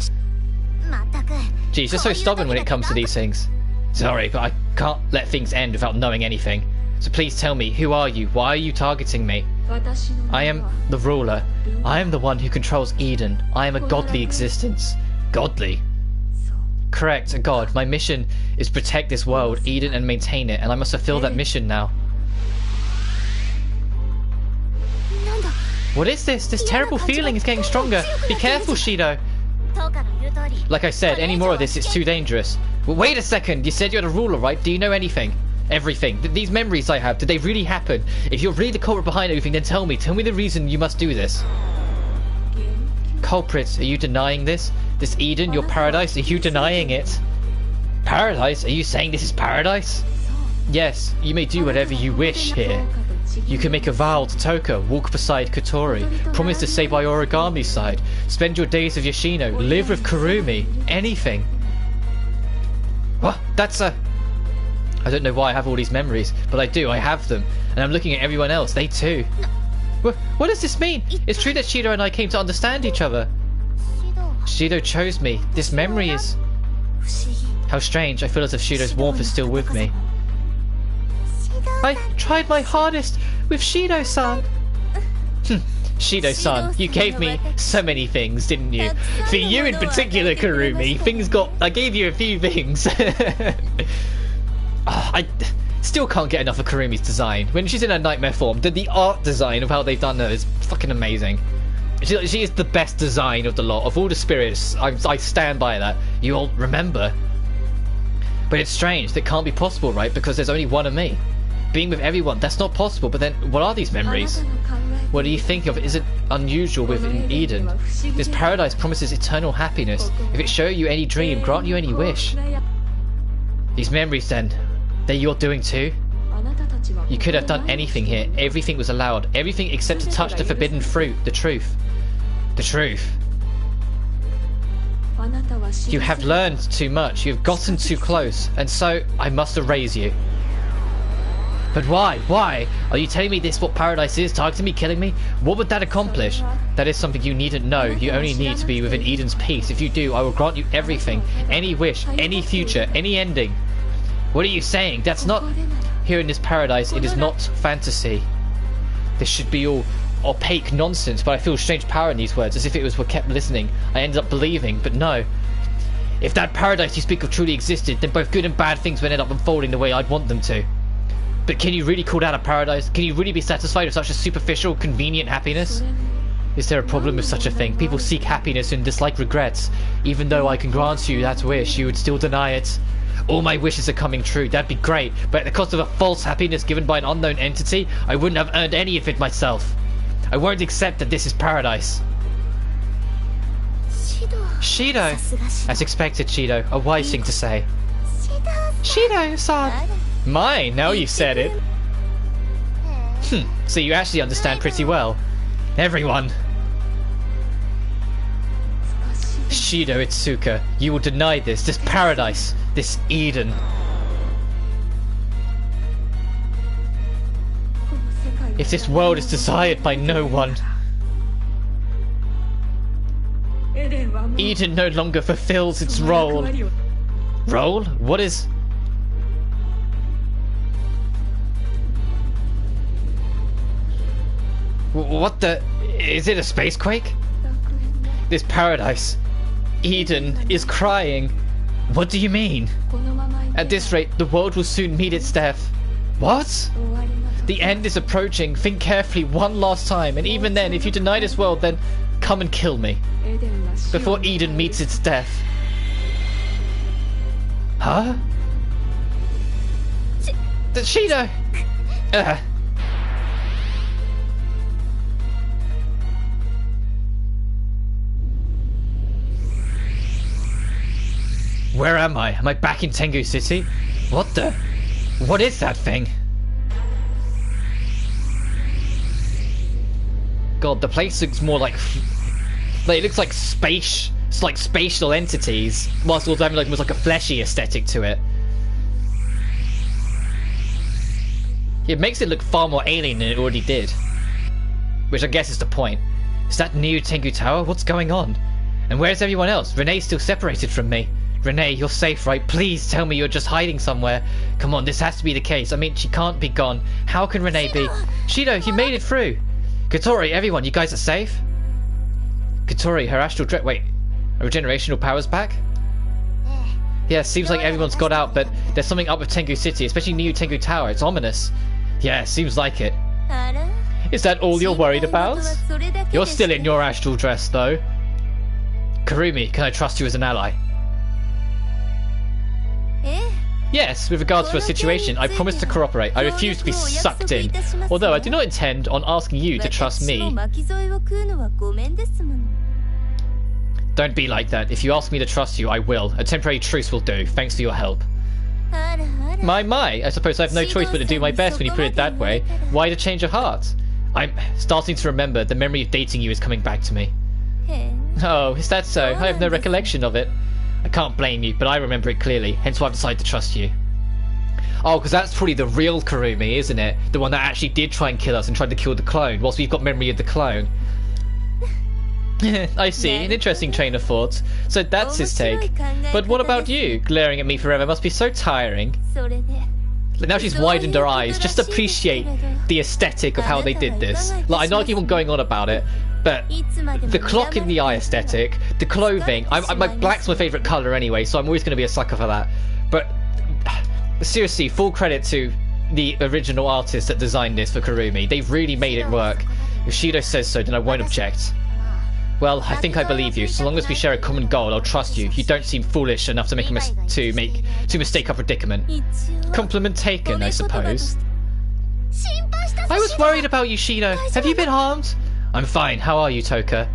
Speaker 1: Geez, you're so stubborn when it comes to these things. Sorry, but I can't let things end without knowing anything. So please tell me, who are you? Why are you targeting me? I am the ruler. I am the one who controls Eden. I am a godly existence. Godly? Correct, a god. My mission is protect this world, Eden, and maintain it, and I must fulfill that mission now. What is this? This terrible feeling is getting stronger. Be careful, Shido. Like I said, any more of this is too dangerous. Well, wait a second. You said you're the ruler, right? Do you know anything? Everything. These memories I have, did they really happen? If you're really the culprit behind everything, then tell me. Tell me the reason you must do this. Culprits, are you denying this? This Eden, your paradise, are you denying it? Paradise? Are you saying this is paradise? Yes, you may do whatever you wish here. You can make a vow to Toka, walk beside Kotori, promise to stay by Origami's side, spend your days with Yoshino, live with Kurumi, anything. What? That's a... I don't know why I have all these memories, but I do, I have them. And I'm looking at everyone else, they too. What does this mean? It's true that Shido and I came to understand each other. Shido chose me. This memory is... How strange, I feel as if Shido's warmth is still with me. I tried my hardest with Shido-san. Shido-san, you gave me so many things, didn't you? For you in particular, Kurumi, I gave you a few things. I still can't get enough of Kurumi's design. When she's in her nightmare form, the art design of how they've done her is fucking amazing. She is the best design of the lot. Of all the spirits, I stand by that. You all remember. But it's strange. That can't be possible, right? Because there's only one of me. Being with everyone, that's not possible. But then, what are these memories? What do you think of? Is it unusual within Eden? This paradise promises eternal happiness. If it show you any dream, grant you any wish. These memories then, they're your doing too? You could have done anything here. Everything was allowed. Everything except to touch the forbidden fruit. The truth. The truth. You have learned too much. You have gotten too close. And so, I must erase you. But why? Why? Are you telling me this what paradise is? Targeting me? Killing me? What would that accomplish? That is something you needn't know. You only need to be within Eden's peace. If you do, I will grant you everything. Any wish, any future, any ending. What are you saying? That's not... Here in this paradise, it is not fantasy. This should be all opaque nonsense, but I feel strange power in these words, as if it was what kept listening. I ended up believing, but no. If that paradise you speak of truly existed, then both good and bad things would end up unfolding the way I'd want them to. But can you really call that a paradise? Can you really be satisfied with such a superficial, convenient happiness? Is there a problem with such a thing? People seek happiness and dislike regrets. Even though I can grant you that wish, you would still deny it. All my wishes are coming true, that'd be great, but at the cost of a false happiness given by an unknown entity, I wouldn't have earned any of it myself. I won't accept that this is paradise. Shido! As expected, Shido. A wise thing to say. Shido-san! Mine, now you've said it. So you actually understand pretty well. Everyone. Shido Itsuka, you will deny this paradise, this Eden. If this world is desired by no one, Eden no longer fulfills its role. Role? What is... What the... Is it a spacequake? This paradise, Eden, is crying. What do you mean? At this rate, the world will soon meet its death. What? The end is approaching. Think carefully one last time, and even then, if you deny this world, then come and kill me. Before Eden meets its death. Huh? Shido! Where am I? Am I back in Tengu City? What the? What is that thing? God, the place looks more like it looks like space. It's like spatial entities, whilst also having almost like a fleshy aesthetic to it. It makes it look far more alien than it already did. Which I guess is the point. Is that new Tengu Tower? What's going on? And where's everyone else? Rinne's still separated from me. Rinne, you're safe, right? Please tell me you're just hiding somewhere. Come on, this has to be the case. I mean, she can't be gone. How can Rinne be? Shido, you made it through. Kotori, everyone, you guys are safe? Kotori, her astral wait, her regenerational power's back? Yeah, seems like everyone's got out, but there's something up with Tengu City, especially new Tengu Tower. It's ominous. Yeah, seems like it. Is that all you're worried about? You're still in your astral dress, though. Kurumi, can I trust you as an ally? Yes, with regards to a situation, I promise to cooperate. I refuse to be sucked in. Although I do not intend on asking you to trust me. Don't be like that. If you ask me to trust you, I will. A temporary truce will do. Thanks for your help. My, I suppose I have no choice but to do my best when you put it that way. Why the change of heart? I'm starting to remember. The memory of dating you is coming back to me. Oh, is that so? I have no recollection of it. I can't blame you, but I remember it clearly, hence why I've decided to trust you. Oh, because that's probably the real Kurumi, isn't it? The one that actually did try and kill us and tried to kill the clone, whilst we've got memory of the clone. I see, an interesting train of thought. So that's his take. But what about you? Glaring at me forever must be so tiring. Now she's widened her eyes. Just appreciate the aesthetic of how they did this. Like, I know I keep on going on about it, but the clock in the eye aesthetic, the clothing, black's my favourite colour anyway, so I'm always going to be a sucker for that. But seriously, full credit to the original artist that designed this for Kurumi. They've really made it work. If Shido says so, then I won't object. Well, I think I believe you. So long as we share a common goal, I'll trust you. You don't seem foolish enough to mistake our predicament. Compliment taken, I suppose. I was worried about you, Shido. Have you been harmed? I'm fine. How are you, Toka?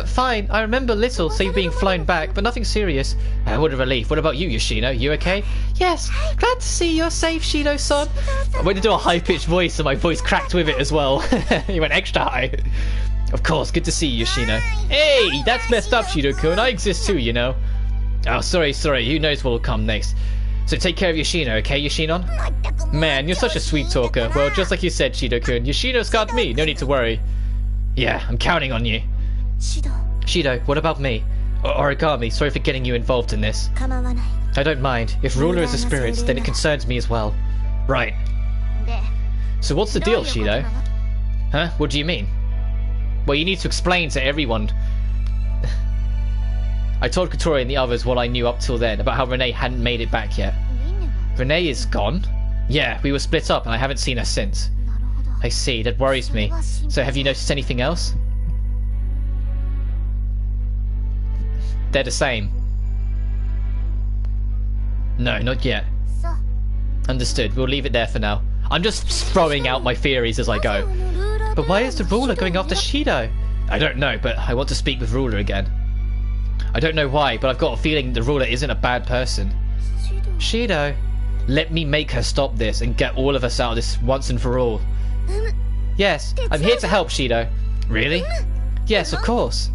Speaker 1: Fine. I remember little, say being flown back, but nothing serious. What a relief. What about you, Yoshino? You okay? Yes. Glad to see you're safe, Shido-san. I went to do a high-pitched voice, and my voice cracked with it as well. He went extra high. Of course, good to see you, Yoshino. Hey, that's messed up, Shido-kun. I exist too, you know. Oh, sorry. Who knows what'll come next. So take care of Yoshino, okay, Yoshinon? Man, you're such a sweet talker. Well, just like you said, Shido-kun, Yoshino's got me. No need to worry. Yeah, I'm counting on you. Shido, what about me? Origami, sorry for getting you involved in this. I don't mind. If Ruler is a spirit, then it concerns me as well. Right. So what's the deal, Shido? Huh? What do you mean? Well, you need to explain to everyone. I told Kotori and the others what I knew up till then about how Rinne hadn't made it back yet. Rinne is gone? Yeah, we were split up and I haven't seen her since. I see, that worries me. So have you noticed anything else? They're the same. No, not yet. Understood, we'll leave it there for now. I'm just throwing out my theories as I go. But why is the Ruler going after Shido? I don't know, but I want to speak with Ruler again. I don't know why, but I've got a feeling the Ruler isn't a bad person. Shido, let me make her stop this and get all of us out of this once and for all. Yes, I'm here to help, Shido. Really? Yes, of course.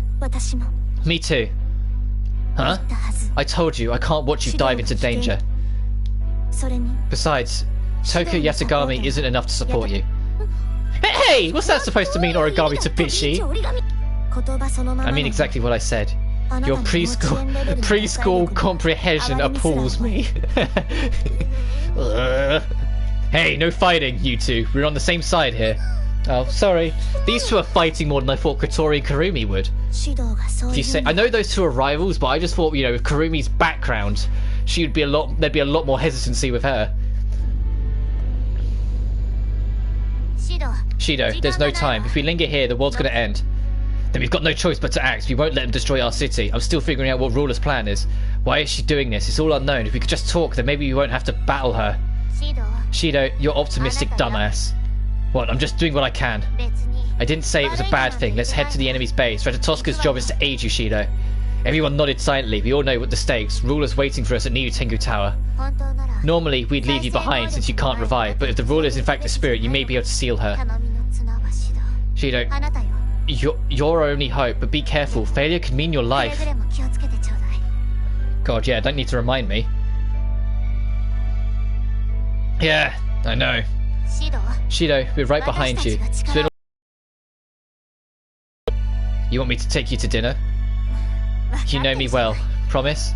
Speaker 1: Me too. Huh? I told you, I can't watch you dive into danger. Besides, Toka Yatagami isn't enough to support you. Hey! What's that supposed to mean, Origami Tabishi? I mean exactly what I said. Your preschool comprehension appalls me. Hey, no fighting, you two. We're on the same side here. Oh, sorry. These two are fighting more than I thought Kotori and Kurumi would. If you say, I know those two are rivals, but I just thought, you know, with Kurumi's background, there'd be a lot more hesitancy with her. Shido, there's no time. If we linger here, the world's gonna end. Then we've got no choice but to act. We won't let them destroy our city. I'm still figuring out what Ruler's plan is. Why is she doing this? It's all unknown. If we could just talk, then maybe we won't have to battle her. Shido, you're optimistic dumbass. What? I'm just doing what I can. I didn't say it was a bad thing. Let's head to the enemy's base. Ratatoska's job is to aid you, Shido. Everyone nodded silently. We all know what the stakes. Ruler's waiting for us at New Tengu Tower. Normally, we'd leave you behind since you can't revive, but if the Ruler is in fact a spirit, you may be able to seal her. Shido, you're our only hope, but be careful. Failure could mean your life. God, yeah, don't need to remind me. Yeah, I know. Shido, we're right behind you. You want me to take you to dinner? You know me well. Promise?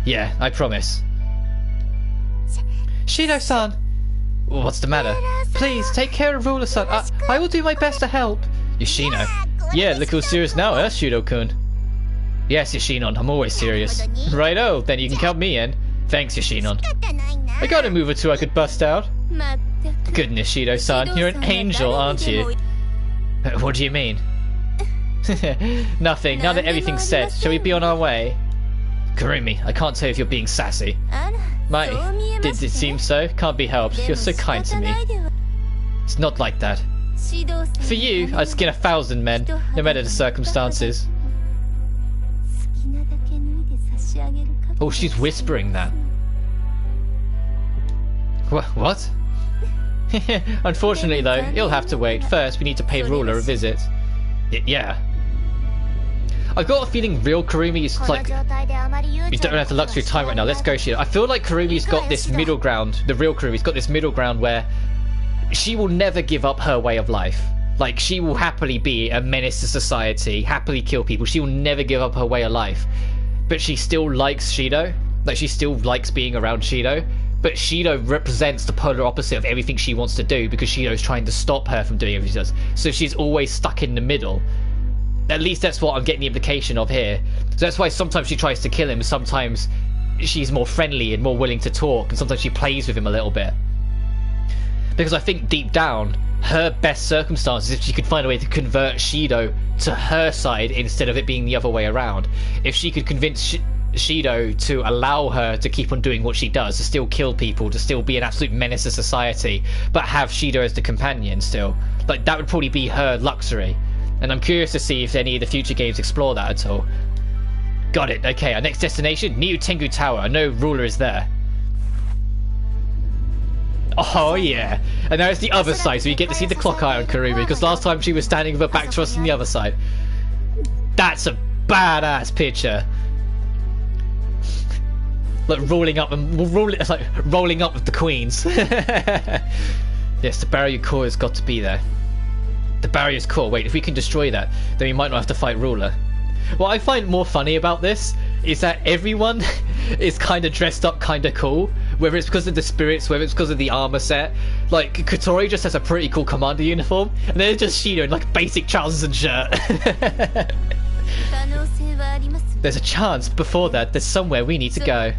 Speaker 1: Yeah, I promise. Shido-san! What's the matter? Please, take care of Ruler-san. I will do my best to help. Yoshino. Yeah, look who's serious now, huh, Shido-kun? Yes, Yoshinon, I'm always serious. Righto, then you can count me in. Thanks, Yoshinon. I got a move or two I could bust out. Goodness, Shido-san, you're an angel, aren't you? What do you mean? Nothing, now that everything's said, shall we be on our way? Kurumi, I can't tell if you're being sassy. Did it seem so? Can't be helped, you're so kind to me. It's not like that. For you, I'd skin 1,000 men, no matter the circumstances. Oh, she's whispering that. What? Unfortunately, though, you'll have to wait. First, we need to pay Ruler a visit. Yeah. I've got a feeling real Kurumi's like... You don't have the luxury of time right now. Let's go, Shido. I feel like Kurumi's got this middle ground. The real Kurumi's got this middle ground where she will never give up her way of life. Like, she will happily be a menace to society, happily kill people. She will never give up her way of life. But she still likes Shido. Like, she still likes being around Shido. But Shido represents the polar opposite of everything she wants to do because Shido's trying to stop her from doing everything she does. So she's always stuck in the middle. At least that's what I'm getting the implication of here. So that's why sometimes she tries to kill him, sometimes she's more friendly and more willing to talk, and sometimes she plays with him a little bit. Because I think deep down, her best circumstance is if she could find a way to convert Shido to her side instead of it being the other way around. If she could convince Shido to allow her to keep on doing what she does, to still kill people, to still be an absolute menace to society, but have Shido as the companion still. Like, that would probably be her luxury. And I'm curious to see if any of the future games explore that at all. Got it. Okay, our next destination, New Tengu Tower. I know Ruler is there. Oh yeah. And now it's the other side, so you get to see the clock eye on Kurumi, because last time she was standing with her back to us on the other side. That's a badass picture. Like rolling up it's like rolling up with the queens. Yes, the barrier core has got to be there. The barrier's core. Wait, if we can destroy that, then we might not have to fight Ruler. What I find more funny about this is that everyone is kind of dressed up kind of cool, whether it's because of the spirits, whether it's because of the armor set. Like, Kotori just has a pretty cool commander uniform, and then just Shido in like basic trousers and shirt. There's a chance before that there's somewhere we need to go.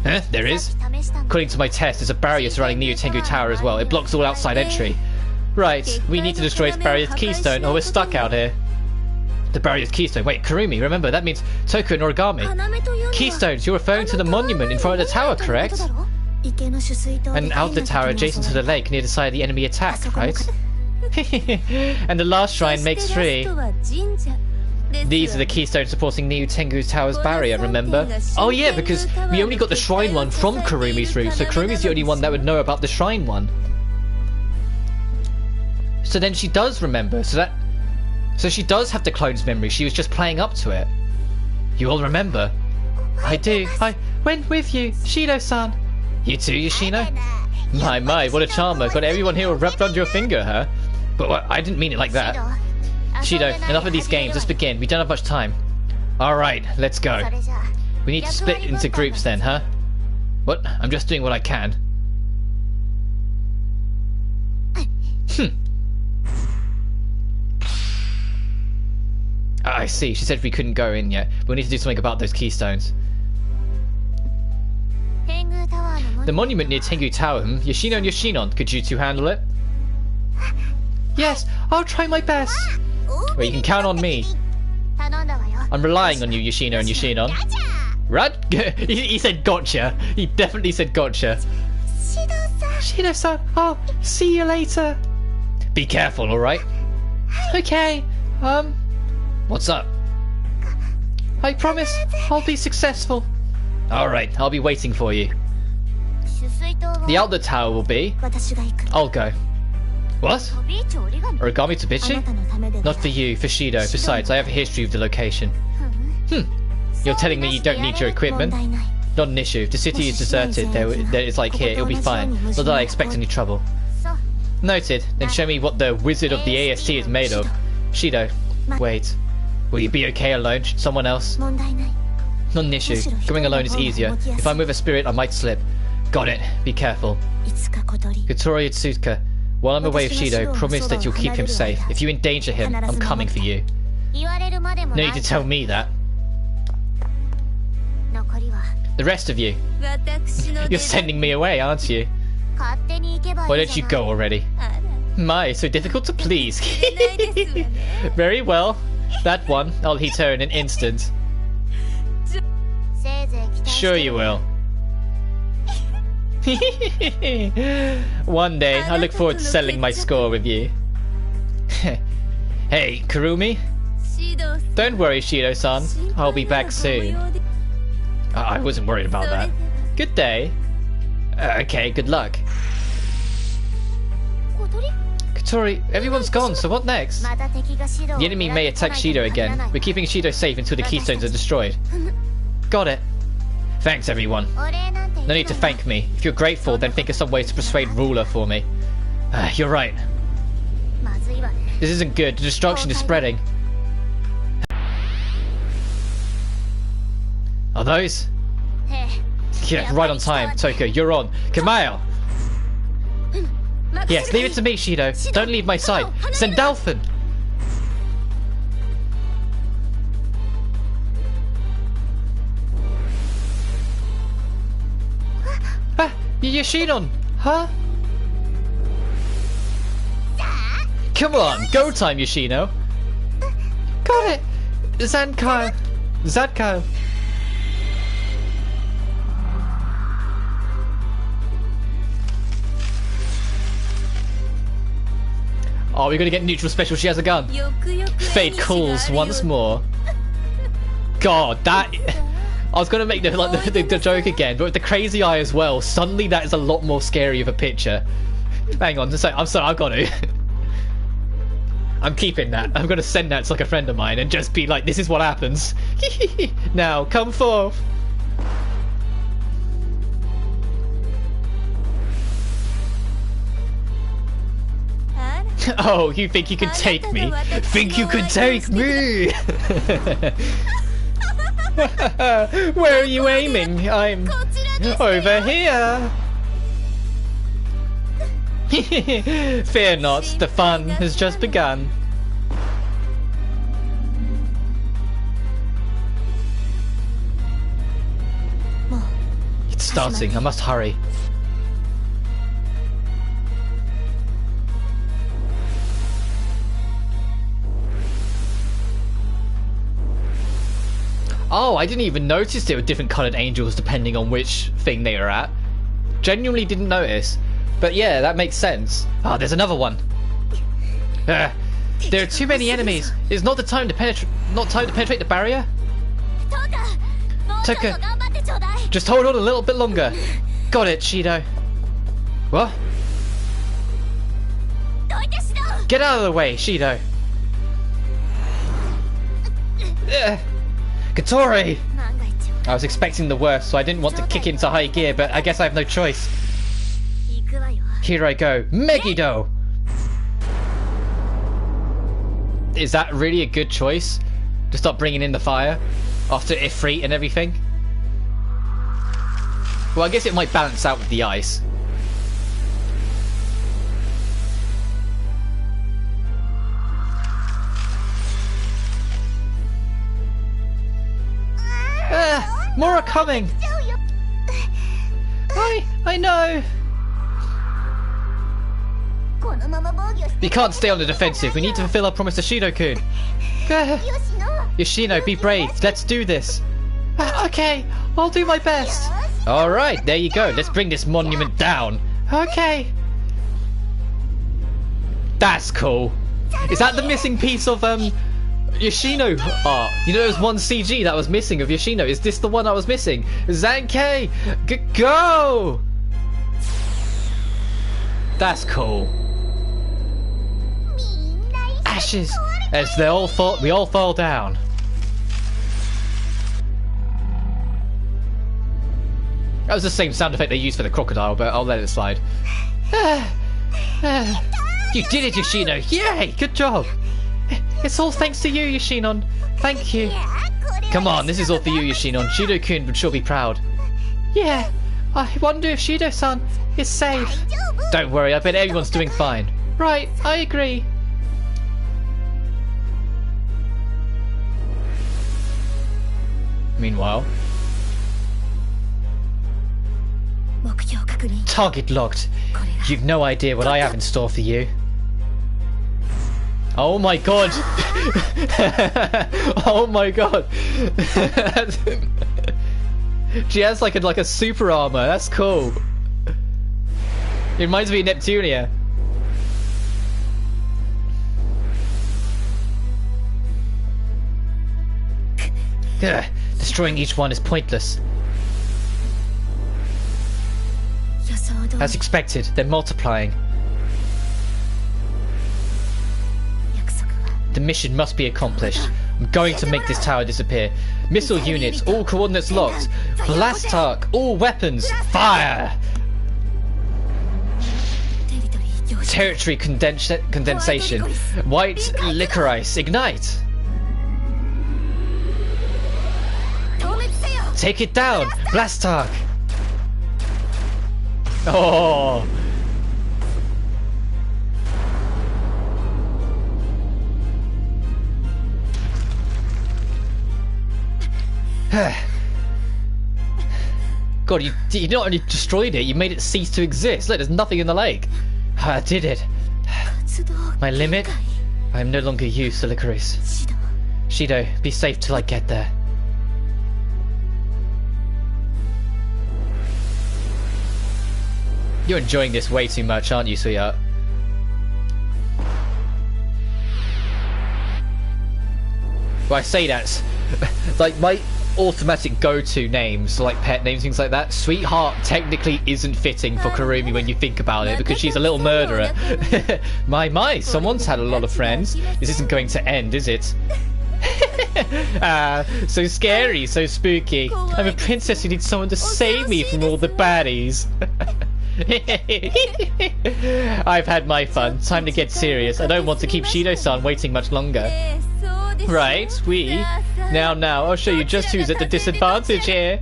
Speaker 1: Huh? There is? According to my test, there's a barrier surrounding New Tengu Tower as well. It blocks all outside entry. Right, we need to destroy its barrier's keystone or we're stuck out here. The barrier's keystone. Wait, Kurumi, remember, that means Toku and Origami. Keystones, you're referring to the monument in front of the tower, correct? And out the tower adjacent to the lake near the side of the enemy attack, right? And the last shrine makes 3. These are the keystones supporting New Tengu Tower's barrier, remember? Oh yeah, because we only got the shrine one from Kurumi's route, so Kurumi's the only one that would know about the shrine one. So then she does remember, so she does have the clone's memory, she was just playing up to it. You all remember? I do. I went with you, Shido-san. You too, Yoshino? My, what a charmer. Got everyone here wrapped under your finger, huh? But what, I didn't mean it like that. Shido, enough of these games, let's begin. We don't have much time. Alright, let's go. We need to split into groups then, huh? What? I'm just doing what I can. I see, she said we couldn't go in yet. But we need to do something about those keystones. The monument near Tengu Tower, Yoshino and Yoshinon, could you two handle it? Yes, I'll try my best. Well, you can count on me. I'm relying on you, Yoshino and Yoshinon. Right? He said gotcha. He definitely said gotcha. Shido-san, I'll see you later. Be careful, alright? Okay, what's up? I promise I'll be successful. Alright, I'll be waiting for you. The outlet tower will be... I'll go. What? Origami Tabichi? Not for you, for Shido. Besides, I have a history of the location. You're telling me you don't need your equipment? Not an issue. If the city is deserted, there it's like here, it'll be fine. Not that I expect any trouble. Noted. Then show me what the wizard of the AST is made of. Shido, wait. Will you be okay alone? Should someone else? Not an issue. Going alone is easier. If I'm with a spirit, I might slip. Got it. Be careful. Kotori Itsuka. While I'm away with Shido, promise that you'll keep him safe. If you endanger him, I'm coming for you. No need to tell me that. The rest of you. You're sending me away, aren't you? Why don't you go already? My, so difficult to please. Very well. That one, I'll hit her in an instant. Sure you will. One day, I look forward to settling my score with you. Hey, Kurumi? Don't worry, Shido-san. I'll be back soon. I wasn't worried about that. Good day. Okay, good luck.
Speaker 2: 小鳥
Speaker 1: Katori, everyone's gone, so what next?
Speaker 2: また敵がシドを
Speaker 1: The enemy may attack Shido again. We're keeping Shido safe until the keystones are destroyed. Got it. Thanks, everyone.
Speaker 2: お礼なんて
Speaker 1: No need to thank me. If you're grateful, then think of some ways to persuade Ruler for me. You're right.
Speaker 2: まずいわね
Speaker 1: This isn't good. The destruction is spreading. Are those?
Speaker 2: へえ
Speaker 1: Yeah, right on time. Toko, you're on. Kamao!
Speaker 2: 任せ
Speaker 1: Yes,
Speaker 2: る
Speaker 1: leave it to me, Shido. Don't leave my side. Send Dolphin! Ah, Yoshinon! Huh? Come on, go time, Yoshino! Got it! Zadko! Oh, we're gonna get neutral special. She has a gun.
Speaker 2: よくよく
Speaker 1: Fate calls once more. God, that... I was gonna make the joke again, but with the crazy eye as well, suddenly that is a lot more scary of a picture. Hang on, I'm sorry, I've got to. I'm keeping that. I'm gonna send that to like a friend of mine and just be like, this is what happens. Now, come forth. Oh, you think you can take me? Think you can take me? Where are you aiming? I'm over here. Fear not, the fun has just begun. It's starting, I must hurry. Oh, I didn't even notice there were different coloured angels depending on which thing they were at. Genuinely didn't notice. But yeah, that makes sense. Ah, there's another one. There are too many enemies. It's not the time to penetrate the barrier. Toka, just hold on a little bit longer. Got it, Shido. What? Get out of the way, Shido. Katori! I was expecting the worst, so I didn't want to kick into high gear, but I guess I have no choice. Here I go. Megiddo! Is that really a good choice? To start bringing in the fire? After Ifrit and everything? Well, I guess it might balance out with the ice. More are coming! I know! We can't stay on the defensive. We need to fulfill our promise to Shido-kun. Yoshino, be brave. Let's do this. Okay, I'll do my best. Alright, there you go. Let's bring this monument down. Okay. That's cool. Is that the missing piece of Yoshino art? You know, there was one CG that was missing of Yoshino. Is this the one I was missing? Zankei, go! That's cool. Ashes as we all fall down. That was the same sound effect they used for the crocodile, but I'll let it slide. You did it, Yoshino! Yay! Good job! It's all thanks to you, Yoshinon. Thank you. Come on, this is all for you, Yoshinon. Shido-kun would sure be proud. Yeah, I wonder if Shido-san is safe. Don't worry, I bet everyone's doing fine. Right, I agree. Meanwhile... Target locked. You've no idea what I have in store for you. Oh my god! Oh my god! She has like a super armor. That's cool. It reminds me of Neptunia. Destroying each one is pointless. As expected, they're multiplying. The mission must be accomplished. I'm going to make this tower disappear. Missile units, all coordinates locked. Blast arc, all weapons, fire! Territory condensation. White licorice, ignite! Take it down! Blast arc! Oh! God, you not only destroyed it, you made it cease to exist. Look, there's nothing in the lake. I did it. My limit? I am no longer you, Licorice. Shido, be safe till I get there. You're enjoying this way too much, aren't you, sweetheart? Well, I say that. Like, my automatic go-to names, like pet names, things like that. Sweetheart technically isn't fitting for Kurumi when you think about it, because she's a little murderer. My, someone's had a lot of friends. This isn't going to end, is it? So scary, so spooky. I'm a princess who needs someone to save me from all the baddies. I've had my fun. Time to get serious. I don't want to keep Shido-san waiting much longer. Right, Now, I'll show you just who's at the disadvantage here.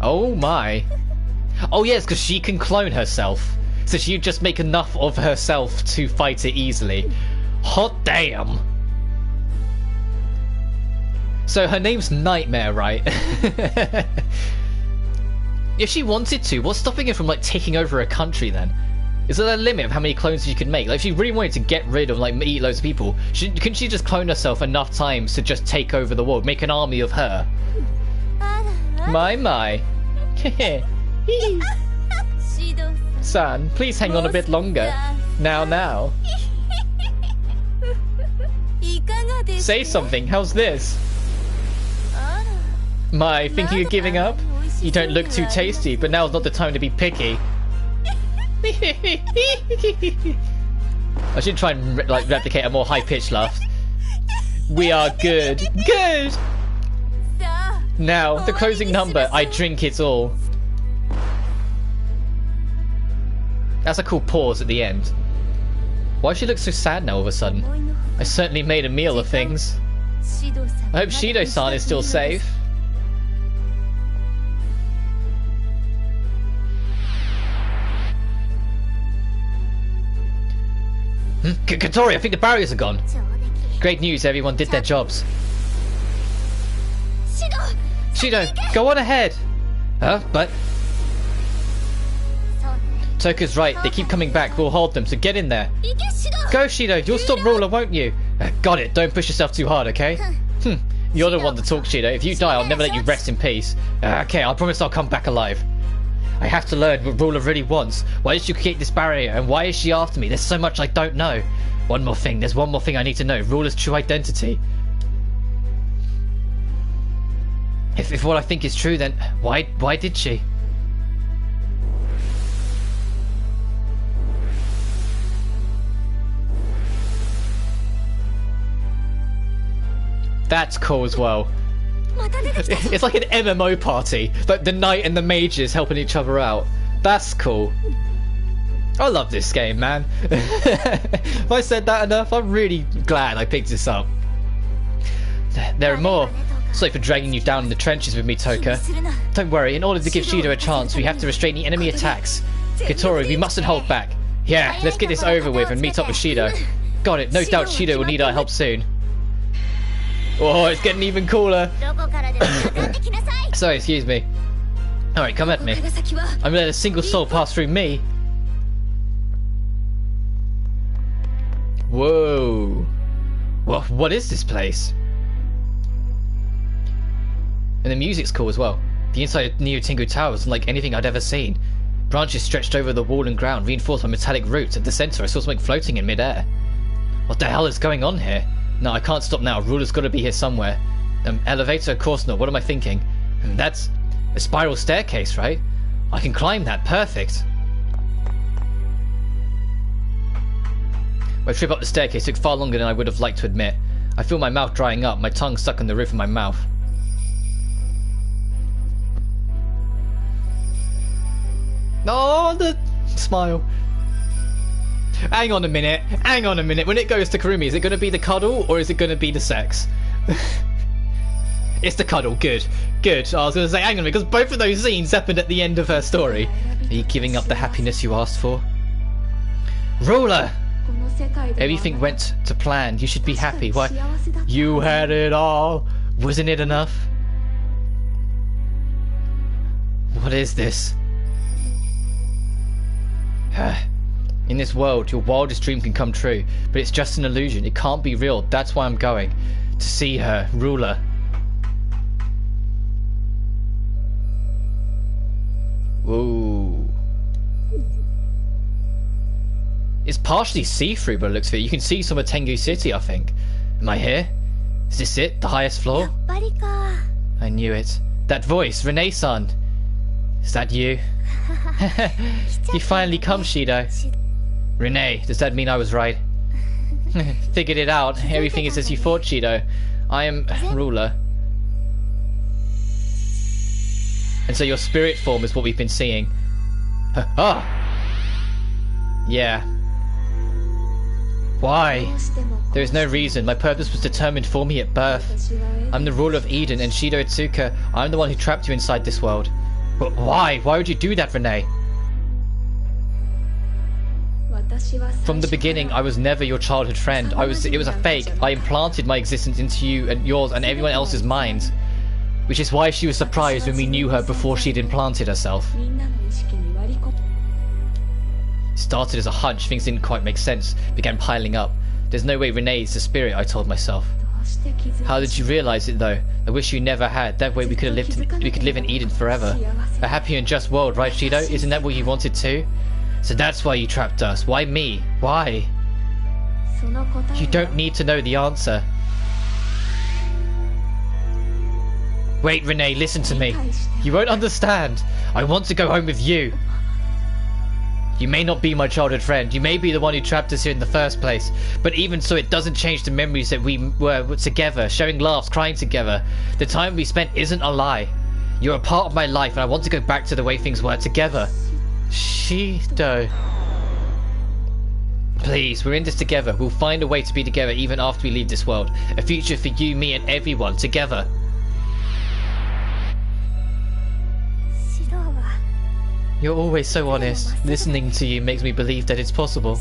Speaker 1: Oh my. Oh yes, because she can clone herself. So she'd just make enough of herself to fight it easily. Hot damn. So her name's Nightmare, right? If she wanted to, what's stopping her from like taking over a country then? Is there a limit of how many clones she can make? Like, if she really wanted to get rid of, like, eat loads of people, couldn't she just clone herself enough times to just take over the world, make an army of her? My. Son, please hang on a bit longer. Now. Say something, how's this? My, thinking of giving up? You don't look too tasty, but now's not the time to be picky. I should try and like replicate a more high-pitched laugh. We are good. Good! Now, the closing number. I drink it all. That's a cool pause at the end. Why does she look so sad now all of a sudden? I certainly made a meal of things. I hope Shido-san is still safe. Katori, I think the barriers are gone. Great news, everyone did their jobs. Shido, go on ahead. Huh? But... Toka's right, they keep coming back, we'll hold them, so get in there. Go Shido, you'll stop Ruler, won't you? Got it, don't push yourself too hard, okay? You're the one to talk, Shido. If you die, I'll never let you rest in peace. Okay, I promise I'll come back alive. I have to learn what Ruler really wants. Why did she create this barrier, and why is she after me? There's so much I don't know. There's one more thing I need to know. Ruler's true identity. If what I think is true, then why did she? That's cool as well. It's like an MMO party, like the knight and the mages helping each other out. That's cool. I love this game, man. If I said that enough, I'm really glad I picked this up. There are more. Sorry for dragging you down in the trenches with me, Toka. Don't worry, in order to give Shido a chance, we have to restrain the enemy attacks. Katori, we mustn't hold back. Yeah, let's get this over with and meet up with Shido. Got it, no doubt Shido will need our help soon. Oh, it's getting even cooler. Sorry, excuse me. Alright, come at me. I'm gonna let a single soul pass through me. Whoa. What is this place? And the music's cool as well. The inside of New Tengu Tower is unlike anything I'd ever seen. Branches stretched over the wall and ground, reinforced by metallic roots. At the centre, I saw something floating in midair. What the hell is going on here? No, I can't stop now. Ruler's got to be here somewhere. Elevator? Of course not. What am I thinking? That's A spiral staircase, right? I can climb that. Perfect. My trip up the staircase took far longer than I would have liked to admit. I feel my mouth drying up, my tongue stuck on the roof of my mouth. Oh, the smile. Hang on a minute. Hang on a minute. When it goes to Kurumi, is it going to be the cuddle or is it going to be the sex? It's the cuddle. Good. Good. I was going to say, hang on a minute, because both of those scenes happened at the end of her story. Are you giving up the happiness you asked for? Ruler! Everything went to plan. You should be happy. Why? You had it all. Wasn't it enough? What is this? In this world, your wildest dream can come true, but it's just an illusion. It can't be real. That's why I'm going. To see her, Ruler. Ooh. It's partially see-through by the looks of it. You can see some of Tengu City, I think. Am I here? Is this it? The highest floor? I knew it. That voice, Rinne-san. Is that you? You finally come, Shido. Rinne, does that mean I was right? Figured it out. Everything is as you thought, Shido. I am Ruler. And so your spirit form is what we've been seeing. Ah! Yeah. Why? There is no reason. My purpose was determined for me at birth. I'm the ruler of Eden, and Shido Itsuka, I'm the one who trapped you inside this world. But why? Why would you do that, Rinne? From the beginning, I was never your childhood friend. It was a fake. I implanted my existence into you and yours and everyone else's minds. Which is why she was surprised when we knew her before she'd implanted herself. It started as a hunch, things didn't quite make sense, began piling up. There's no way Rinne is the spirit, I told myself. How did you realize it though? I wish you never had. That way we could live in Eden forever. A happy and just world, right, Shido? Isn't that what you wanted too? So that's why you trapped us. Why me? Why? You don't need to know the answer. Wait, Rinne, listen to me. You won't understand. I want to go home with you. You may not be my childhood friend. You may be the one who trapped us here in the first place. But even so, it doesn't change the memories that we were together, sharing laughs, crying together. The time we spent isn't a lie. You're a part of my life, and I want to go back to the way things were together. Shido. Please, we're in this together. We'll find a way to be together even after we leave this world. A future for you, me, and everyone together. You're always so honest. Listening to you makes me believe that it's possible.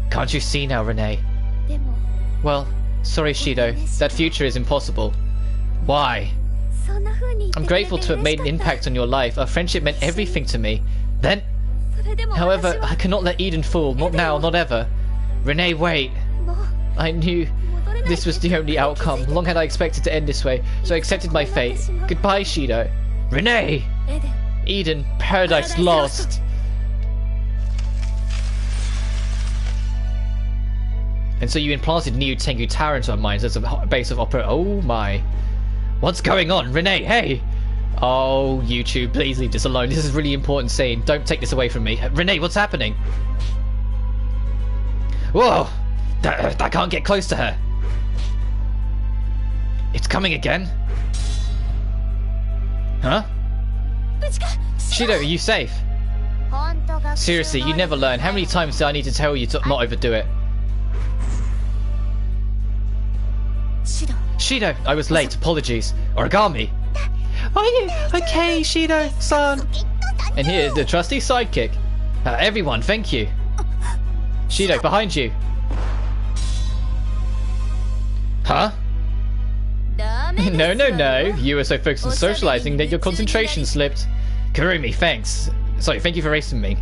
Speaker 1: Can't you see now, Rinne? Well, sorry, Shido. That future is impossible. Why? I'm grateful to have made an impact on your life. Our friendship meant everything to me. Then... However, I cannot let Eden fall. Not now, not ever. Rinne, wait. I knew this was the only outcome. Long had I expected to end this way, so I accepted my fate. Goodbye, Shido. Rinne! Eden, paradise lost. And so you implanted New Tengu Tower into our minds as a base of opera. Oh my. What's going on? Rinne, hey! Oh, YouTube, please leave this alone. This is a really important scene. Don't take this away from me. Rinne, what's happening? Whoa! I can't get close to her. It's coming again. Huh? Shido, are you safe? Seriously, you never learn. How many times do I need to tell you to not overdo it? Shido, I was late. Apologies. Origami. Are you okay, Shido-san? And here's the trusty sidekick. Everyone, thank you. Shido, behind you. Huh? No. You were so focused on socializing that your concentration slipped. Kurumi, thanks. Sorry, thank you for racing me.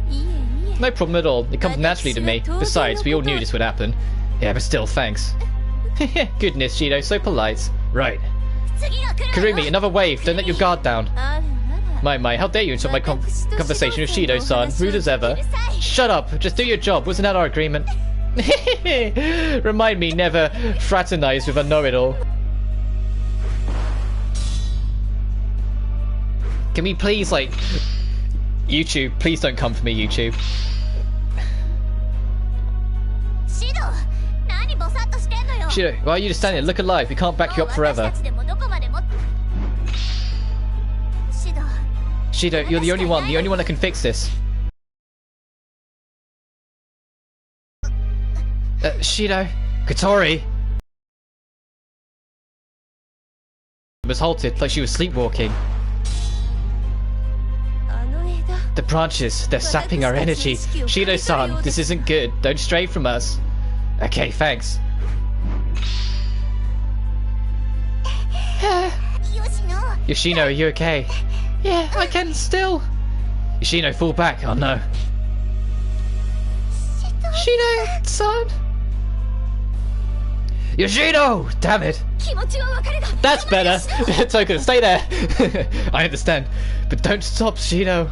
Speaker 1: No problem at all. It comes naturally to me. Besides, we all knew this would happen. Yeah, but still, thanks. Goodness, Shido, so polite. Right. Kurumi, another wave. Don't let your guard down. My, how dare you interrupt my conversation with Shido-san. Rude as ever. Shut up. Just do your job. Wasn't that our agreement? Remind me never fraternize with a know-it-all. Can we please, like... YouTube, please don't come for me, YouTube.
Speaker 2: シド、何ボサッとしてんのよ。
Speaker 1: Shido, why are you just standing there? Look alive, we can't back you up forever.
Speaker 2: 私たちでもどこまでも。シド、
Speaker 1: Shido, you're the only one that can fix this. Shido, Katori was halted like she was sleepwalking.
Speaker 2: あの枝。
Speaker 1: The branches, they're sapping our energy. Shido-san, this isn't good. Don't stray from us. Okay, thanks.
Speaker 2: 吉野。
Speaker 1: Yoshino, are you okay? Yeah, I can still. Yoshino, fall back. Oh no. Yoshino-san. Yoshino! Damn it.
Speaker 2: 気持ちはわかるが。
Speaker 1: That's better. Toka, stay there. I understand. But don't stop, Shido.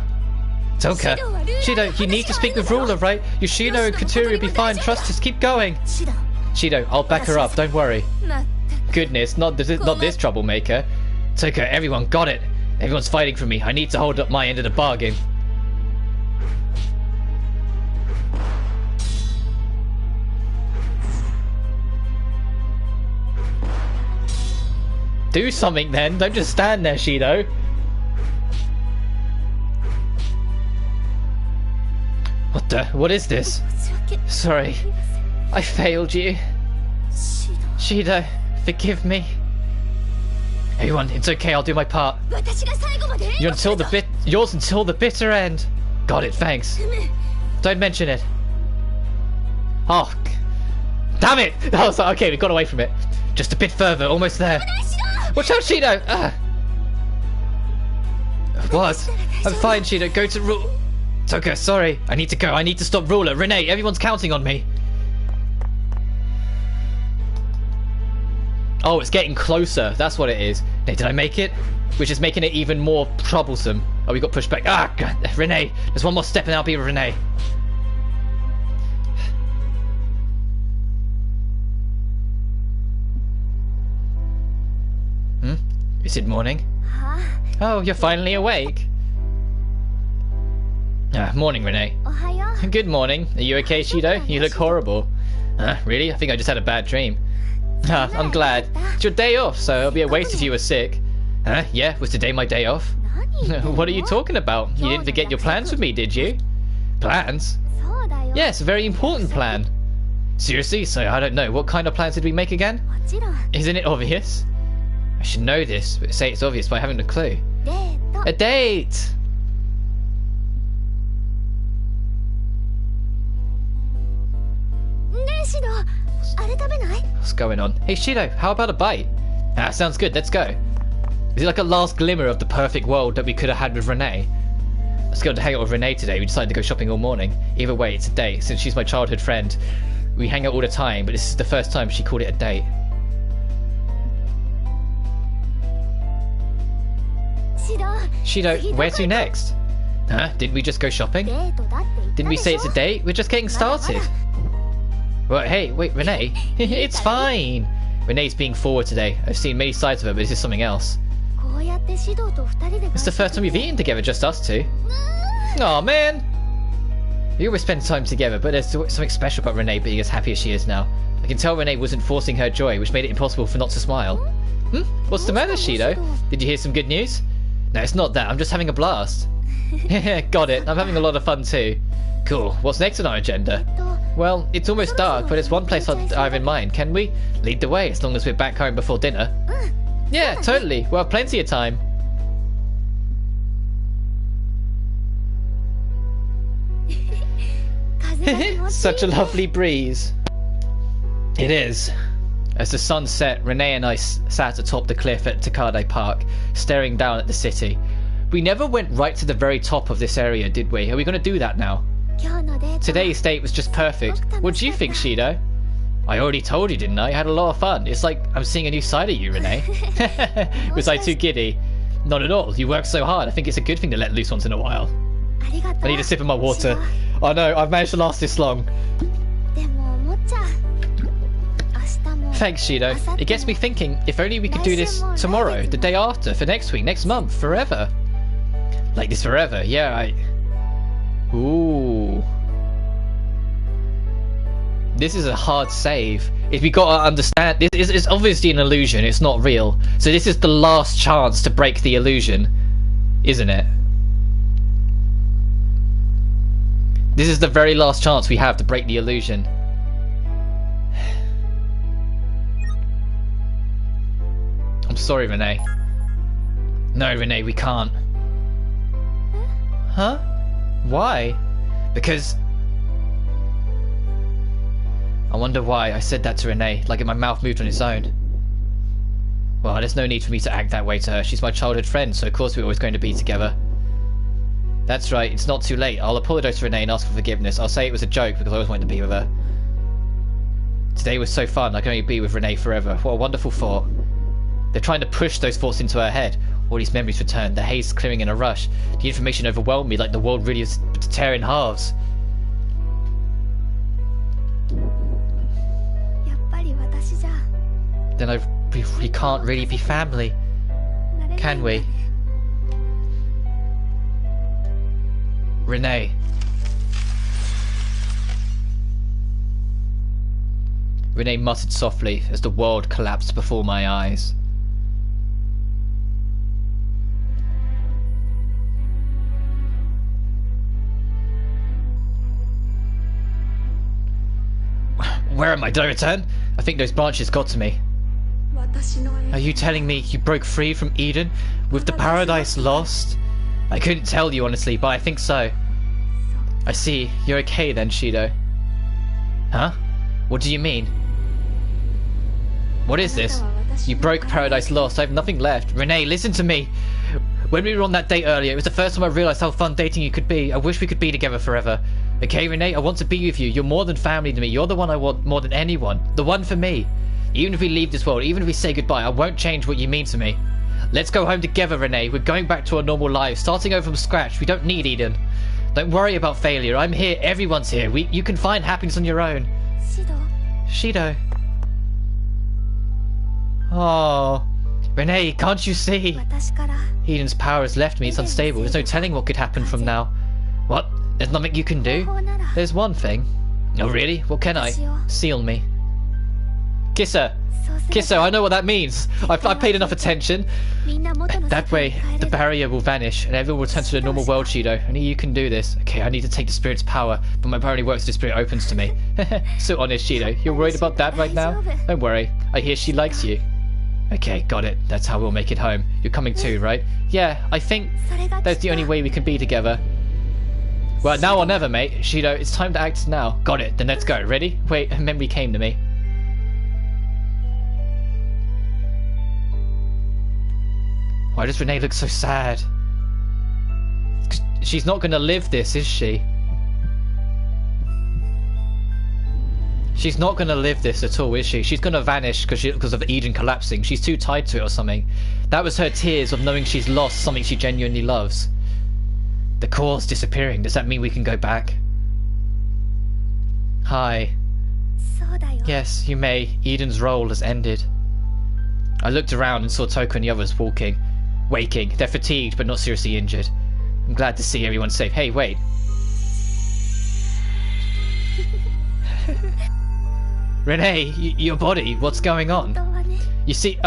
Speaker 1: Toka. Shido, you need to speak with Ruler, right? Yoshino and Katuri will be fine. Trust us. Keep going.
Speaker 2: シド。
Speaker 1: Shido, I'll back her up. Don't worry.
Speaker 2: まったく。
Speaker 1: Goodness, not this troublemaker. Toka, everyone got it. Everyone's fighting for me. I need to hold up my end of the bargain. Do something then. Don't just stand there, Shido. What the? What is this?
Speaker 2: 申し訳
Speaker 1: Sorry.
Speaker 2: ありません。
Speaker 1: I failed you.
Speaker 2: シド。
Speaker 1: Shido, forgive me. Everyone, it's okay. I'll do my part.
Speaker 2: 私が最後まで援護するぞ。
Speaker 1: Yours until the bitter end. Got it, thanks.
Speaker 2: うむ。
Speaker 1: Don't mention it. Oh, damn it! Oh, so, okay, we got away from it. Just a bit further, almost there.
Speaker 2: シド。
Speaker 1: Watch out, Shido! What? I'm fine, Shido. Go to Rule. Toka, sorry. I need to go. I need to stop Ruler. Rinne, everyone's counting on me. Oh, it's getting closer. That's what it is. Hey, did I make it? Which is making it even more troublesome. Oh, we got pushed back. Ah, God. Rinne. There's one more step and I'll be with Rinne. Is it morning?
Speaker 2: は
Speaker 1: Oh, you're finally awake. Morning, Rinne.
Speaker 2: あ、おはよう。
Speaker 1: Good morning. Are you okay, Shido? You look horrible. Really? I think I just had a bad dream. I'm glad. It's your day off, so it'll be a waste if you were sick. Yeah, was today my day off?
Speaker 2: 何
Speaker 1: What are you talking about? You didn't forget your plans with me, did you? Plans?
Speaker 2: そうだよ。
Speaker 1: Yes, a very important plan. Seriously? So I don't know. What kind of plans did we make again?
Speaker 2: もちろん。
Speaker 1: Isn't it obvious? I should know this, but say it's obvious by having a clue.
Speaker 2: デート。
Speaker 1: A date!
Speaker 2: ねえシド、あれ食べない？
Speaker 1: What's going on? Hey, Shido, how about a bite? Sounds good. Let's go. Is it like a last glimmer of the perfect world that we could have had with Rinne? Let's go to hang out with Rinne today. We decided to go shopping all morning. Either way, it's a date. Since she's my childhood friend, we hang out all the time, but this is the first time she called it a date.
Speaker 2: シド。
Speaker 1: Shido, where to next? Didn't we just go shopping?
Speaker 2: デートだって言ったでしょ。
Speaker 1: Didn't we say it's a date? We're just getting started. Well, hey, wait, Rinne. It's fine. Rinne's being forward today. I've seen many sides of her, but this is something else.
Speaker 2: こうやってシドと二人で。
Speaker 1: It's the first time we've eaten together, just us two. Oh man! We always spend time together, but there's something special about Rinne being as happy as she is now. I can tell Rinne wasn't forcing her joy, which made it impossible for not to smile. What's the matter, Shido? Did you hear some good news? No, it's not that. I'm just having a blast. Got it. I'm having a lot of fun too. Cool. What's next on our agenda? Well, it's almost dark, but there's one place I have in mind. Can we? Lead the way, as long as we're back home before dinner. Yeah, totally. We'll have plenty of time. Such a lovely breeze. It is. As the sun set, Rinne and I sat atop the cliff at Takade Park, staring down at the city. We never went right to the very top of this area, did we? Are we going to do that now?
Speaker 2: 今日のデート。
Speaker 1: Today's date was just perfect. What do you think, Shido? I already told you, didn't I? I had a lot of fun. It's like I'm seeing a new side of you, Rinne. Was I too giddy? Not at all. You work so hard. I think it's a good thing to let loose once in a while.
Speaker 2: ありがとう。
Speaker 1: I need a sip of my water. Oh no, I've managed to last this long.
Speaker 2: でも思っちゃう。明日も。
Speaker 1: Thanks, Shido. It gets me thinking, if only we could do this tomorrow, the day after, for next week, next month, forever. Like this forever? Yeah, Ooh. This is a hard save. If we gotta understand, this is obviously an illusion, it's not real. So this is the last chance to break the illusion, isn't it? This is the very last chance we have to break the illusion. I'm sorry, Rinne. No, Rinne, we can't. Huh? Why? Because... I wonder why I said that to Rinne, like if my mouth moved on its own. Well, there's no need for me to act that way to her. She's my childhood friend, so of course we're always going to be together. That's right, it's not too late. I'll apologise to Rinne and ask for forgiveness. I'll say it was a joke because I always wanted to be with her. Today was so fun, I can only be with Rinne forever. What a wonderful thought. They're trying to push those thoughts into her head. All these memories return, the haze clearing in a rush. The information overwhelmed me like the world really is to tear in halves. Then we can't really be family, can we? Rinne. Rinne muttered softly as the world collapsed before my eyes. Where am I? Did I return? I think those branches got to me. Are you telling me you broke free from Eden with the paradise lost? I couldn't tell you honestly, but I think so. I see. You're okay then, Shido. Huh? What do you mean? What is this? You broke Paradise Lost. I have nothing left. Rinne, listen to me. When we were on that date earlier, it was the first time I realised how fun dating you could be. I wish we could be together forever. Okay, Rinne, I want to be with you. You're more than family to me. You're the one I want more than anyone. The one for me. Even if we leave this world, even if we say goodbye, I won't change what you mean to me. Let's go home together, Rinne. We're going back to our normal lives, starting over from scratch. We don't need Eden. Don't worry about failure. I'm here. Everyone's here. You can find happiness on your own. Shido. Oh, Rinne, can't you see? Eden's power has left me. It's unstable. There's no telling what could happen from now. What? There's nothing you can do? There's one thing. Oh, really? What can I? Seal me. Kiss her. Kiss her. I know what that means. I've paid enough attention. That way, the barrier will vanish and everyone will return to the normal world, Shido. Only you can do this. Okay, I need to take the spirit's power, but my power only works if the spirit opens to me. So honest, Shido. You're worried about that right now? Don't worry. I hear she likes you. Okay, got it. That's how we'll make it home. You're coming too, right? Yeah, I think that's the only way we can be together. Well, now or never, mate. Shido, it's time to act now. Got it. Then let's go. Ready? Wait, a memory came to me. Why does Rinne look so sad? She's not going to live this, is she? She's not going to live this at all, is she? She's going to vanish because of Eden collapsing. She's too tied to it or something. That was her tears of knowing she's lost something she genuinely loves. The core's disappearing. Does that mean we can go back? Hi. Yes, you may. Eden's role has ended. I looked around and saw Toko and the others waking. They're fatigued but not seriously injured. I'm glad to see everyone safe. Hey, wait. Rinne, your body, what's going on? You see,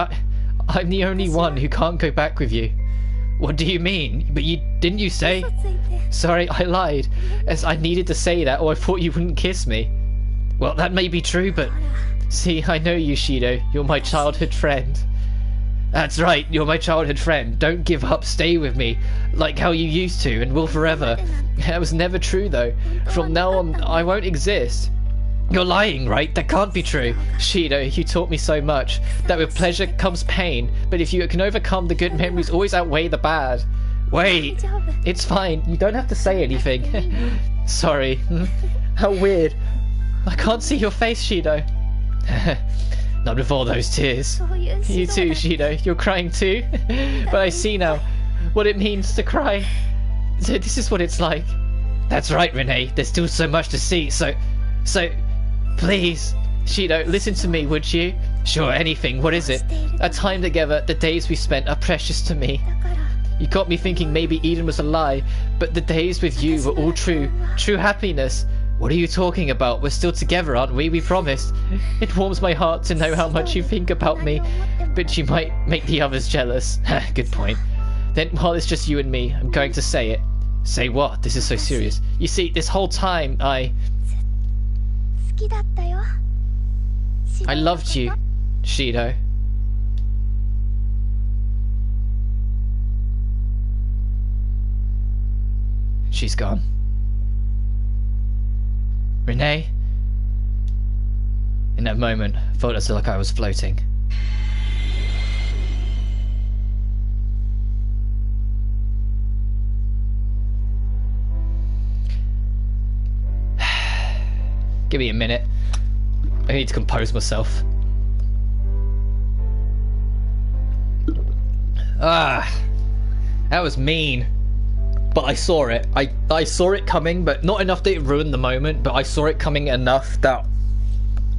Speaker 1: I'm the only one who can't go back with you. What do you mean? But didn't you say? Sorry, I lied, as I needed to say that or I thought you wouldn't kiss me. Well, that may be true, but... See, I know you, Shido. You're my childhood friend. That's right, you're my childhood friend. Don't give up, stay with me. Like how you used to, and will forever. That was never true, though. From now on, I won't exist. You're lying, right? That can't be true. Shido, you taught me so much. That with pleasure comes pain. But if you can overcome, the good memories always outweigh the bad. Wait, it's fine. You don't have to say anything. Sorry. How weird. I can't see your face, Shido. Not with all those tears. You too, Shido. You're crying too? But I see now what it means to cry. So this is what it's like. That's right, Rinne. There's still so much to see. So... Please, Shido, listen to me, would you? Sure, anything. What is it? Our time together, the days we spent are precious to me. You got me thinking maybe Eden was a lie, but the days with you were all true happiness. What are you talking about? We're still together, aren't we? We promised. It warms my heart to know how much you think about me, but you might make the others jealous. Good point. Then, while it's just you and me, I'm going to say it. Say what? This is so serious. You see, this whole time, I loved you, Shido. She's gone. Rinne? In that moment, I felt as like I was floating. Give me a minute. I need to compose myself. Ah, that was mean. But I saw it. I saw it coming, but not enough that it ruined the moment, but I saw it coming enough that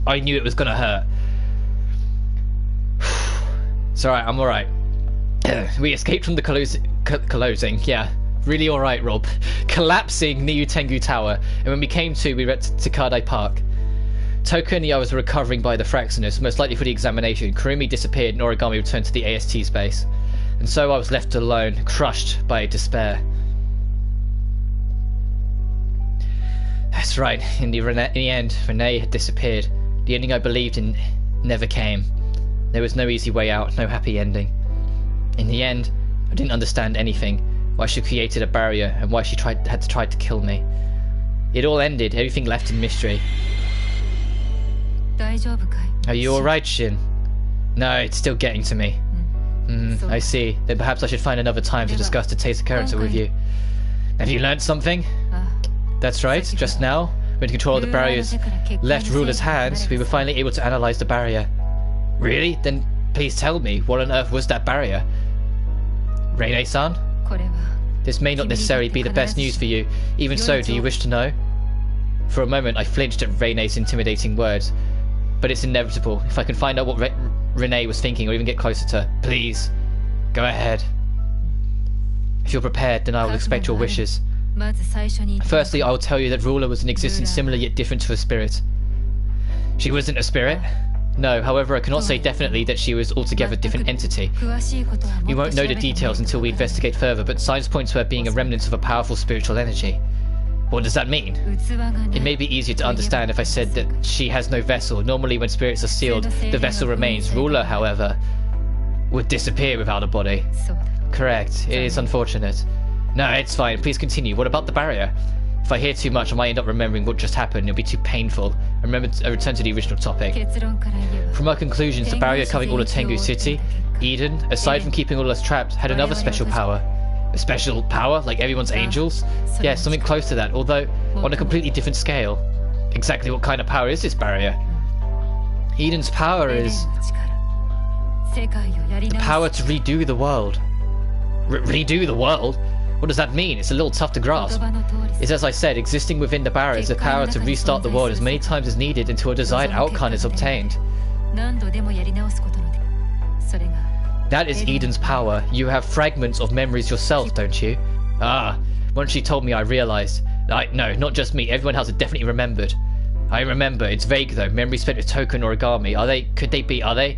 Speaker 1: I knew it was gonna hurt. It's alright, I'm alright. We escaped from the closing, yeah. Really alright, Rob. Collapsing near Tengu Tower, and when we came to, we went to Kardai Park. Toku and the others were recovering by the Fraxinus, most likely for the examination. Kurumi disappeared and Origami returned to the AST space. And so I was left alone, crushed by despair. That's right, in the end, Rinne had disappeared. The ending I believed in never came. There was no easy way out, no happy ending. In the end, I didn't understand anything. Why she created a barrier, and why she had to try to kill me. It all ended, everything left in mystery. Are you alright, Shin? No, it's still getting to me. I see. Then perhaps I should find another time to discuss the taste of character with you. Have you learned something? That's right, just now, when control of the barriers left Ruler's hands, we were finally able to analyze the barrier. Really? Then please tell me, what on earth was that barrier? Rinne-san? This may not necessarily be the best news for you. Even so, do you wish to know? For a moment, I flinched at Rinne's intimidating words. But it's inevitable. If I can find out what Rinne was thinking, or even get closer to her, please, go ahead. If you're prepared, then I will expect your wishes. Firstly, I will tell you that Ruler was an existence similar yet different to a spirit. She wasn't a spirit? No, however, I cannot say definitely that she was altogether a different entity. We won't know the details until we investigate further, but signs point to her being a remnant of a powerful spiritual energy. What does that mean? It may be easier to understand if I said that she has no vessel. Normally when spirits are sealed, the vessel remains. Ruler, however, would disappear without a body. Correct. It is unfortunate. No, it's fine. Please continue. What about the barrier? If I hear too much, I might end up remembering what just happened. It'll be too painful. I return to the original topic. From our conclusions, the barrier covering all of Tengu City, Eden, aside from keeping all of us trapped, had another special power. A special power? Like everyone's angels? Yeah, something close to that, although on a completely different scale. Exactly what kind of power is this barrier? Eden's power is the power to redo the world. Redo the world? What does that mean? It's a little tough to grasp. It's as I said, existing within the barrier is the power to restart the world as many times as needed until a desired outcome is obtained. That is Eden's power. You have fragments of memories yourself, don't you? Ah, once she told me I realized. No, not just me, everyone else had definitely remembered. I remember, it's vague though, memories spent with Toku and Origami. Are they?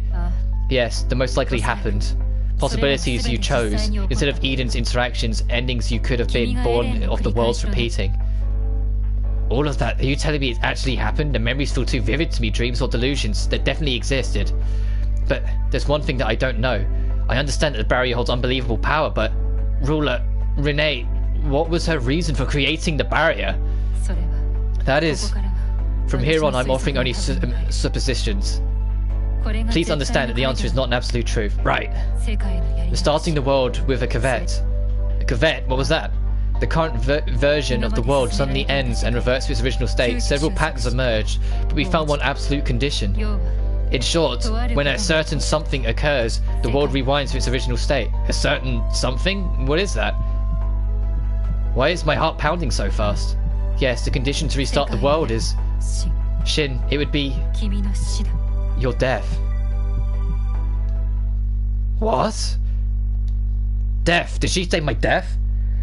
Speaker 1: Yes, the most likely happened. Possibilities you chose, instead of Eden's interactions, endings you could have been born of the worlds repeating. All of that, are you telling me it actually happened? The memories feel too vivid to me, dreams or delusions that definitely existed. But there's one thing that I don't know. I understand that the barrier holds unbelievable power, but Ruler, Rinne, what was her reason for creating the barrier? That is, from here on I'm offering only suppositions. Please understand that the answer is not an absolute truth. Right. We're starting the world with a cavett. A cavett? What was that? The current version of the world suddenly ends and reverts to its original state. Several patterns emerged, but we found one absolute condition. In short, when a certain something occurs, the world rewinds to its original state. A certain something? What is that? Why is my heart pounding so fast? Yes, the condition to restart the world is... Shin, it would be... your death. What? Deaf? Did she say my deaf?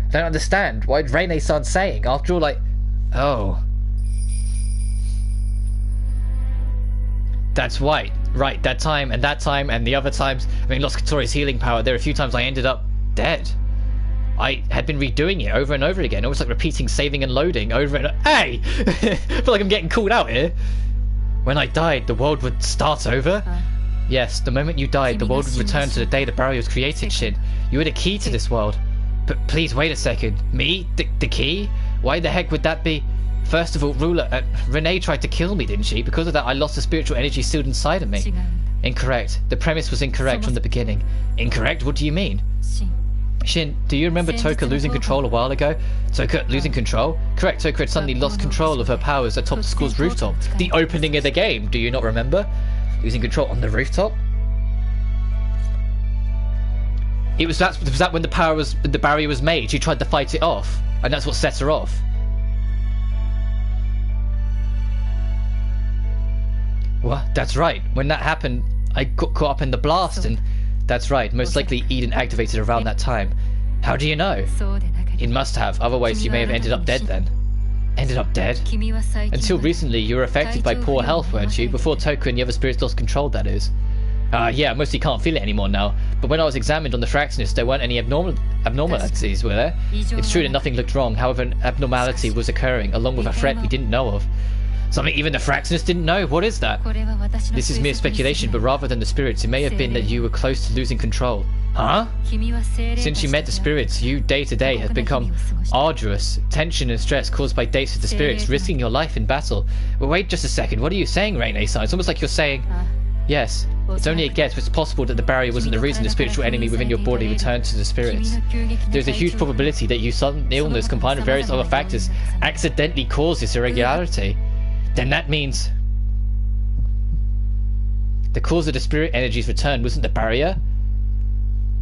Speaker 1: I don't understand. Why did Rinne-san saying? After all, oh. That's right. Right, that time and the other times. I mean, lost Katori's healing power. There are a few times I ended up dead. I had been redoing it over and over again, almost like repeating saving and loading over and Hey! I feel like I'm getting called out here. When I died, the world would start over. Yes, the moment you died, the world would return to the day the barrier was created, Shin. You were the key to this world. But please wait a second. Me? The key? Why the heck would that be? First of all, Rinne tried to kill me, didn't she? Because of that, I lost the spiritual energy sealed inside of me. Incorrect. The premise was incorrect from the beginning. Incorrect? What do you mean? Shin, do you remember Toka losing control a while ago? Toka losing control? Correct, Toka had suddenly lost control of her powers atop the school's rooftop. The opening of the game, do you not remember? Losing control on the rooftop? Was that when the barrier was made? She tried to fight it off, and that's what set her off. What? That's right. When that happened, I got caught up in the blast, and that's right. Most likely Eden activated around that time. How do you know? It must have. Otherwise, you may have ended up dead then. Ended up dead? Until recently, you were affected by poor health, weren't you? Before Toka and the other spirits lost control, that is. Yeah, I mostly can't feel it anymore now. But when I was examined on the fractionist, there weren't any abnormalities, were there? It's true that nothing looked wrong. However, an abnormality was occurring, along with a threat we didn't know of. Something even the fractionist didn't know? What is that? This is mere speculation, but rather than the spirits, it may have been that you were close to losing control. Huh? Since you met the spirits, you day to day have become arduous. Tension and stress caused by dates with the spirits, risking your life in battle. Well, wait just a second. What are you saying, Rinne-san? It's almost like you're saying... Yes, it's only a guess, but it's possible that the barrier wasn't the reason the spiritual enemy within your body returned to the spirits. There's a huge probability that your sudden illness combined with various other factors accidentally caused this irregularity. Then that means... the cause of the spirit energy's return wasn't the barrier?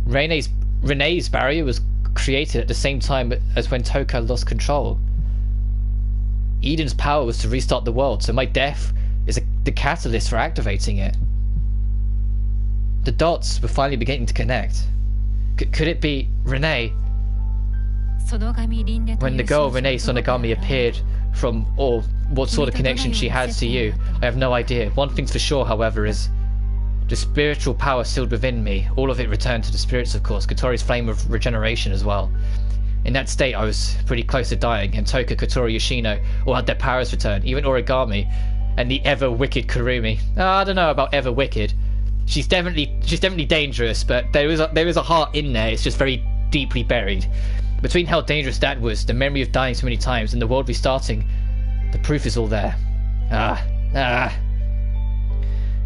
Speaker 1: Rinne's barrier was created at the same time as when Toka lost control. Eden's power was to restart the world, so my death is the catalyst for activating it. The dots were finally beginning to connect. Could it be Rinne? When the girl Rinne Sonogami appeared from, or what sort of connection she has to you, I have no idea. One thing's for sure, however, is the spiritual power sealed within me. All of it returned to the spirits, of course. Katori's flame of regeneration as well. In that state, I was pretty close to dying, and Toka, Katori, Yoshino all had their powers return. Even Origami and the ever-wicked Kurumi. I don't know about ever-wicked. She's definitely dangerous, but there is a heart in there. It's just very deeply buried. Between how dangerous that was, the memory of dying so many times, and the world restarting, the proof is all there.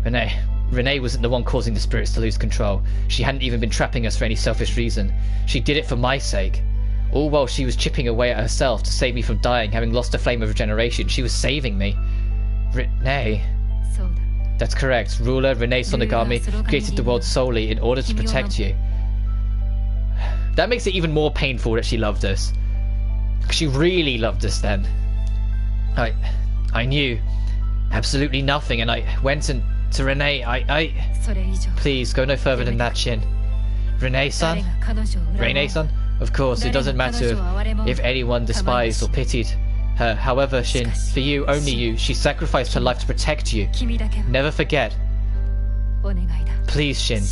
Speaker 1: Rinne wasn't the one causing the spirits to lose control. She hadn't even been trapping us for any selfish reason. She did it for my sake. All while she was chipping away at herself to save me from dying, having lost the flame of regeneration. She was saving me. Rinne. That's correct. Ruler Rinne Sonogami created the world solely in order to protect you. That makes it even more painful that she loved us. She really loved us then. I knew absolutely nothing, and I went to Rinne. Please, go no further than that, Shin. Rinne-san? Rinne-san? Of course, it doesn't matter if anyone despised or pitied her. However, Shin, for you, only you, she sacrificed her life to protect you. Never forget. Please, Shin.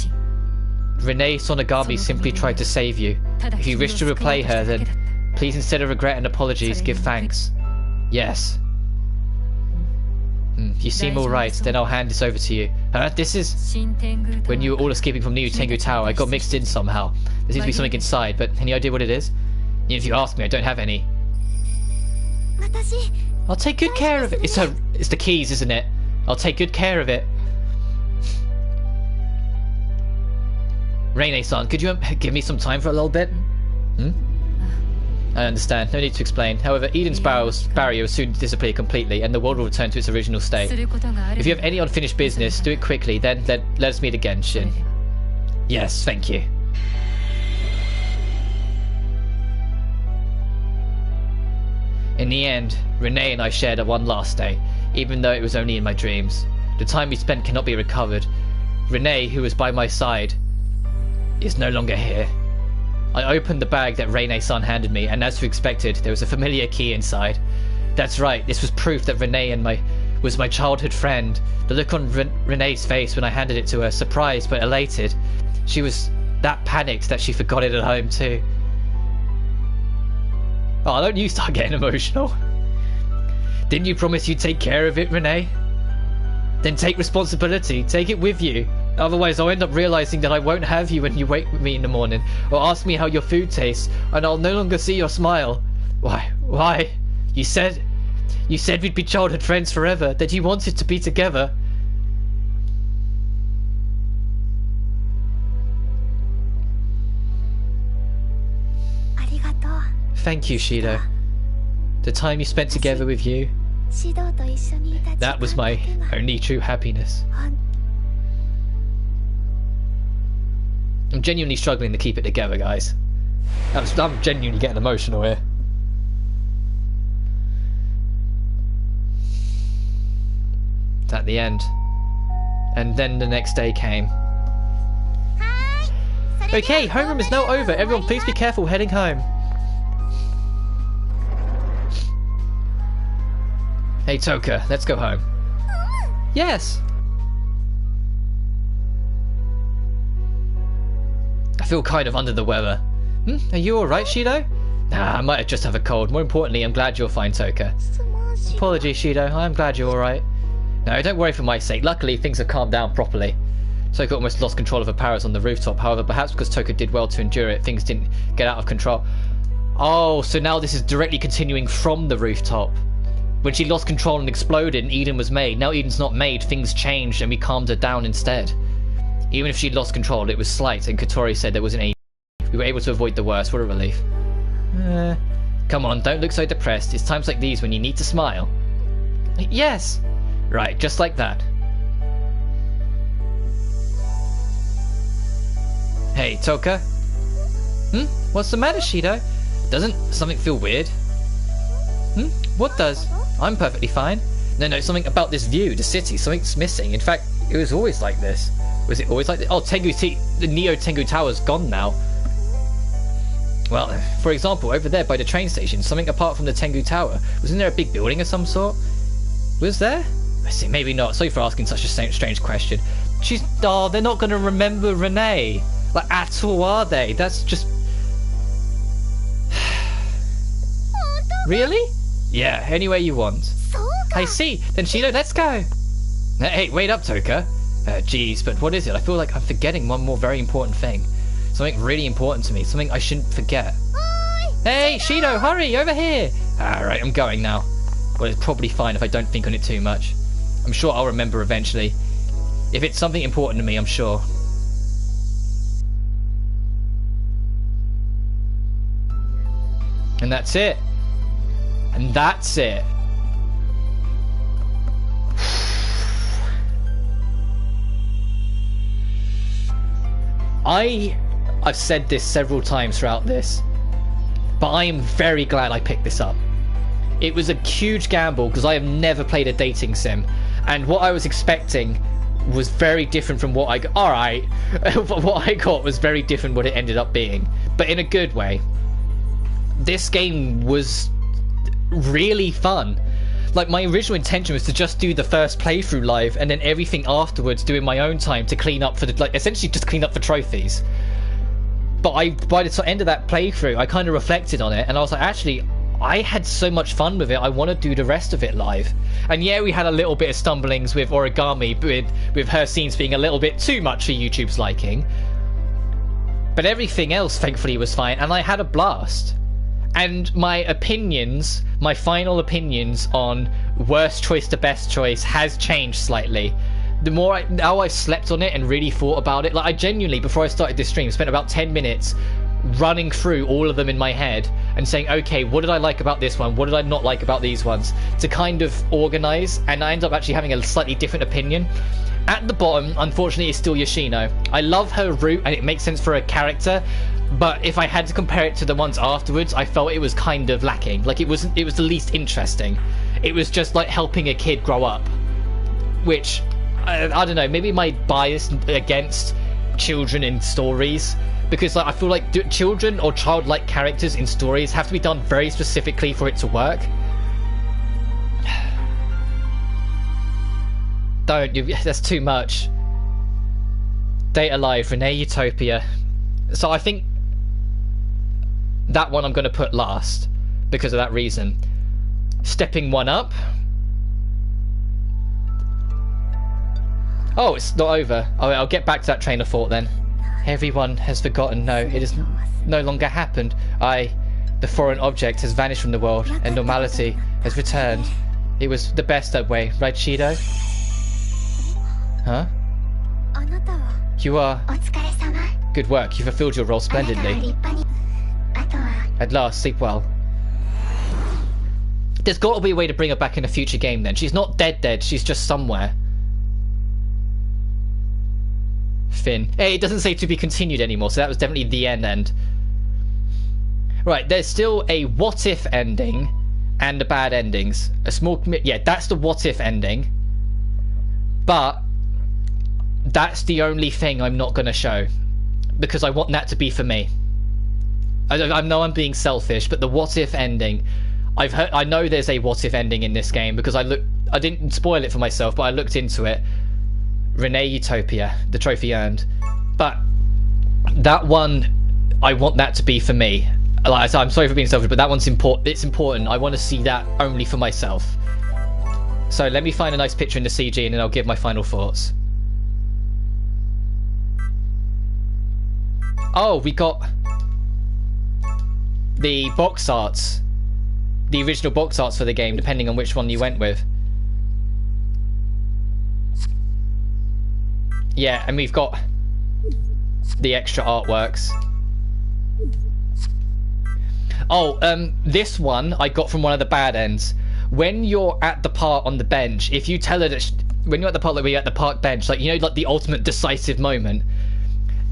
Speaker 1: Rinne Sonogami simply tried to save you. If you wish to repay her, then please, instead of regret and apologies, give thanks. Yes. You seem alright, then I'll hand this over to you. This is... when you were all escaping from the Tengu Tower, I got mixed in somehow. There seems to be something inside, but any idea what it is? If you ask me, I don't have any. I'll take good care of it. It's the keys, isn't it? I'll take good care of it. Rinne-san, could you give me some time for a little bit? I understand, no need to explain. However, Eden's barrier will soon disappear completely, and the world will return to its original state. If you have any unfinished business, do it quickly, then let us meet again, Shin. Yes, thank you. In the end, Rinne and I shared a one last day, even though it was only in my dreams. The time we spent cannot be recovered. Rinne, who was by my side, is no longer here. I opened the bag that Rinne-san handed me, and as we expected, there was a familiar key inside. That's right, this was proof that Rinne was my childhood friend. The look on Rinne's face when I handed it to her, surprised but elated. She was that panicked that she forgot it at home too. Oh, don't you start getting emotional. Didn't you promise you'd take care of it, Rinne? Then take responsibility, take it with you. Otherwise I'll end up realizing that I won't have you when you wake me in the morning, or ask me how your food tastes, and I'll no longer see your smile. Why? You said we'd be childhood friends forever, that you wanted to be together. Thank you, Shido. The time you spent together with you, that was my only true happiness. I'm genuinely struggling to keep it together, guys. I'm genuinely getting emotional here. It's at the end. And then the next day came. Okay, homeroom is now over. Everyone please be careful heading home. Hey Toka, let's go home. Yes! I feel kind of under the weather. Are you alright, Shido? Nah, I might just have a cold. More importantly, I'm glad you're fine, Toka. Apologies, Shido. I'm glad you're alright. No, don't worry for my sake. Luckily, things have calmed down properly. Toka almost lost control of her powers on the rooftop. However, perhaps because Toka did well to endure it, things didn't get out of control. Oh, so now this is directly continuing from the rooftop. When she lost control and exploded and Eden was made. Now Eden's not made, things changed and we calmed her down instead. Even if she'd lost control, it was slight, and Katori said there wasn't any. We were able to avoid the worst. What a relief. Come on, don't look so depressed. It's times like these when you need to smile. Yes! Right, just like that. Hey, Toka? What's the matter, Shido? Doesn't something feel weird? What does? I'm perfectly fine. No, something about this view, the city, something's missing. In fact, it was always like this. Was it always like this? Oh, the Neo Tengu Tower's gone now. Well, for example, over there by the train station, something apart from the Tengu Tower. Wasn't there a big building of some sort? Was there? I see, maybe not. Sorry for asking such a strange question. Oh, they're not going to remember Rinne. Like, at all, are they? That's just... Really? Yeah, anywhere you want. I see. Then Shido, let's go. Hey, wait up, Toka. Geez, but what is it? I feel like I'm forgetting one more very important thing. Something really important to me. Something I shouldn't forget. Hey, Shido, hurry, over here. Alright, I'm going now. Well, it's probably fine if I don't think on it too much. I'm sure I'll remember eventually. If it's something important to me, I'm sure. And that's it. And that's it. I've said this several times throughout this, but I am very glad I picked this up. It was a huge gamble because I have never played a dating sim, and what I was expecting was very different from what I got. Alright, what I got was very different what it ended up being, but in a good way. This game was really fun. Like, my original intention was to just do the first playthrough live and then everything afterwards do in my own time to clean up for the, like, essentially just clean up for trophies. But by the end of that playthrough, I kind of reflected on it and I was like, actually, I had so much fun with it, I want to do the rest of it live. And yeah, we had a little bit of stumblings with Origami, with her scenes being a little bit too much for YouTube's liking. But everything else, thankfully, was fine and I had a blast. And my opinions, my final opinions on worst choice to best choice has changed slightly. The more now I've slept on it and really thought about it, like I genuinely, before I started this stream, spent about 10 minutes running through all of them in my head and saying, okay, what did I like about this one? What did I not like about these ones? To kind of organize, and I end up actually having a slightly different opinion. At the bottom, unfortunately, is still Yoshino. I love her route and it makes sense for her character, but if I had to compare it to the ones afterwards, I felt it was kind of lacking. Like, it was the least interesting. It was just like helping a kid grow up, which I don't know, maybe my bias against children in stories, Because like, I feel like children or childlike characters in stories have to be done very specifically for it to work. That's too much. Date Alive, Rinne-Utopia. So I think that one I'm going to put last because of that reason. Stepping one up. Oh, it's not over. I'll get back to that train of thought then. Everyone has forgotten. No, it has no longer happened. The foreign object has vanished from the world and normality has returned. It was the best that way, right, Shido? Huh? You are... Good work, you fulfilled your role splendidly. At last, sleep well. There's got to be a way to bring her back in a future game then. She's not dead, she's just somewhere. Finn. Hey, it doesn't say to be continued anymore, so that was definitely the end. Right, there's still a what if ending and the bad endings. A small... Yeah, that's the what if ending. But that's the only thing I'm not going to show. Because I want that to be for me. I know I'm being selfish, but the what if ending... I know there's a what if ending in this game because I didn't spoil it for myself, but I looked into it. Rinne-Utopia, the trophy earned. But that one, I want that to be for me. Like I said, I'm sorry for being selfish, but that one's important. It's important. I want to see that only for myself. So let me find a nice picture in the CG and then I'll give my final thoughts. Oh, we got the box arts. The original box arts for the game, depending on which one you went with. Yeah, and we've got the extra artworks. Oh, this one I got from one of the bad ends. When you're at the part on the bench, if you tell her that when you're at the part where you're at the park bench, like, you know, like the ultimate decisive moment,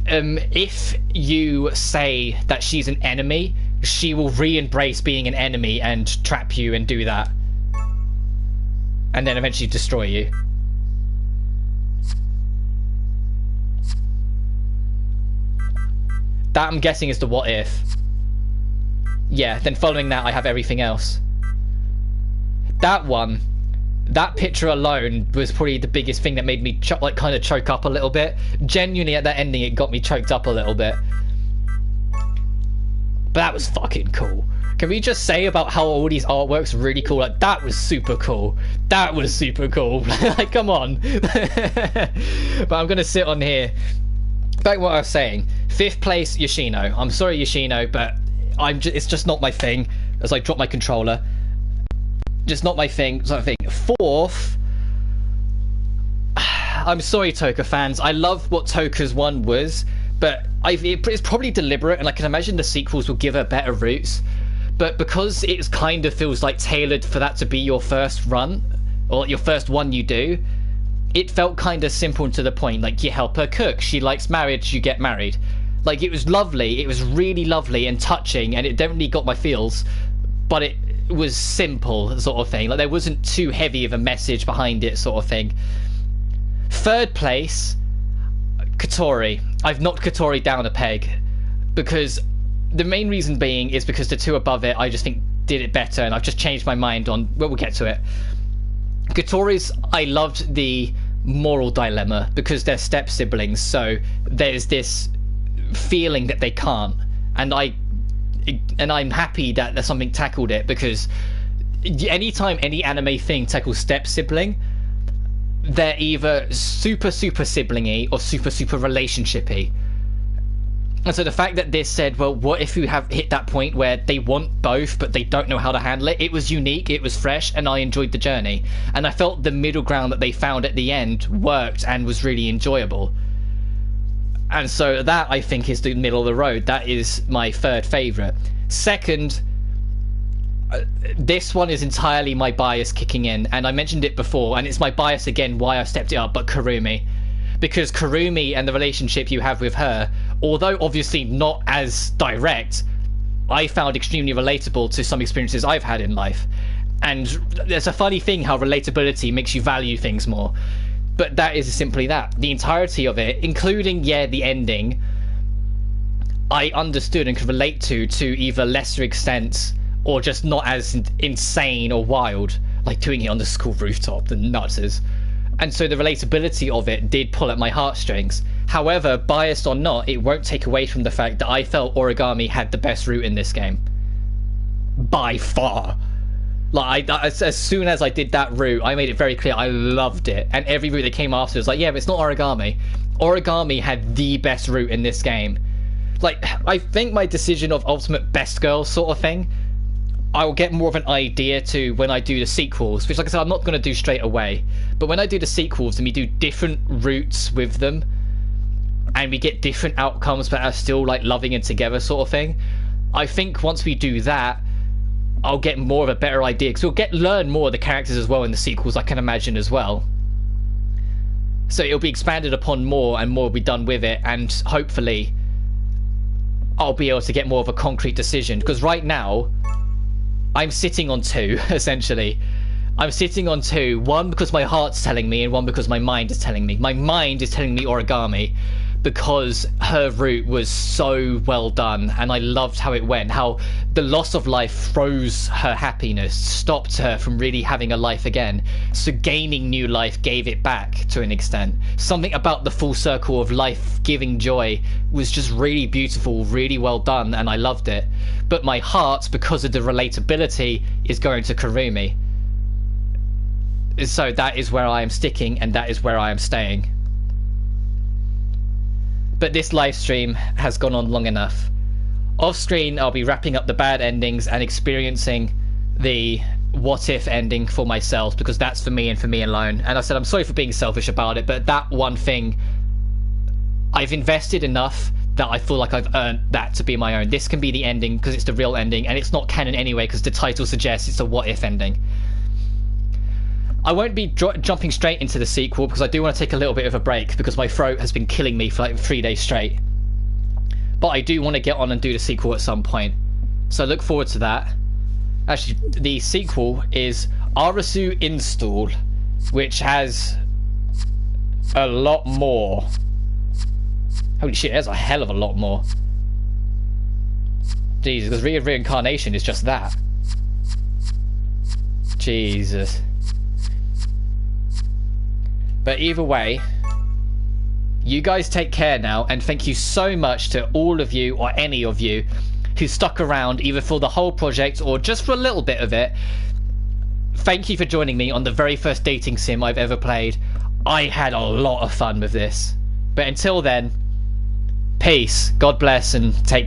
Speaker 1: if you say that she's an enemy, she will re-embrace being an enemy and trap you and do that. And then eventually destroy you. That, I'm guessing, is the what if. Yeah, then following that I have everything else. That one, that picture alone was probably the biggest thing that made me kind of choke up a little bit. Genuinely, at that ending, it got me choked up a little bit. But that was fucking cool. Can we just say about how all these artworks are really cool? Like, that was super cool. That was super cool. Like, come on. But I'm gonna sit on here. Back to what I was saying. 5th place, Yoshino. I'm sorry, Yoshino, but it's just not my thing. As I drop my controller. Just not my thing. Sort of thing. 4th. I'm sorry, Toka fans. I love what Toka's one was, but it's probably deliberate, and I can imagine the sequels will give her better roots. But because it kind of feels like tailored for that to be your first run, or your first one you do, it felt kind of simple and to the point. Like, you help her cook, she likes marriage, you get married. Like, it was lovely, it was really lovely and touching, and it definitely got my feels, but it was simple, sort of thing. Like, there wasn't too heavy of a message behind it, sort of thing. 3rd place, Kotori. I've knocked Kotori down a peg, because the main reason being is because the two above it I just think did it better, and I've just changed my mind on, well, we'll get to it. Kotori's, I loved the moral dilemma because they're step siblings, so there's this feeling that they can't, and I'm happy that there's something tackled it, because anytime any anime thing tackles step sibling, they're either super siblingy or super relationshipy. And so the fact that this said, well, what if you have hit that point where they want both but they don't know how to handle it? It was unique, it was fresh, and I enjoyed the journey. And I felt the middle ground that they found at the end worked and was really enjoyable. And so that, I think, is the middle of the road. That is my 3rd favourite. 2nd, this one is entirely my bias kicking in, and I mentioned it before, and it's my bias again why I stepped it up, but Kurumi. Because Kurumi and the relationship you have with her, although obviously not as direct, I found extremely relatable to some experiences I've had in life. And there's a funny thing how relatability makes you value things more. But that is simply that. The entirety of it, including, yeah, the ending, I understood and could relate to either lesser extents or just not as insane or wild, like doing it on the school rooftop, the nutters. And so the relatability of it did pull at my heartstrings. However, biased or not, it won't take away from the fact that I felt Origami had the best route in this game. By far. Like, as soon as I did that route, I made it very clear I loved it. And every route that came after was like, yeah, but it's not Origami. Origami had the best route in this game. Like, I think my decision of ultimate best girl sort of thing, I will get more of an idea to when I do the sequels, which, like I said, I'm not going to do straight away. But when I do the sequels and we do different routes with them, and we get different outcomes but are still, like, loving and together sort of thing, I think once we do that, I'll get more of a better idea, because we'll learn more of the characters as well in the sequels, I can imagine, as well. So it'll be expanded upon more, and more will be done with it, and hopefully I'll be able to get more of a concrete decision, because right now I'm sitting on two, essentially. I'm sitting on two, one because my heart's telling me, and one because my mind is telling me. My mind is telling me Origami, because her route was so well done, and I loved how it went, how the loss of life froze her happiness, stopped her from really having a life again, so gaining new life gave it back to an extent. Something about the full circle of life giving joy was just really beautiful, really well done, and I loved it. But my heart, because of the relatability, is going to Kurumi. So that is where I am sticking, and that is where I am staying. But this live stream has gone on long enough. Off screen, I'll be wrapping up the bad endings and experiencing the what if ending for myself, because that's for me and for me alone. And I said I'm sorry for being selfish about it, but that one thing, I've invested enough that I feel like I've earned that to be my own. This can be the ending because it's the real ending, and it's not canon anyway because the title suggests it's a what if ending. I won't be jumping straight into the sequel because I do want to take a little bit of a break because my throat has been killing me for like 3 days straight. But I do want to get on and do the sequel at some point. So look forward to that. Actually, the sequel is Arasu Install, which has a lot more. Holy shit, there's a hell of a lot more. Jesus, because reincarnation is just that. Jesus. But either way, you guys take care now, and thank you so much to all of you, or any of you, who stuck around either for the whole project or just for a little bit of it. Thank you for joining me on the very first dating sim I've ever played. I had a lot of fun with this. But until then, peace, God bless, and take care.